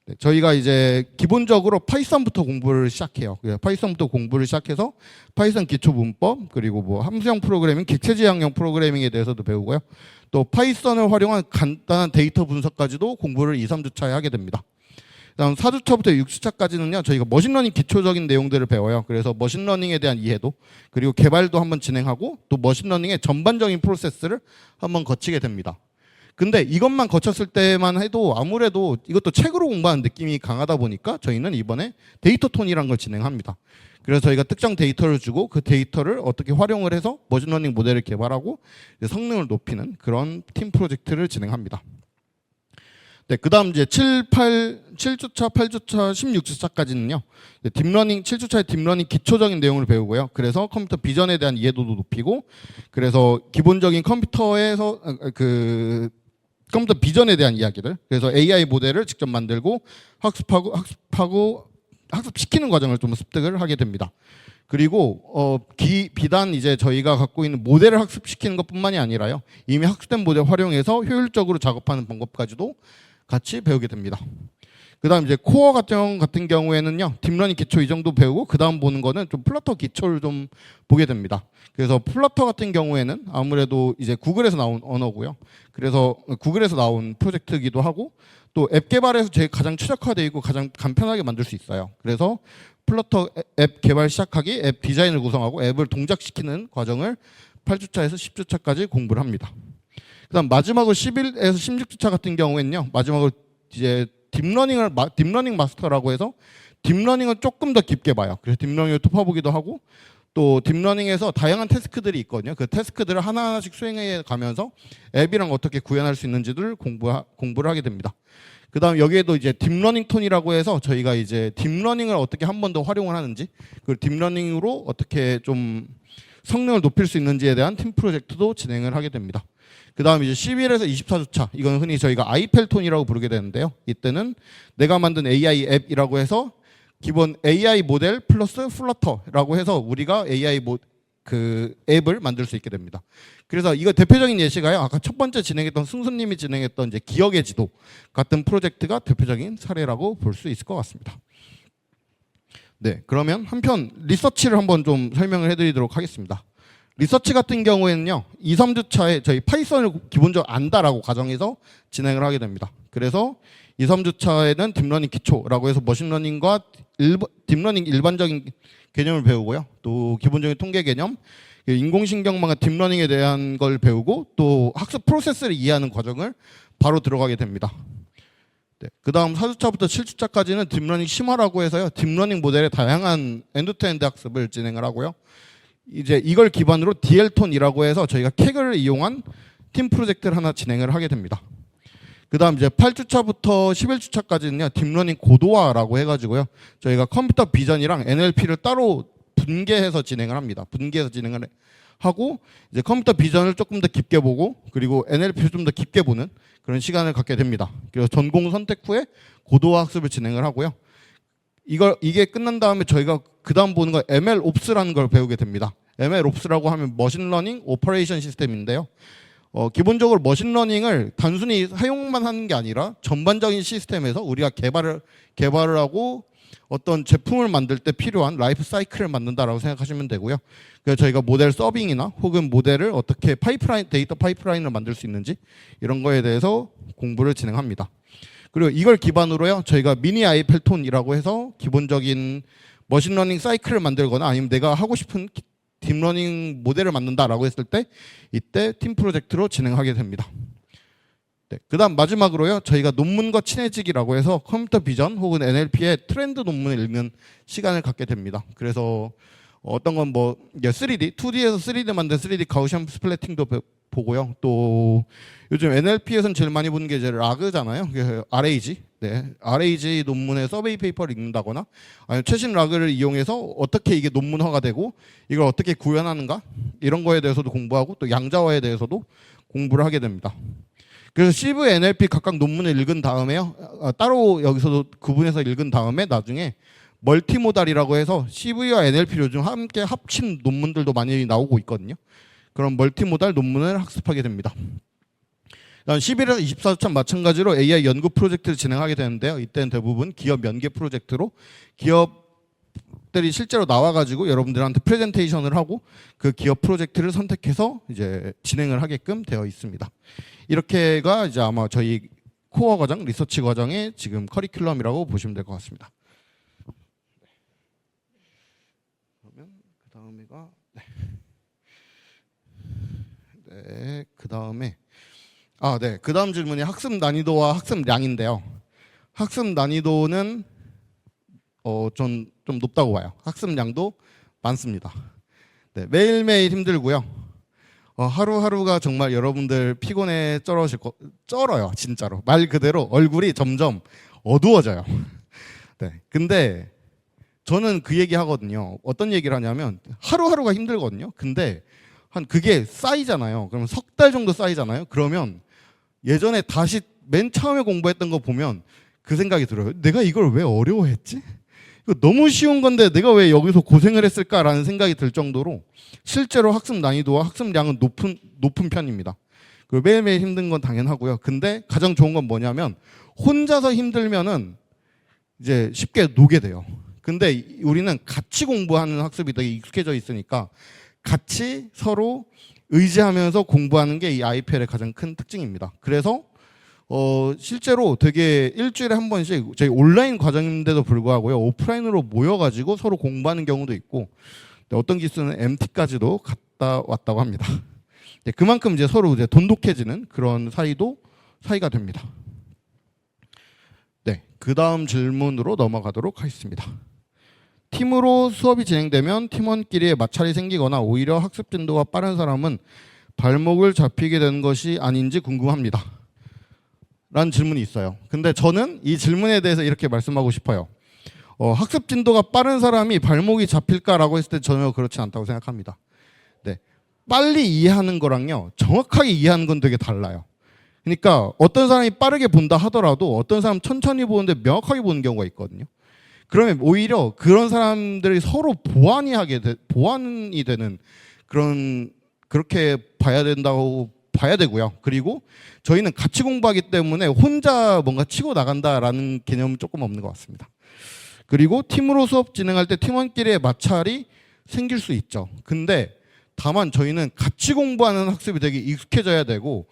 네, 저희가 이제 기본적으로 파이썬부터 공부를 시작해요. 파이썬부터 공부를 시작해서 파이썬 기초 문법 그리고 뭐 함수형 프로그래밍, 객체지향형 프로그래밍에 대해서도 배우고요. 또 파이썬을 활용한 간단한 데이터 분석까지도 공부를 2, 3주차에 하게 됩니다. 다음 4주차부터 6주차까지는요. 저희가 머신러닝 기초적인 내용들을 배워요. 그래서 머신러닝에 대한 이해도 그리고 개발도 한번 진행하고 또 머신러닝의 전반적인 프로세스를 한번 거치게 됩니다. 근데 이것만 거쳤을 때만 해도 아무래도 이것도 책으로 공부하는 느낌이 강하다 보니까 저희는 이번에 데이터 톤이라는 걸 진행합니다. 그래서 저희가 특정 데이터를 주고 그 데이터를 어떻게 활용을 해서 머신러닝 모델을 개발하고 성능을 높이는 그런 팀 프로젝트를 진행합니다. 네, 그 다음 이제 7주차, 8주차, 16주차까지는요. 딥러닝, 7주차에 딥러닝 기초적인 내용을 배우고요. 그래서 컴퓨터 비전에 대한 이해도도 높이고, 그래서 기본적인 컴퓨터에서, 컴퓨터 비전에 대한 이야기들, 그래서 AI 모델을 직접 만들고 학습시키는 과정을 좀 습득을 하게 됩니다. 그리고 비단 이제 저희가 갖고 있는 모델을 학습시키는 것뿐만이 아니라요. 이미 학습된 모델 활용해서 효율적으로 작업하는 방법까지도 같이 배우게 됩니다. 그다음 이제 코어 같은 경우에는요. 딥러닝 기초 이 정도 배우고 그다음 보는 거는 좀 플러터 기초를 좀 보게 됩니다. 그래서 플러터 같은 경우에는 아무래도 이제 구글에서 나온 언어고요. 그래서 구글에서 나온 프로젝트이기도 하고 또 앱 개발에서 제일 가장 최적화되어 있고 가장 간편하게 만들 수 있어요. 그래서 플러터 앱 개발 시작하기, 앱 디자인을 구성하고 앱을 동작시키는 과정을 8주차에서 10주차까지 공부를 합니다. 그다음 마지막으로 11에서 16주차 같은 경우에는요. 마지막으로 이제 딥러닝 마스터라고 해서 딥러닝을 조금 더 깊게 봐요. 그래서 딥러닝을 톱어보기도 하고 또 딥러닝에서 다양한 태스크들이 있거든요. 그 태스크들을 하나하나씩 수행해 가면서 앱이랑 어떻게 구현할 수 있는지를 공부를 하게 됩니다. 그다음 여기에도 이제 딥러닝 톤이라고 해서 저희가 이제 딥러닝을 어떻게 한 번 더 활용을 하는지 그리고 딥러닝으로 어떻게 좀 성능을 높일 수 있는지에 대한 팀 프로젝트도 진행을 하게 됩니다. 그다음 이제 11에서 24주차 이건 흔히 저희가 아이펠 톤이라고 부르게 되는데요. 이때는 내가 만든 AI 앱이라고 해서 기본 AI 모델 플러스 플러터라고 해서 우리가 AI 그 앱을 만들 수 있게 됩니다. 그래서 이거 대표적인 예시가요. 아까 첫 번째 진행했던 승수님이 진행했던 이제 기억의 지도 같은 프로젝트가 대표적인 사례라고 볼 수 있을 것 같습니다. 네, 그러면 한편 리서치를 한번 좀 설명을 해드리도록 하겠습니다. 리서치 같은 경우에는요, 2, 3주차에 저희 파이썬을 기본적으로 안다라고 가정해서 진행을 하게 됩니다. 그래서 2, 3주차에는 딥러닝 기초라고 해서 머신러닝과 딥러닝 일반적인 개념을 배우고요. 또 기본적인 통계 개념, 인공신경망과 딥러닝에 대한 걸 배우고 또 학습 프로세스를 이해하는 과정을 바로 들어가게 됩니다. 네, 그다음 4주차부터 7주차까지는 딥러닝 심화라고 해서요. 딥러닝 모델의 다양한 엔드투엔드 학습을 진행을 하고요. 이제 이걸 기반으로 DL톤이라고 해서 저희가 캑을 이용한 팀 프로젝트를 하나 진행을 하게 됩니다. 그다음 이제 8주차부터 11주차까지는요. 딥러닝 고도화라고 해가지고요. 저희가 컴퓨터 비전이랑 NLP를 따로 분개해서 진행을 합니다. 분개해서 진행을 하고 이제 컴퓨터 비전을 조금 더 깊게 보고 그리고 NLP를 좀 더 깊게 보는 그런 시간을 갖게 됩니다. 그래서 전공 선택 후에 고도화 학습을 진행을 하고요. 이게 끝난 다음에 저희가 그다음 보는 거 MLOps라는 걸 배우게 됩니다. MLOps라고 하면 머신러닝 오퍼레이션 시스템인데요. 기본적으로 머신러닝을 단순히 사용만 하는 게 아니라 전반적인 시스템에서 우리가 개발을 하고 어떤 제품을 만들 때 필요한 라이프 사이클을 만든다라고 생각하시면 되고요. 그래서 저희가 모델 서빙이나 혹은 모델을 어떻게 데이터 파이프라인을 만들 수 있는지 이런 거에 대해서 공부를 진행합니다. 그리고 이걸 기반으로요. 저희가 미니 아이펠톤이라고 해서 기본적인 머신러닝 사이클을 만들거나 아니면 내가 하고 싶은 딥러닝 모델을 만든다라고 했을 때 이때 팀 프로젝트로 진행하게 됩니다. 네, 그다음 마지막으로요. 저희가 논문과 친해지기라고 해서 컴퓨터 비전 혹은 NLP의 트렌드 논문을 읽는 시간을 갖게 됩니다. 그래서 어떤 건 뭐 3D, 2D에서 3D 만든 3D 가우시안 스플래팅도 보고요. 또 요즘 NLP에서는 제일 많이 보는 게 이제 라그잖아요. RAG. 네, RAG 논문의 서베이 페이퍼를 읽는다거나 아니면 최신 라그를 이용해서 어떻게 이게 논문화가 되고 이걸 어떻게 구현하는가 이런 거에 대해서도 공부하고 또 양자화에 대해서도 공부를 하게 됩니다. 그래서 CV, NLP 각각 논문을 읽은 다음에요. 따로 여기서도 구분해서 읽은 다음에 나중에 멀티모달이라고 해서 CV와 NLP를 요즘 함께 합친 논문들도 많이 나오고 있거든요. 그런 멀티모달 논문을 학습하게 됩니다. 11에서 24주차 마찬가지로 AI 연구 프로젝트를 진행하게 되는데요. 이때는 대부분 기업 연계 프로젝트로 기업들이 실제로 나와가지고 여러분들한테 프레젠테이션을 하고 그 기업 프로젝트를 선택해서 이제 진행을 하게끔 되어 있습니다. 이렇게가 이제 아마 저희 코어 과정, 리서치 과정의 지금 커리큘럼이라고 보시면 될 것 같습니다. 그러면 그 다음에가 그 다음에 네, 그 다음 질문이 학습 난이도와 학습량인데요. 학습 난이도는 좀 높다고 봐요. 학습량도 많습니다. 네, 매일매일 힘들고요. 하루하루가 정말 여러분들 피곤에 쩔어요. 진짜로. 말 그대로 얼굴이 점점 어두워져요. 네, 근데 저는 그 얘기 하거든요. 어떤 얘기를 하냐면 하루하루가 힘들거든요. 근데 그게 쌓이잖아요. 그러면 석 달 정도 쌓이잖아요. 그러면 예전에 다시 맨 처음에 공부했던 거 보면 그 생각이 들어요. 내가 이걸 왜 어려워했지? 이거 너무 쉬운 건데 내가 왜 여기서 고생을 했을까라는 생각이 들 정도로 실제로 학습 난이도와 학습량은 높은 편입니다. 매일매일 힘든 건 당연하고요. 근데 가장 좋은 건 뭐냐면 혼자서 힘들면은 이제 쉽게 녹게 돼요. 근데 우리는 같이 공부하는 학습이 되게 익숙해져 있으니까 같이 서로 의지하면서 공부하는 게 이 IPL의 가장 큰 특징입니다. 그래서 실제로 되게 일주일에 한 번씩 저희 온라인 과정인데도 불구하고요. 오프라인으로 모여가지고 서로 공부하는 경우도 있고 어떤 기수는 MT까지도 갔다 왔다고 합니다. 그만큼 이제 서로 이제 돈독해지는 그런 사이가 됩니다. 네, 그 다음 질문으로 넘어가도록 하겠습니다. 팀으로 수업이 진행되면 팀원끼리의 마찰이 생기거나 오히려 학습 진도가 빠른 사람은 발목을 잡히게 되는 것이 아닌지 궁금합니다. 라는 질문이 있어요. 근데 저는 이 질문에 대해서 이렇게 말씀하고 싶어요. 학습 진도가 빠른 사람이 발목이 잡힐까라고 했을 때 전혀 그렇지 않다고 생각합니다. 네, 빨리 이해하는 거랑요 정확하게 이해하는 건 되게 달라요. 그러니까 어떤 사람이 빠르게 본다 하더라도 어떤 사람 천천히 보는데 명확하게 보는 경우가 있거든요. 그러면 오히려 그런 사람들이 서로 보완이 되는 그렇게 봐야 된다고 봐야 되고요. 그리고 저희는 같이 공부하기 때문에 혼자 뭔가 치고 나간다라는 개념은 조금 없는 것 같습니다. 그리고 팀으로 수업 진행할 때 팀원끼리의 마찰이 생길 수 있죠. 근데 다만 저희는 같이 공부하는 학습이 되게 익숙해져야 되고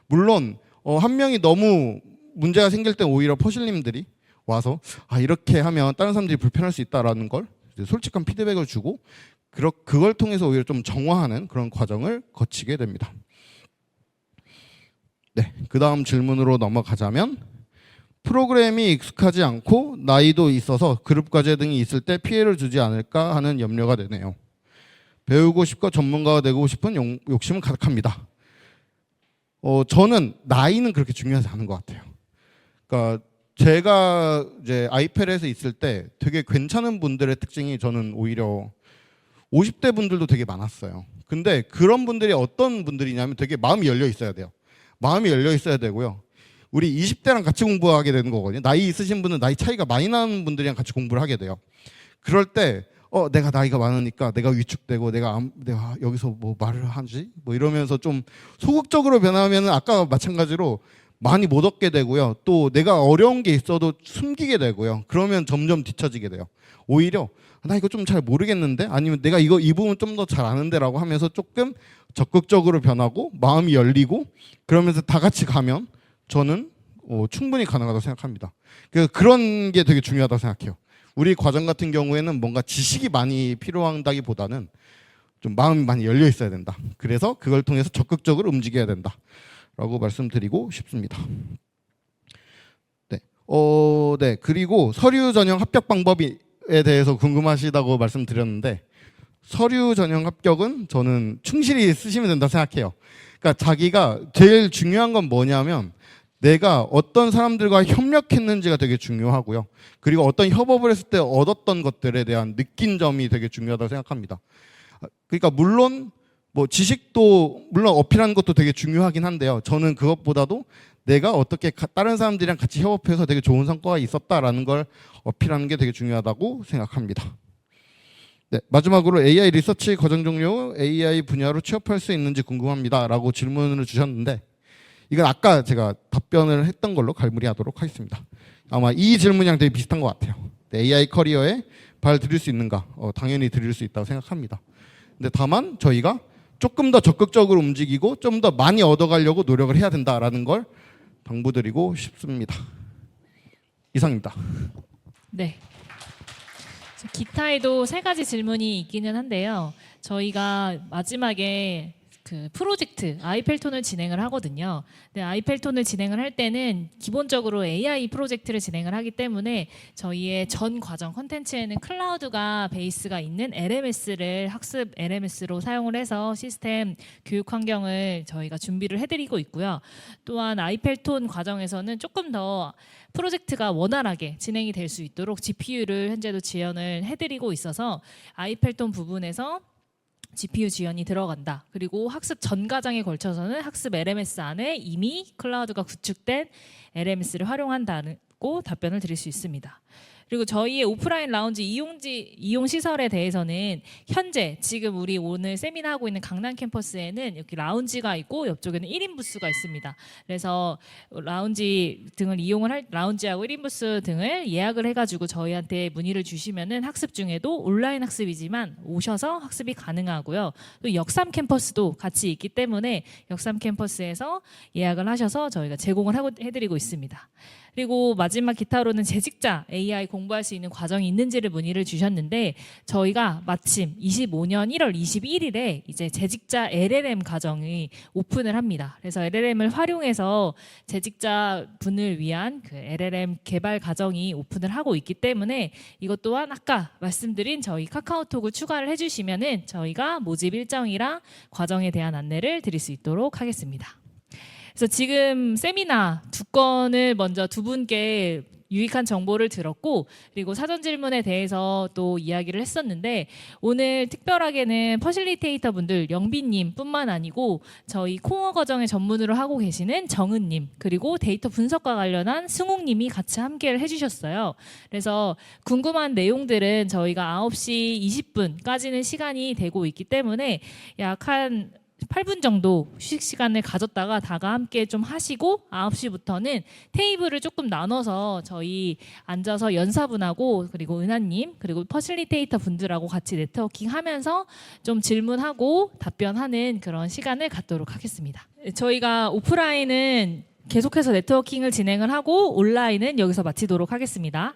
물론 한 명이 너무 문제가 생길 때 오히려 퍼실님들이 와서 이렇게 하면 다른 사람들이 불편할 수 있다라는 걸 솔직한 피드백을 주고 그걸 통해서 오히려 좀 정화하는 그런 과정을 거치게 됩니다. 네, 그 다음 질문으로 넘어가자면 프로그램이 익숙하지 않고 나이도 있어서 그룹 과제 등이 있을 때 피해를 주지 않을까 하는 염려가 되네요. 배우고 싶고 전문가가 되고 싶은 욕심은 가득합니다. 저는 나이는 그렇게 중요하지 않은 것 같아요. 그러니까 제가 이제 아이펠에서 있을 때 되게 괜찮은 분들의 특징이 저는 오히려 50대 분들도 되게 많았어요. 근데 그런 분들이 어떤 분들이냐면 되게 마음이 열려 있어야 돼요. 마음이 열려 있어야 되고요. 우리 20대랑 같이 공부하게 되는 거거든요. 나이 있으신 분은 나이 차이가 많이 나는 분들이랑 같이 공부를 하게 돼요. 그럴 때 내가 나이가 많으니까 내가 위축되고 내가 여기서 뭐 말을 하지? 뭐 이러면서 좀 소극적으로 변하면은 아까 마찬가지로 많이 못 얻게 되고요. 또 내가 어려운 게 있어도 숨기게 되고요. 그러면 점점 뒤처지게 돼요. 오히려 나 이거 좀 잘 모르겠는데 아니면 내가 이 부분 좀 더 잘 아는데라고 하면서 조금 적극적으로 변하고 마음이 열리고 그러면서 다 같이 가면 저는 충분히 가능하다고 생각합니다. 그래서 그런 게 되게 중요하다고 생각해요. 우리 과정 같은 경우에는 뭔가 지식이 많이 필요한다기보다는 좀 마음이 많이 열려 있어야 된다. 그래서 그걸 통해서 적극적으로 움직여야 된다라고 말씀드리고 싶습니다. 네. 네. 그리고 서류 전형 합격 방법에 대해서 궁금하시다고 말씀드렸는데 서류 전형 합격은 저는 충실히 쓰시면 된다고 생각해요. 그러니까 자기가 제일 중요한 건 뭐냐면 내가 어떤 사람들과 협력했는지가 되게 중요하고요. 그리고 어떤 협업을 했을 때 얻었던 것들에 대한 느낀 점이 되게 중요하다고 생각합니다. 그러니까 물론 뭐 지식도 물론 어필하는 것도 되게 중요하긴 한데요. 저는 그것보다도 내가 어떻게 다른 사람들이랑 같이 협업해서 되게 좋은 성과가 있었다라는 걸 어필하는 게 되게 중요하다고 생각합니다. 네, 마지막으로 AI 리서치 과정 종료 AI 분야로 취업할 수 있는지 궁금합니다 라고 질문을 주셨는데 이건 아까 제가 답변을 했던 걸로 갈무리하도록 하겠습니다. 아마 이 질문이랑 되게 비슷한 것 같아요. 네, AI 커리어에 발 들일 수 있는가? 당연히 들일 수 있다고 생각합니다. 근데 다만 저희가 조금 더 적극적으로 움직이고 좀 더 많이 얻어가려고 노력을 해야 된다라는 걸 당부드리고 싶습니다. 이상입니다. 네. 기타에도 3가지 질문이 있기는 한데요. 저희가 마지막에 그 프로젝트 아이펠톤을 진행을 하거든요. 근데 아이펠톤을 진행을 할 때는 기본적으로 AI 프로젝트를 진행을 하기 때문에 저희의 전 과정 컨텐츠에는 클라우드가 베이스가 있는 LMS를 학습 LMS로 사용을 해서 시스템 교육 환경을 저희가 준비를 해드리고 있고요. 또한 아이펠톤 과정에서는 조금 더 프로젝트가 원활하게 진행이 될 수 있도록 GPU를 현재도 지원을 해드리고 있어서 아이펠톤 부분에서 GPU 지원이 들어간다. 그리고 학습 전 과정에 걸쳐서는 학습 LMS 안에 이미 클라우드가 구축된 LMS를 활용한다고 답변을 드릴 수 있습니다. 그리고 저희의 오프라인 라운지 이용 시설에 대해서는 현재 지금 우리 오늘 세미나 하고 있는 강남 캠퍼스에는 이렇게 라운지가 있고 옆쪽에는 1인 부스가 있습니다. 그래서 라운지 등을 이용을 할 라운지하고 1인 부스 등을 예약을 해가지고 저희한테 문의를 주시면은 학습 중에도 온라인 학습이지만 오셔서 학습이 가능하고요. 또 역삼 캠퍼스도 같이 있기 때문에 역삼 캠퍼스에서 예약을 하셔서 저희가 제공을 해드리고 있습니다. 그리고 마지막 기타로는 재직자 AI 공부할 수 있는 과정이 있는지를 문의를 주셨는데 저희가 마침 25년 1월 21일에 이제 재직자 LLM 과정이 오픈을 합니다. 그래서 LLM을 활용해서 재직자 분을 위한 그 LLM 개발 과정이 오픈을 하고 있기 때문에 이것 또한 아까 말씀드린 저희 카카오톡을 추가를 해주시면은 저희가 모집 일정이랑 과정에 대한 안내를 드릴 수 있도록 하겠습니다. 그래서 지금 세미나 2건을 먼저 2분께 유익한 정보를 들었고 그리고 사전 질문에 대해서 또 이야기를 했었는데 오늘 특별하게는 퍼실리테이터 분들 영빈님 뿐만 아니고 저희 코어 과정에 전문으로 하고 계시는 정은님 그리고 데이터 분석과 관련한 승욱님이 같이 함께를 해주셨어요. 그래서 궁금한 내용들은 저희가 9시 20분까지는 시간이 되고 있기 때문에 약 한 8분 정도 휴식 시간을 가졌다가 다가 함께 좀 하시고 9시부터는 테이블을 조금 나눠서 저희 앉아서 연사분하고 그리고 은하님 그리고 퍼실리테이터 분들하고 같이 네트워킹 하면서 좀 질문하고 답변하는 그런 시간을 갖도록 하겠습니다. 저희가 오프라인은 계속해서 네트워킹을 진행을 하고 온라인은 여기서 마치도록 하겠습니다.